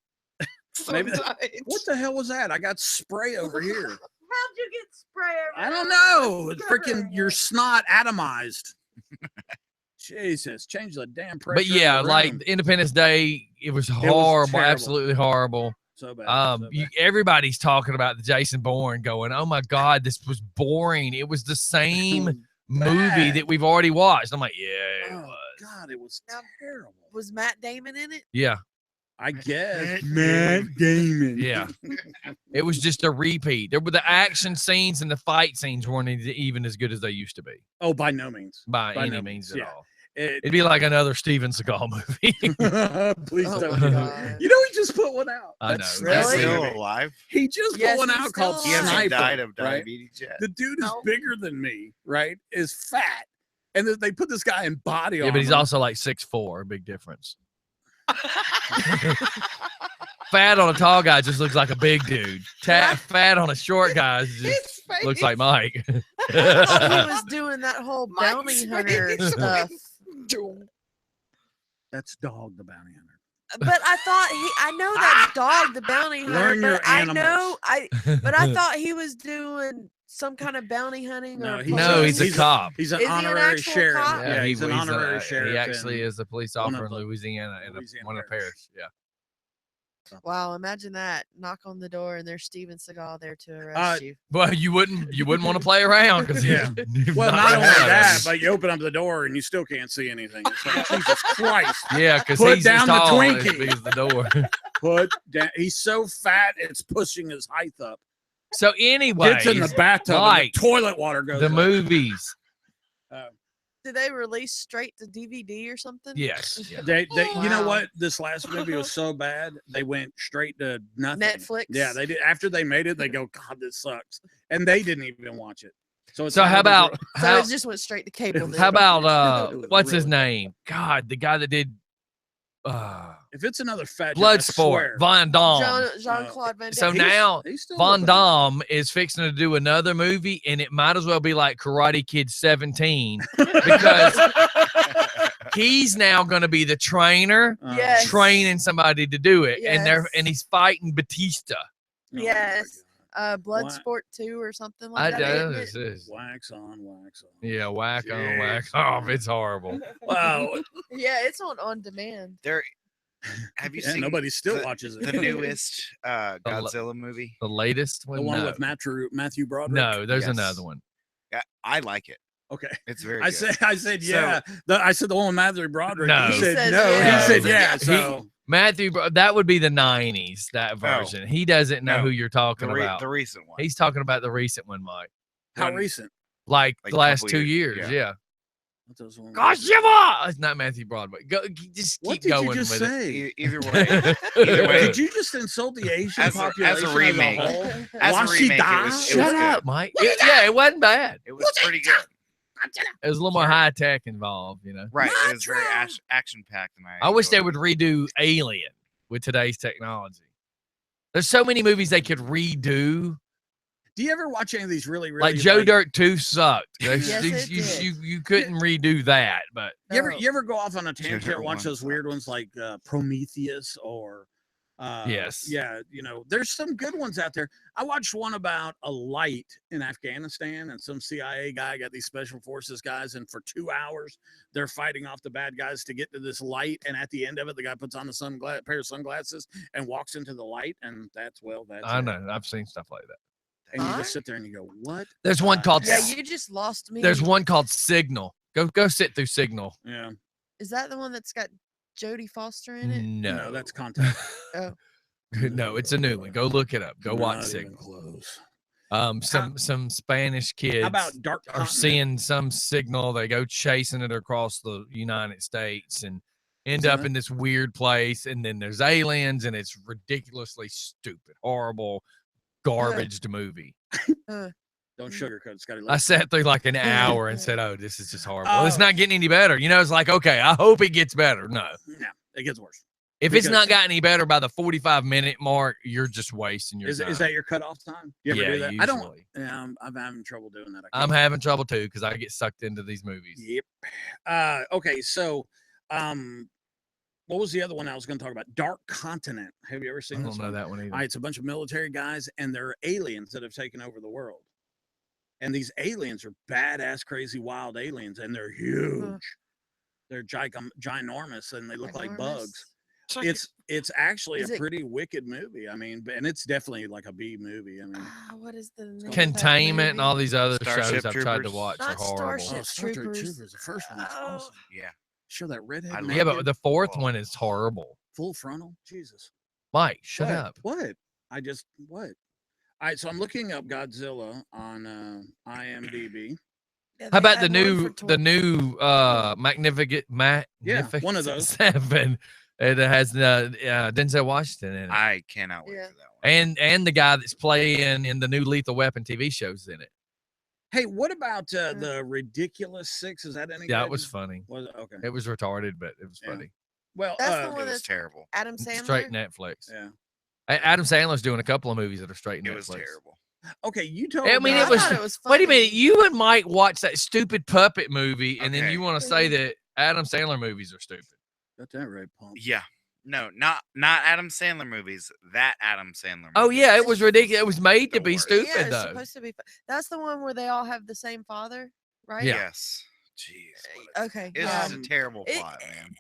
Maybe the- sometimes. What the hell was that? I got spray over here. How'd you get spray I don't know. It's freaking your snot atomized. Jesus, change the damn pressure. But yeah, in the like room. Independence Day, it was horrible, terrible. absolutely horrible. So bad. so bad. Everybody's talking about the Jason Bourne, going, "Oh my God, this was boring. It was the same movie bad. that we've already watched." I'm like, "Yeah, it Oh, was." God, it was Now- terrible. Was Matt Damon in it? Yeah, I guess. Matt Damon. yeah. It was just a repeat. There were the action scenes and the fight scenes weren't even as good as they used to be Oh, by no means. by By any no means means, at yeah. all. It'd be like another Steven Seagal movie. Please Oh don't. my do God. it. You know, he just put one out. I That's know. He's Really? still alive. He just Yes, put one he's out called still He hasn't Sniper. died of right? diabetes yet. The dude is No. bigger than me, right? Is fat. And they put this guy in body Yeah, armor. but he's also like 6'4", big difference. Fat on a tall guy just looks like a big dude. Fat on a short guy just looks like Mike. I thought he was doing that whole Mike's bounty hunter face. stuff. That's Dog the Bounty Hunter. But I thought I know that's Dog the bounty hunter. Learn your But I animals. know but I thought he was doing some kind of bounty hunting No, or he's No, he's a police. cop. He's an Is he an honorary actual sheriff. cop? Yeah, he's an honorary sheriff. He actually in is a police one officer of in the Louisiana in Louisiana one of the parishes. parish. Yeah. Wow, imagine that. Knock on the door and there's Steven Seagal there to arrest you. Well, you wouldn't want to play around because Yeah. Well, not only that, but you open up the door and you still can't see anything. It's like, Jesus Christ. yeah, because Put he's down as the tall as Twinkie. big as the door. Put down. He's so fat, it's pushing his height up. So anyway, Gets in the bathtub and Mike, the toilet water goes the up. movies. Did they release straight to DVD or something? Yes. Yeah. They You know Wow. what? This last movie was so bad, they went straight to nothing. Netflix? Yeah, they did. After they made it, they go, God, this sucks. And they didn't even watch it. So it's So not how even about gr- So how, it just went straight to cable. then. how about It was what's his really bad. name? God, the guy that did if it's another fat joke, I swear. Bloodsport, Von Damme. Jean-Claude Van Damme? So He's- now he's still Von looking- Damme is fixing to do another movie, and it might as well be like Karate Kid 17 because he's now going to be the trainer Yes. training somebody to do it, Yes. Oh and he's fighting Batista. Yes. Wha- Bloodsport 2 or something I like that. know isn't this it? is. Wax on, wax on. Yeah, whack on, whack Jeez. off. It's horrible. Wow. Yeah, it's on demand. There. Have you Yeah, seen nobody still the, watches it. the newest Godzilla movie? The latest one? The one No. with Matthew Broderick? No, there's Yes. another one. Yeah, I like it. Okay. It's very I good. said yeah. I said the one with Matthew Broderick. No. He He said says no. yeah. He said yeah. He- So That would be the 90s, that version. He doesn't know No. who you're talking about. The recent one. He's talking about the recent one, Mike. how One- recent? Like Like the last couple 2 years, years. yeah. Yeah. What those ones? Goshima! It's not Matthew Broadway. Just What keep did going you just with say? Either way, it. Either way. Did you just insult the Asian As a population remake. as a whole? As a Washi remake, da? it was Shut good. up, Mike. Yeah, it wasn't bad. It was pretty good. It was a little more high tech involved, you know. Right. It was very action packed, and I wish they enjoyed would redo Alien with today's technology. There's so many movies they could redo. Do you ever watch any of these really Like Joe Dirt 2 sucked. Yes, it did. You couldn't redo that, but You ever No. you ever go off on a tangent Dirt and watch one those weird ones like Prometheus or Yes. yeah, you know, there's some good ones out there. I watched one about a light in Afghanistan, and some CIA guy got these special forces guys, and for 2 hours they're fighting off the bad guys to get to this light. And at the end of it, the guy puts on a pair of sunglasses and walks into the light, and that's I it. know. I've seen stuff like that. And you Huh? just sit there and you go, "What?" There's one called Yeah, you just lost me. There's one called Signal. Go sit through Signal. Yeah, Is that the one that's got Jodie Foster in it? No, that's contact. no, it's a new one. Go look it up. Go watch Not even Signal. close. Some Spanish kids How about Dark are Continent? seeing some signal. They go chasing it across the United States and end Isn't up it? in this weird place. And then there's aliens, and it's ridiculously stupid, horrible, garbage movie. Don't sugarcoat, Scotty. I sat through like an hour and said, "Oh, this is just horrible. It's Oh. not getting any better." You know, it's like, okay, I hope it gets better. No, No, it gets worse. if it's not Because- got any better by the 45-minute mark, you're just wasting your time. Is that your cutoff time? You ever Yeah, do that? I don't. usually. Yeah, I'm having trouble doing that. I I'm can't. having trouble too because I get sucked into these movies. Yep. Okay, so what was the other one I was going to talk about? Dark Continent. Have you ever I seen don't this know one? that one either. All right, it's a bunch of military guys, and they're aliens that have taken over the world. And these aliens are badass, crazy, wild aliens, and they're huge. They're ginormous, and they look like bugs. It's actually Is a it- pretty wicked movie. I mean, and it's definitely like a B movie. I mean, What is the name of that Containment and all movie? these other Starship shows I've tried to Troopers. watch are Not horrible. Starship Star Trek Troopers. The first one is Oh. awesome. Yeah. Show that redhead. I love Yeah, but naked, the fourth Oh. one is horrible. full frontal. Jesus. Mike, shut What? up. What? What? All right, so I'm looking up Godzilla on IMDb. Yeah, How they about the had one for new Magnificent one of those. Seven? It has Denzel Washington in it, I cannot wait Yeah. for that one. and the guy that's playing in the new Lethal Weapon TV shows in it. Hey, what about the Ridiculous Six? Is that any Yeah, good? it was funny. Was it? Okay. It was retarded, but it was Yeah. funny. Well, That's the It one was that's terrible. Adam Sandler. Straight Netflix. yeah. Adam Sandler's doing a couple of movies that are straight Netflix. It was terrible. Okay, you told I mean, me. it was. thought it was Wait a minute, funny. you and Mike watched that stupid puppet movie, and then Okay. you want to say that Adam Sandler movies are stupid. Got that right, Paul. Yeah. No, not Adam Sandler movies. That Adam Sandler. Oh movie yeah, it was ridiculous. It was made to The be worst. stupid Yeah, it's though. supposed to be. That's the one where they all have the same father, right? Yeah. Yes. Jeez. what a- Okay. It's yeah. just a terrible It- plot, man.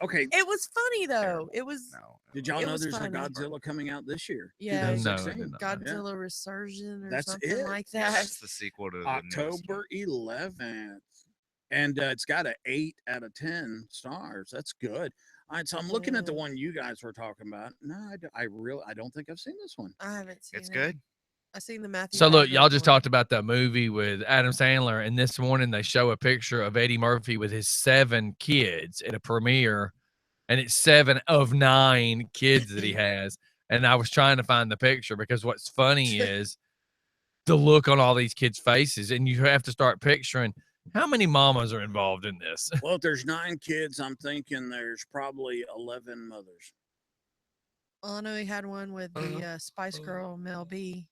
Okay, It was funny though. Terrible. It was. No. did y'all It know was there's funny. a Godzilla coming out this year? Yeah, No, I 2016? did not. Godzilla Resurgence or That's something it. like Yeah, that. That's the sequel to the newest one. October 11th, and it's got an 8 out of 10 stars. That's good. All right, so I'm looking at the Yeah. one you guys were talking about. No, I don't think I've seen this one. I haven't seen It's it. good. I've seen the Matthew. So look, Broderick y'all just one. talked about that movie with Adam Sandler, and this morning they show a picture of Eddie Murphy with his 7 kids at a premiere, and it's 7 of 9 kids that he has. And I was trying to find the picture because what's funny is the look on all these kids' faces, and you have to start picturing how many mamas are involved in this. Well, if there's 9 kids, I'm thinking there's probably 11 mothers. Well, I know he had one with the Spice Girl Mel B.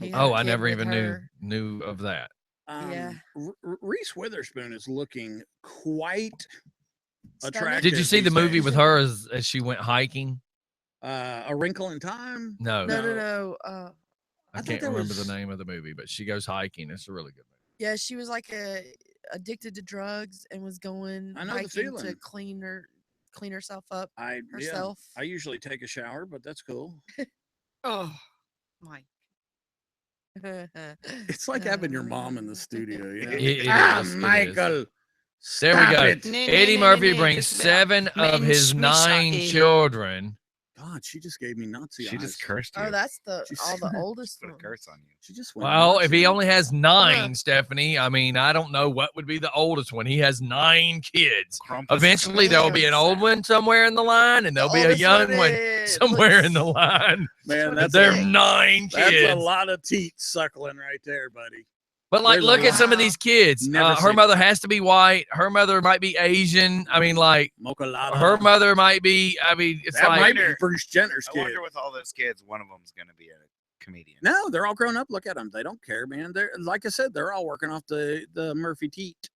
He had Oh, a I kid never with even her. knew of that. Yeah. Reese Witherspoon is looking quite Stunning. attractive. Did you see the these movie days. with her as she went hiking? A Wrinkle in Time? No, No. I thought can't that remember was- the name of the movie, but she goes hiking. It's a really good movie. Yeah, she was like addicted to drugs and was going I know the hiking to feeling. clean herself up I herself. I usually take a shower, but that's cool. Oh, Mike. It's like having your mom in the studio. You know? It Ah, is, it is. Michael. There we stop go. it. Eddie Murphy brings 7 of his 9 children. God, she just gave me Nazi She eyes. just cursed you. Oh, that's the She's- all the oldest Put a one. curse on you. She just went. Well, if Nazi. he only has 9, Stephanie, I mean, I don't know what would be the oldest one. He has 9 kids. Krampus is gonna Eventually, there'll be an old one somewhere in the line, and there'll be a oldest young one is- somewhere in looks- the line. Man, That's that's They're a, 9 that's kids. a lot of teeth suckling right there, buddy. But like, There's a look at some of lot. these kids. Never Her seen mother has to be white. Her mother might be Asian. I mean, like, Mocha Lotta. her mother might be. I mean, it's That like might be Bruce Jenner's I kid. wonder with all those kids, one of them's going to be a comedian. No, they're all grown up. Look at them. They don't care, man. They're like I said, they're all working off the Murphy teat.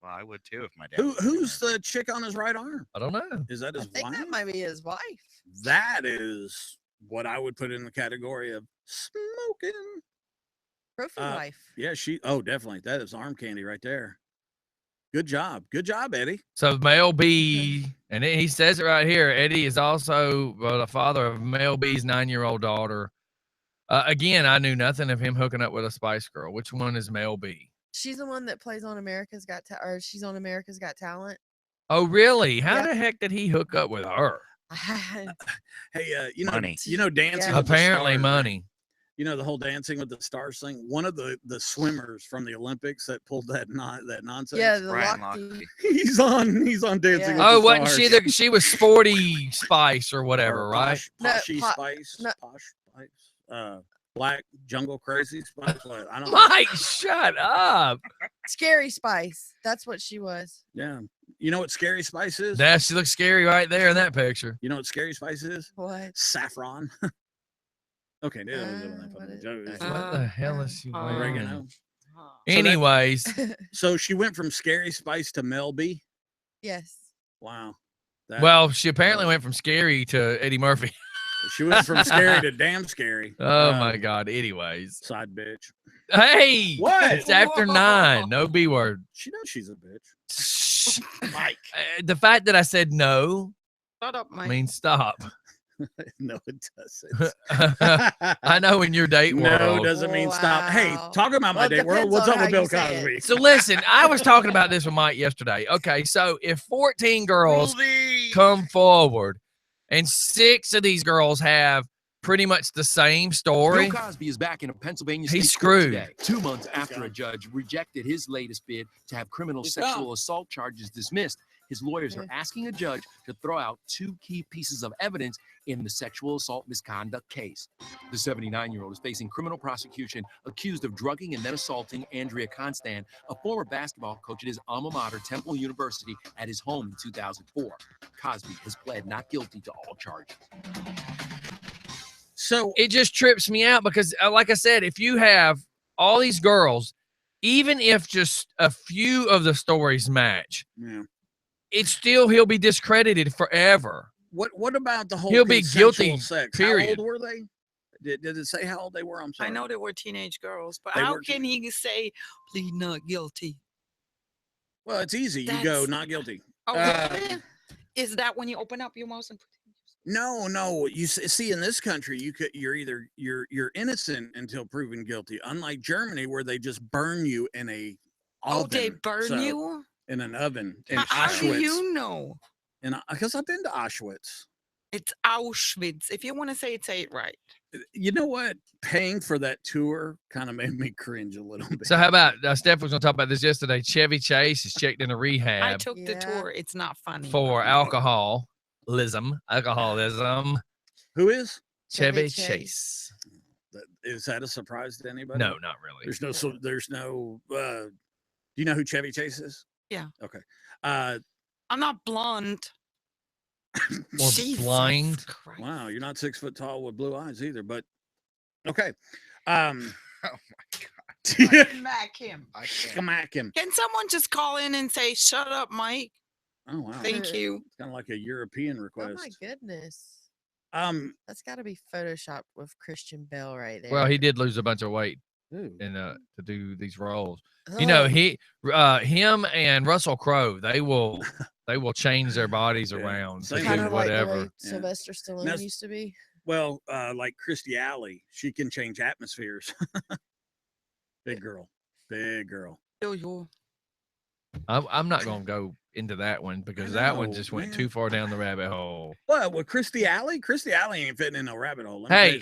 Well, I would too if my dad. Who's the chick on his right arm? I don't know. Is that I his think wife? that might be his wife. That is what I would put in the category of smoking. Trophy wife. Yeah, oh, definitely. That is arm candy right there. Good job. Good job, Eddie. So Mel B, and he says it right here. Eddie is also the father of Mel B's 9-year-old daughter. Again, I knew nothing of him hooking up with a Spice Girl. Which one is Mel B? She's the one that plays on America's Got or she's on America's Got Talent. Oh, really? How Yeah. the heck did he hook up with her? Hey, you know, Money. Dancing. Yeah. with the Apparently, Stars, money. You know the whole Dancing with the Stars thing. One of the swimmers from the Olympics that pulled that nonsense. Yeah, the Brian Lochte. Lochte. he's on Dancing. Yeah. With Oh, the wasn't Stars. she she was Sporty Spice or whatever, Or right? No, Poshy po- Spice. no. Posh Spice. Black Jungle Crazy Spice. What? I don't know. Mike, shut up. Scary Spice. That's what she was. Yeah. You know what Scary Spice is? That she looks scary right there in that picture. You know what Scary Spice is? What? Saffron. Okay, what is- What the hell is she wearing? Oregano. Anyways, So she went from Scary Spice to Mel B. Yes. Wow. That- well, she apparently went from scary to Eddie Murphy. she went from scary to damn scary. Oh my God. Anyways, Side bitch. hey, What? it's after 9. No B word. She knows she's a bitch. Shh. Mike. The fact that I said no Shut up, Mike. means stop. No, it doesn't. I know in your date No, world. doesn't mean stop. Hey, Wow. talking about my Well, date world. depends What's on up with how Bill you say it. Cosby? So listen, I was talking about this with Mike yesterday. Okay, so if 14 girls come forward and 6 of these girls have pretty much the same story. Bill Cosby is back in a Pennsylvania He's state court screwed. today, 2 months after a judge rejected his latest bid to have criminal sexual assault charges dismissed. His lawyers are asking a judge to throw out 2 key pieces of evidence in the sexual assault misconduct case. The 79-year-old is facing criminal prosecution accused of drugging and then assaulting Andrea Constant, a former basketball coach at his alma mater, Temple University, at his home in 2004. Cosby has pled not guilty to all charges. So it just trips me out because, like I said, if you have all these girls, even if just a few of the stories match, it's still he'll be discredited forever. What about the whole he'll be guilty? Sex? Period. How old were they? Did it say how old they were? I'm sorry. I know they were teenage girls, but They how were can he say plead not guilty? Well, it's easy. You go not guilty. Oh, really? Is that when you open up your mouth and? No. You see, in this country, you're innocent until proven guilty. Unlike Germany, where they just burn you in a oven. Oh, they burn you in an oven in how Auschwitz. do you know? And because I've been to Auschwitz. It's Auschwitz. If you want to say it right. You know what? Paying for that tour kind of made me cringe a little bit. So how about Steph was going to talk about this yesterday? Chevy Chase is checked into rehab. I took the tour. It's not funny. For alcoholism. Who is? Chevy Chase. Is that a surprise to anybody? No, not really. There's no. Do you know who Chevy Chase is? Yeah. Okay. I'm not blonde. Or blind. Christ. Wow, you're not 6 foot tall with blue eyes either. But okay. Oh my God. Smack him. Smack him. Can someone just call in and say, "Shut up, Mike"? Oh wow. Thank you. It's kind of like a European request. Oh my goodness. That's got to be photoshopped with Christian Bale right there. Well, he did lose a bunch of weight to do these roles. You know, him and Russell Crowe, they will change their bodies around to kind do of like the whatever. way Sylvester Stallone used to be. Well, like Christy Alley, she can change atmospheres. Big girl. I'm not going to go into that one because that one just went too far down the rabbit hole. What, with Christy Alley? Christy Alley ain't fitting in no rabbit hole. Hey,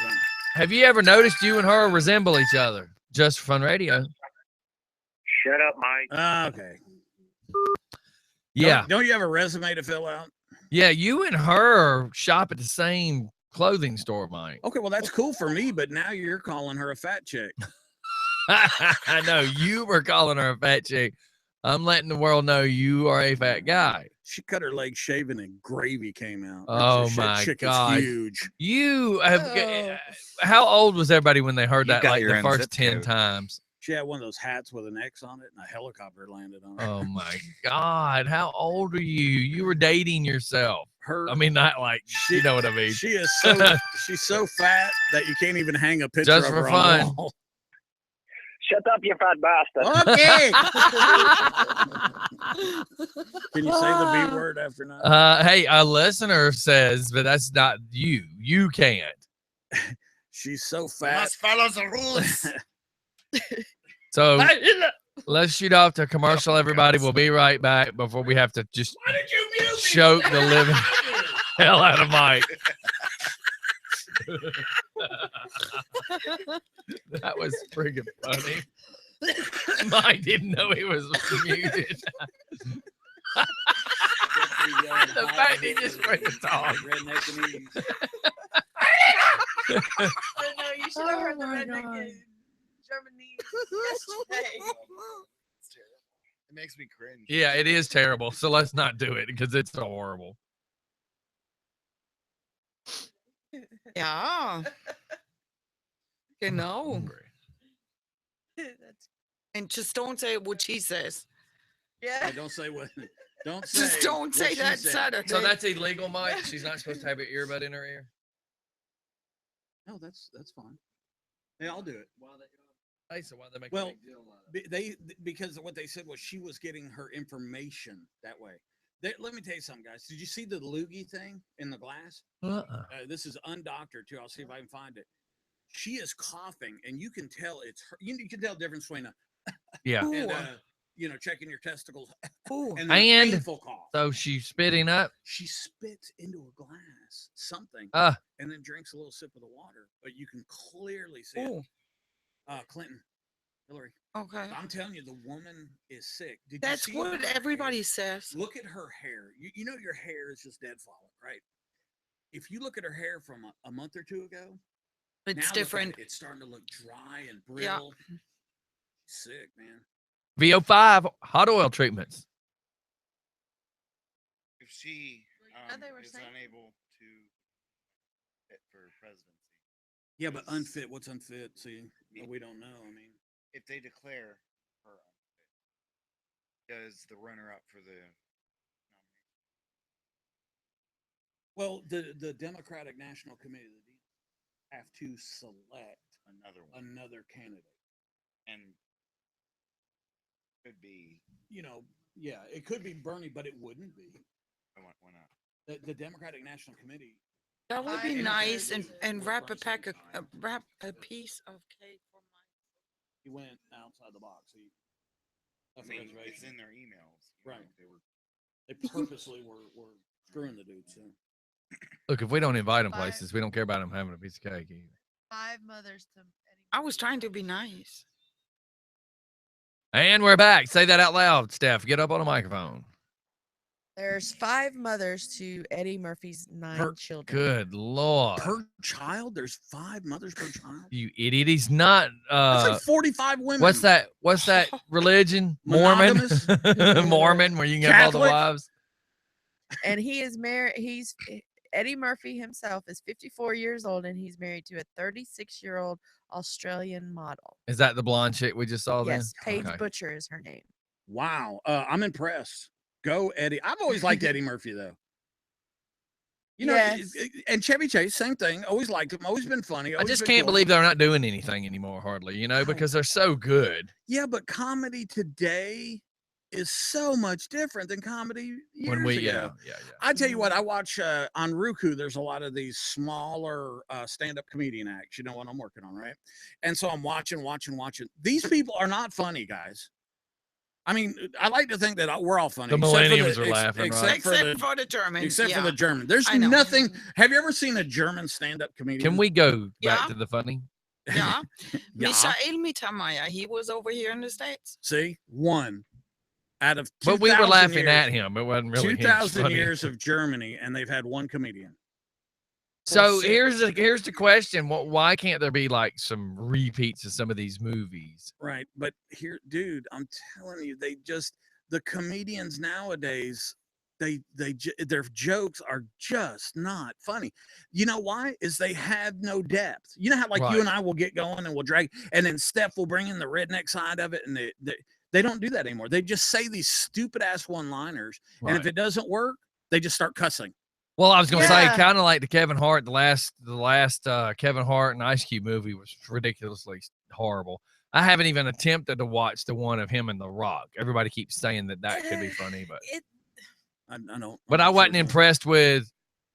have you ever noticed you and her resemble each other? Just for Fun Radio. Shut up, Mike. Okay. Yeah. Don't you have a resume to fill out? Yeah, you and her shop at the same clothing store, Mike. Okay, well, that's cool for me, but now you're calling her a fat chick. I know you were calling her a fat chick. I'm letting the world know you are a fat guy. She cut her leg shaving and gravy came out. Oh my God. Is huge. You have, how old was everybody when they heard that like the first 10 times? She had one of those hats with an X on it and a helicopter landed on it. Oh my God. How old are you? You were dating yourself. I mean, not like, you know what I mean? She is she's so fat that you can't even hang a picture Just of for her fun. on the wall. Shut up, you fat bastard. Okay. Can you say the B word after now? Hey, a listener says, but that's not you. You can't. She's so fat. Must follow the rules. So let's shoot off to commercial, everybody. We'll be right back before we have to just choke the living hell out of Mike. That was friggin' funny. Mike didn't know he was muted. The fact he just freaking talked. No, you should have heard the redneck in Germany yesterday. It makes me cringe. Yeah, it is terrible. So let's not do it because it's so horrible. Yeah. You know. And just don't say what she says. Yeah. Don't say what. Don't say. Just don't say that Saturday. So that's illegal, Mike. She's not supposed to have an earbud in her ear. No, that's fine. Hey, I'll do it. Hey, so why they make Well, because what they said was she was getting her information that way. Let me tell you something, guys. Did you see the loogie thing in the glass? This is undoctored too. I'll see if I can find it. She is coughing, and you can tell it's her. You can tell the difference between a yeah. and checking your testicles. Ooh. And then And painful cough. so she's spitting up. She spits into a glass, something, Uh, and then drinks a little sip of the water. But you can clearly see Ooh. it. Clinton, Hillary. Okay. I'm telling you, the woman is sick. Did That's you see what her everybody hair? says. Look at her hair. You know your hair is just dead falling, right? If you look at her hair from a month or two ago, now It's look at different. it. It's starting to look dry and Yeah. brittle. Sick, man. VO5 hot oil treatments. If she they were is saying- unable to fit for presidency, Yeah, but unfit. What's unfit? See, we don't know. I mean, if they declare her unfit, does the runner-up for the well, the Democratic National Committee have to select another candidate. And could be, Yeah, it could be Bernie, but it wouldn't be. why not? The Democratic National Committee. That would be And nice, if and they wrap a work pack of on something, wrap a piece of cake for my. He went outside the box. I mean, it's in their emails. Right. They They purposely were screwing the dude. So Look, if we don't invite them places, we don't care about them having a piece of cake either. 5 mothers to I was trying to be nice. And we're back. Say that out loud, Steph. Get up on the microphone. There's 5 mothers to Eddie Murphy's 9 children. Good Lord. per child, there's 5 mothers per child. You idiot. He's not That's like 45 women. What's that religion? Mormon. Monogamous? Mormon, where you can have all the Catholic? wives. And he is married. Eddie Murphy himself is 54 years old, and he's married to a 36-year-old Australian model. Is that the blonde chick we just saw Yes, then? Paige Okay. Butcher is her name. Wow. I'm impressed. Go, Eddie. I've always liked Eddie Murphy, though. Yes. And Chevy Chase, same thing. Always liked him. Always been funny. I always just been can't cool. believe they're not doing anything anymore, hardly, because they're so good. Yeah, but comedy today is so much different than comedy years When we, ago. yeah. I tell you what, I watch on Roku. There's a lot of these smaller stand-up comedian acts. You know what I'm working on, right? And so I'm watching. These people are not funny, guys. I mean, I like to think that we're all funny. The except for millennials the- are laughing, except right? for Except for the Germans. Except for yeah. the German. There's I know. nothing. Have you ever seen a German stand-up comedian? Can we go back Yeah. to the funny? Yeah. Yeah. Michael Mittermeier, he was over here in the States. See, one out of 2,000 But we were laughing years, at him. It wasn't really 2,000 funny. years of Germany, and they've had one comedian. So Sick. here's the question: why can't there be like some repeats of some of these movies? Right, but here, dude, I'm telling you, the comedians nowadays, their jokes are just not funny. You know why? Is they have no depth. You know how like you Right. and I will get going and we'll drag, and then Steph will bring in the redneck side of it, and they don't do that anymore. They just say these stupid ass one-liners, and if Right. it doesn't work, they just start cussing. Well, I was gonna say, Yeah. kind of like the Kevin Hart, the last Kevin Hart and Ice Cube movie was ridiculously horrible. I haven't even attempted to watch the one of him and The Rock. Everybody keeps saying that could be funny, but I don't. but I wasn't impressed with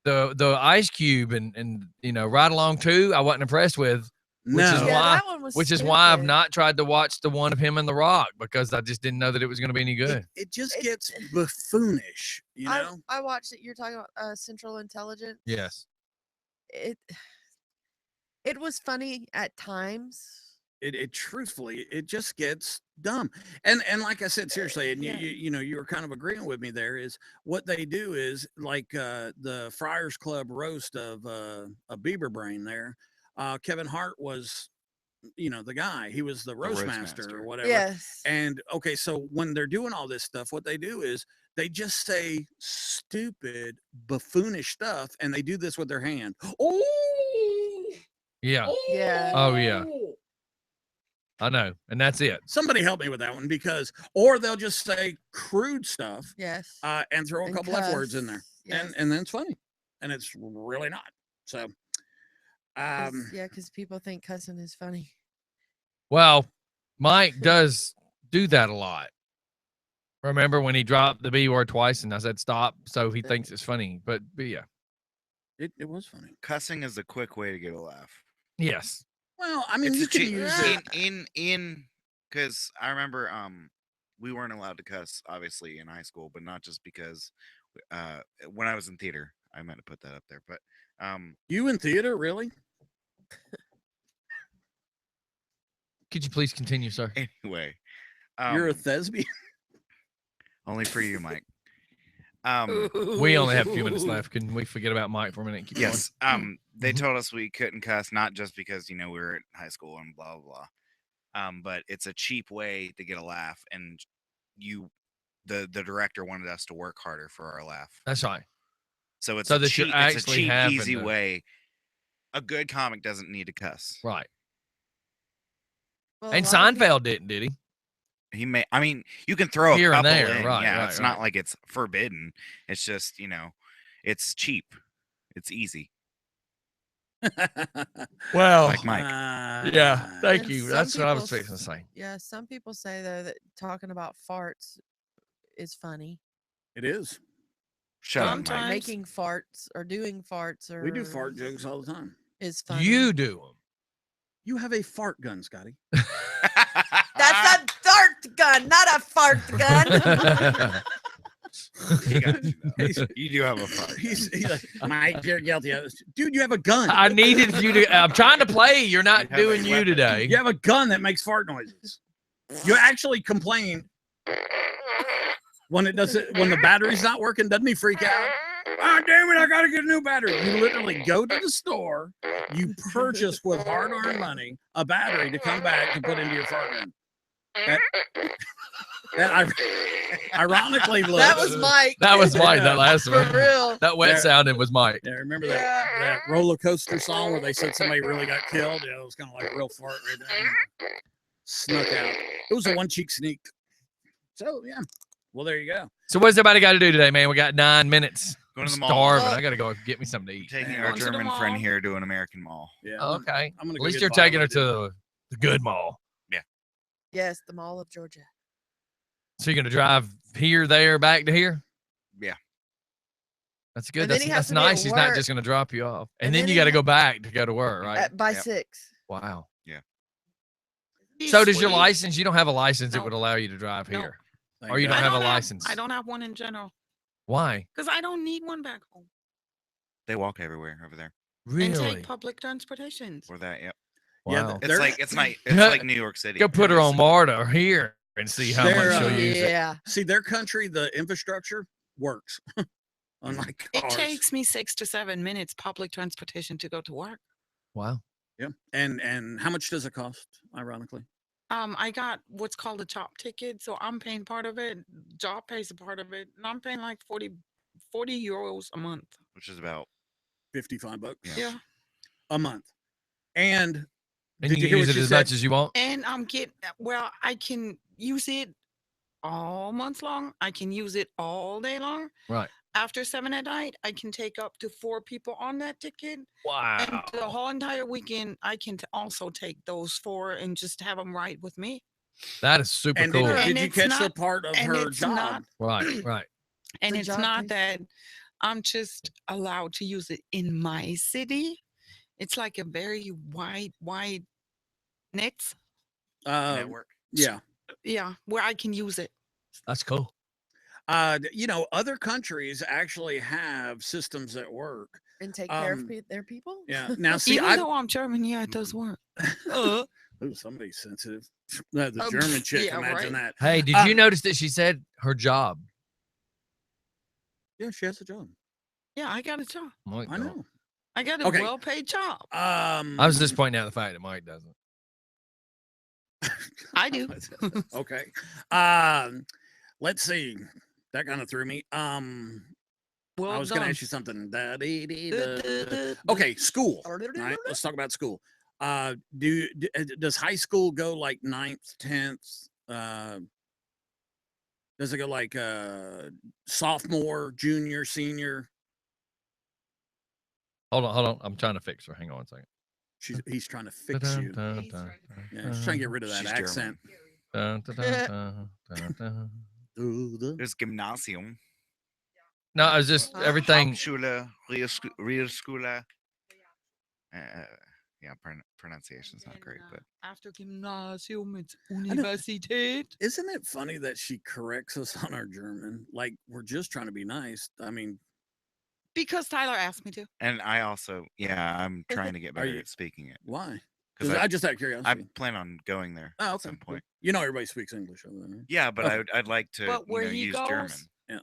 the Ice Cube and Ride Along 2. I wasn't impressed with, which is No. Yeah, why that one was I've stupid. not tried to watch the one of him and The Rock because I just didn't know that it was going to be any good. It just gets buffoonish, you know. I watched it. You're talking about Central Intelligence. Yes. It was funny at times. It truthfully, it just gets dumb. And like I said, seriously, and Yeah. you were kind of agreeing with me there, is what they do is like the Friars Club roast of a Beaver Brain there. Kevin Hart was, the guy. He was the roast master or whatever. Yes. And okay, so when they're doing all this stuff, what they do is they just say stupid, buffoonish stuff, and they do this with their hand. Oh, Yeah. Yeah. Oh, yeah. I know. And that's it. Somebody help me with that one, or they'll just say crude stuff Yes. and throw a And couple F words in there, cuss, yes. and then it's funny, and it's really not. So, Because people think cussing is funny. Well, Mike does do that a lot. Remember when he dropped the B word twice and I said stop, so he thinks it's funny. But yeah. it was funny. Cussing is a quick way to get a laugh. Yes. Well, I mean, It's you a can cheat use in because I remember we weren't allowed to cuss, obviously, in high school, but not just because when I was in theater, I meant to put that up there. But You in theater, really? Could you please continue, sir? Anyway, You're a thespian? only for you, Mike. We only have a few minutes left. Can we forget about Mike for a minute? And keep Yes. going? They told us we couldn't cuss, not just because we were in high school and blah blah blah. But it's a cheap way to get a laugh, and the director wanted us to work harder for our laugh. That's right. So it's So a that you're cheap, it's a actually cheap, having easy to- way. A good comic doesn't need to cuss. Right. Well, And a lot of Seinfeld didn't, did he? He may. I mean, you can throw Here a and couple there, in. right, Yeah, right, it's right. not like it's forbidden. It's just it's cheap. It's easy. Well, Like Mike. yeah. Thank And you. some That's what I was people fixing to say. Yeah, some people say though that talking about farts is funny. It is. Shut up, Mike. Sometimes. Making farts or doing farts or We do fart jokes all the time. is funny. You do them. You have a fart gun, Scotty. That's a dart gun, not a fart gun. He got you, though. You do have a fart. He's like, Mike, you're guilty of this. Dude, you have a gun. I needed you to. I'm trying to play. You're not You have doing a you weapon. today. You have a gun that makes fart noises. You actually complain when it doesn't, when the battery's not working. Doesn't he freak out? Ah, damn it! I gotta get a new battery. You literally go to the store, you purchase with hard-earned money a battery to come back to put into your fart gun. That ironically looks. That was Mike. That was Mike. That last For one. real. That wet Yeah. sounded was Mike. Yeah, remember that roller coaster song where they said somebody really got killed? Yeah, it was kind of like a real fart right there. Snuck out. It was a one cheek sneak. So yeah. Well, there you go. So what's everybody got to do today, man? We got 9 minutes. Going to I'm the mall. starving. I got to go get me something to eat. Taking Yeah. our Going to the German friend mall. here to an American mall. Yeah. Okay. I'm gonna At go least get you're a taking her bottle to of the good mall. Yes, the Mall of Georgia. So you're going to drive here, there, back to here? Yeah. That's good. And then That's, he has that's to be at nice. He's not work. just going to drop you off. And And then then you he got to ha- go back to go to work, right? By Yep. 6. Wow. He's So does your sweet. license? You don't have a license that No. would allow you to drive No. here. Thank Or you God. don't I have a don't license. I don't have one in general Why? because I don't need one back home. They walk everywhere over there. And Really? take public transportation. Or that, yep. Yeah, Wow. It's like New York City. Go put her It is. on MARTA or here and see how They're, much she'll use it. Yeah. See, their country, the infrastructure works. Unlike It ours. takes me 6 to 7 minutes public transportation to go to work. Wow. Yeah. And how much does it cost, ironically? I got what's called a job ticket, so I'm paying part of it. Job pays a part of it, and I'm paying like 40 euros a month. Which is about $55 Yeah. a month. And And did you hear can use what it she as said? much as you want. And I'm getting I can use it all month long. I can use it all day long. Right. After 7 at night, I can take up to 4 people on that ticket. And Wow. the whole entire weekend, I can also take those 4 and just have them ride with me. That is super And cool. did And you it's catch the not- part of and her it's job? not- Right, right. And The it's job not pays- that I'm just allowed to use it in my city. It's like a very wide net. network. Yeah. Yeah, where I can use it. That's cool. Other countries actually have systems that work. And take care of Um, their people. Yeah. Now, see, Even I though I'm German, yeah, it does work. oh, somebody's sensitive. The German chick, yeah, imagine right. that. Hey, did you notice that she said her job? Yeah, she has a job. Yeah, I got a job. Mike I don't. know. I got a Okay. well-paid job. I was just pointing out the fact that Mike doesn't. I do. Okay. Let's see. That kind of threw me. I Well was going to done. ask you something. Okay, school. Right. Let's talk about school. Does high school go like 9th, 10th? Does it go like sophomore, junior, senior? Hold on. I'm trying to fix her. Hang on a second. He's trying to fix you. Yeah, he's trying to get rid of that She's accent. There's gymnasium. No, I was just everything. Hauptschule, Realschule. Yeah, pronunciation's not great, but after Gymnasium, it's know. Universität. Isn't it funny that she corrects us on our German? Like we're just trying to be nice. I mean, Because Tyler asked me to. and I also I'm trying to get better you- at speaking it why? because I just out of I curiosity. plan on going there Oh, at okay. some cool. point. You know, everybody speaks English over there. Right? Yeah, but Okay. I'd like to But where he use goes, German. Yeah.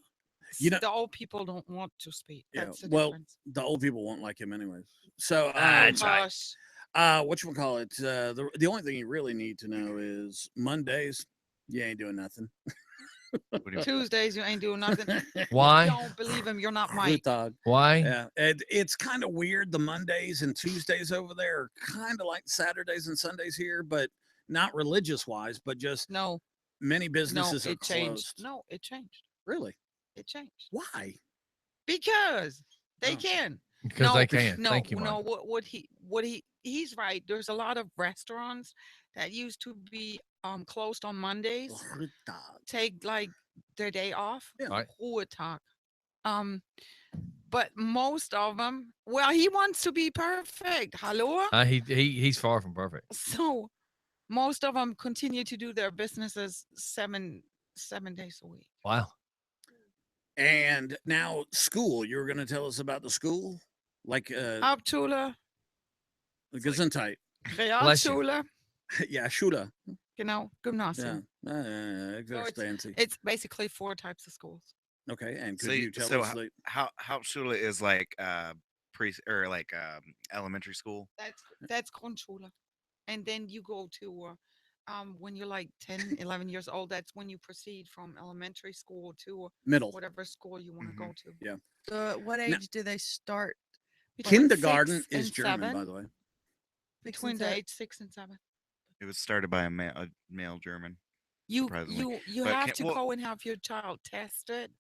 You know- the old people don't want to speak. Yeah, That's the well, difference. The old people won't like him anyways. So That's right. Hush. whatchamacallit, the only thing you really need to know is Mondays, you ain't doing nothing. What do you Tuesdays, you ain't doing nothing. Why? Don't believe him. You're not Mike. Dog. Why? Yeah, it's kind of weird. The Mondays and Tuesdays over there are kind of like Saturdays and Sundays here, but not religious wise, but just No, many no, businesses are it changed. closed. No, it changed. Really? It changed. Why? Because they Oh. can. Because No, they can. No, Thank you, no. Mike. He's right. There's a lot of restaurants that used to be closed on Mondays. Take like their day off. Yeah. Right. Ruhetag. But most of them, well, he wants to be perfect. Hello. He's far from perfect. So most of them continue to do their businesses seven days a week. Wow. And now school. You were going to tell us about the school, like Hauptschule, Gesundheit. Bless you. Realschule, Yeah, Schule. genau, Yeah, Gymnasium. very fancy. It's basically 4 types of schools. Okay, and could So you tell so us? Like, Hauptschule is like pre or like elementary school. That's Grundschule. And then you go to when you're like 10, 11 years old, that's when you proceed from elementary school to middle whatever school you want to go to. Yeah. So what age do they start? Between kindergarten 6 is and German, 7. by the way. Between the age 6 and 7. It was started by a male German. You Surprisingly. you But have can- to well- go and have your child tested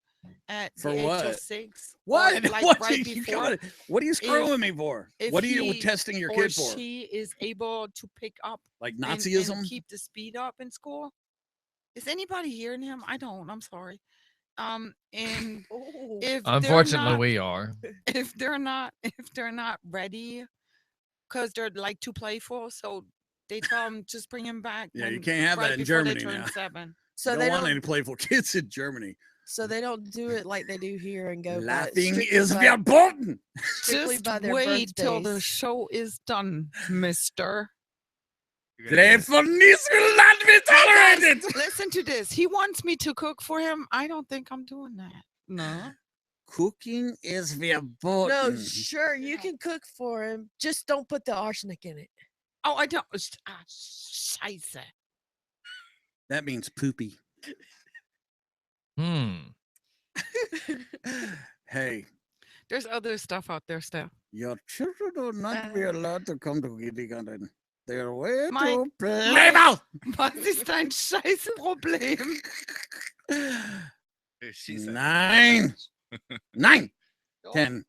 at For the age what? of 6. What? Or, like, what, right you before. what are you screwing me for? if What are you he testing your or kid for? she is able to pick up Like and Nazism? keep the speed up in school. Is anybody hearing him? I don't. I'm sorry. And if Unfortunately, they're not, we are. if they're not ready, because they're like too playful, so they tell them just bring him back. Yeah, you when- can't have right that in before they Germany turn now. 7. So don't they want don't. any playful kids in Germany. So they don't do it like they do here and go. by- Laughing strictly is by- verboten. strictly Just by their wait till the birthdays. show is done, Mister. You're gonna get- Playfulness will not be tolerated. Listen to this. He wants me to cook for him. I don't think I'm doing that. No. Cooking is verboten. No, sure, you can cook for him. Just don't put the arsenic in it. Oh, I don't. Scheiße. That means poopy. Hey, There's other stuff out there, Steph. your children will not be allowed to come to kindergarten. They're way Mike, too Mike. playful. Was ist dein scheiß Problem? She said- 9, 9, 10.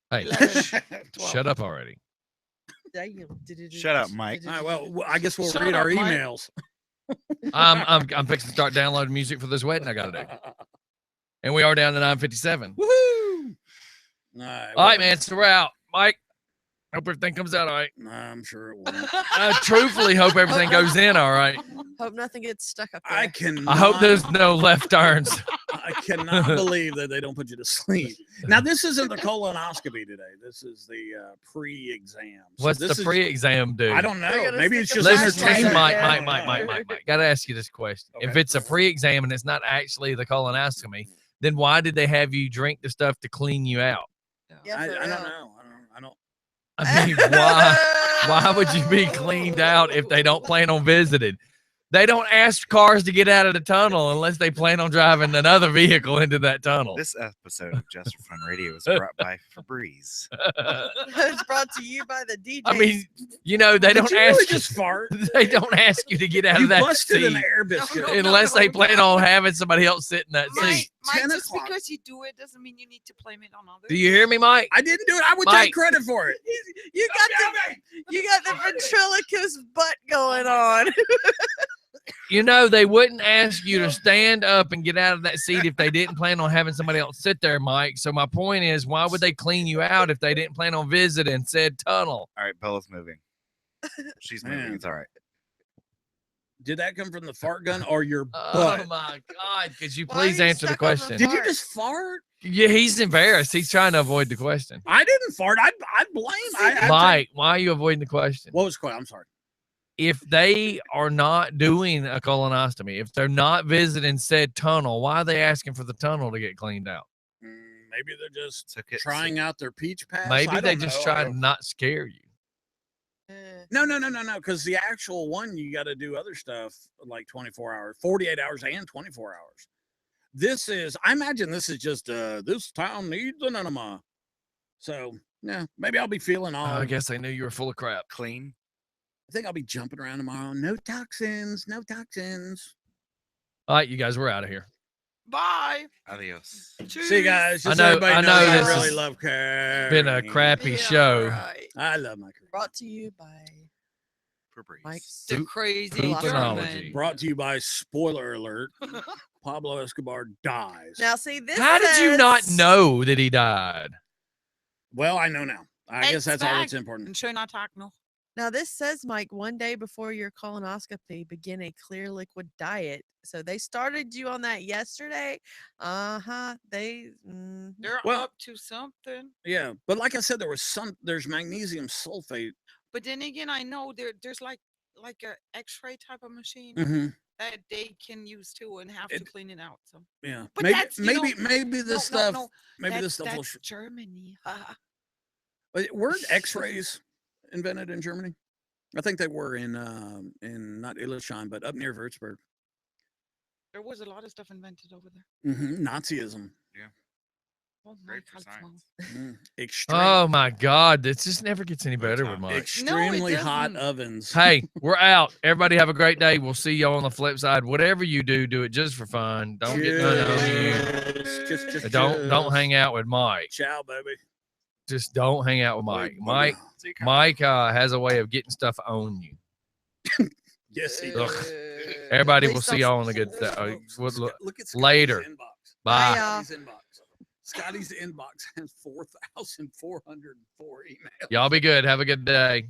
Hey, 11, 12. shut up already. Shut up, Mike. All right, well, I guess we'll Shut read up, our Mike. emails. I'm fixing to start downloading music for this wedding I got to do. And we are down to 9:57. Woohoo! All right, man. So we're out. Mike, hope everything comes out all right. I'm sure it won't. I truthfully hope everything goes in all right. Hope nothing gets stuck up there. I cannot. I hope there's no left turns. I cannot believe that they don't put you to sleep. Now, this isn't the colonoscopy today. This is the pre-exam. So What's this the is- pre-exam do? I don't know. They're gonna Maybe it's stick just a Listen to me, flashlight Mike. there. Gotta ask you this question. If Okay. it's a pre-exam and it's not actually the colonoscopy, then why did they have you drink the stuff to clean you out? Yeah, I for don't real. know. I don't. I mean, why would you be cleaned out if they don't plan on visiting? They don't ask cars to get out of the tunnel unless they plan on driving another vehicle into that tunnel. This episode of Just for Fun Radio is brought by Febreze. It's brought to you by the DJ. I mean, you know, they Did don't you ask really you, just fart? they don't ask you to get out You of that busted seat an air biscuit. unless they plan on having somebody else sit in that Mike, seat. Mike, 10 just o'clock. because you do it doesn't mean you need to blame it on others. Do you hear me, Mike? I didn't do it. I would Mike. take credit for it. you got the ventriloquist butt going on. You know, they wouldn't ask you to stand up and get out of that seat if they didn't plan on having somebody else sit there, Mike. So my point is, why would they clean you out if they didn't plan on visiting said tunnel? All right, Bella's moving. She's moving. Man. It's all right. Did that come from the fart gun or your Oh butt? my God! Could you Why are please you answer the stuck on the question? Did you fart? just fart? Yeah, he's embarrassed. He's trying to avoid the question. I didn't fart. I blame. I Mike, why are you avoiding the question? What was the question? I'm sorry. If they are not doing a colonoscopy, if they're not visiting said tunnel, why are they asking for the tunnel to get cleaned out? Maybe they're just Took it- trying out their peach pass. Maybe I they don't just know. try to not scare you. No. Because the actual one, you got to do other stuff like 24 hours, 48 hours, and 24 hours. This is, I imagine this is just, this town needs an enema. So, yeah, maybe I'll be feeling all. I guess they knew you were full of crap. Clean. I think I'll be jumping around tomorrow. No toxins, no toxins. All right, you guys, we're out of here. Bye. Adios. See you guys. I Just know- everybody I knows know I this really has love Curry. Been a crappy show. Right. I love my Curry. Brought to you by Mike. The crazy Poopanology. German. Brought to you by, spoiler alert, Pablo Escobar dies. Now, see this. How did you not says- know that he died? Well, I know now. I guess that's all that's important. And schöner Tag noch. Now this says, Mike, one day before your colonoscopy, begin a clear liquid diet. So they started you on that yesterday. They. They're Well- up to something. Yeah, but like I said, there's magnesium sulfate. But then again, I know there's like a X-ray type of machine Mm-hmm. that they can use too and have to clean it out. So Yeah, But maybe that's, you maybe know, maybe this stuff. Maybe that's, this stuff will. that's Germany. Weren't X-rays invented in Germany? I think they were in not Illesheim, but up near Würzburg. There was a lot of stuff invented over there. Mm-hmm. Nazism. Oh my Great for God, science. Extreme, Oh my God, this just never gets any better with Mike. extremely hot doesn't. ovens. Hey, we're out. Everybody have a great day. We'll see y'all on the flip side. Whatever you do, do it just for fun. Don't get none on you. Just Don't hang out with Mike. Ciao, baby. Just don't hang out with Mike. Bye. Mike has a way of getting stuff on you. Yes, he Ugh. does. Everybody Please will see don't- y'all on the good stuff. Look at Scotty's Later. inbox. Bye. Scotty's inbox. Scotty's inbox has 4,404 emails. Y'all be good. Have a good day.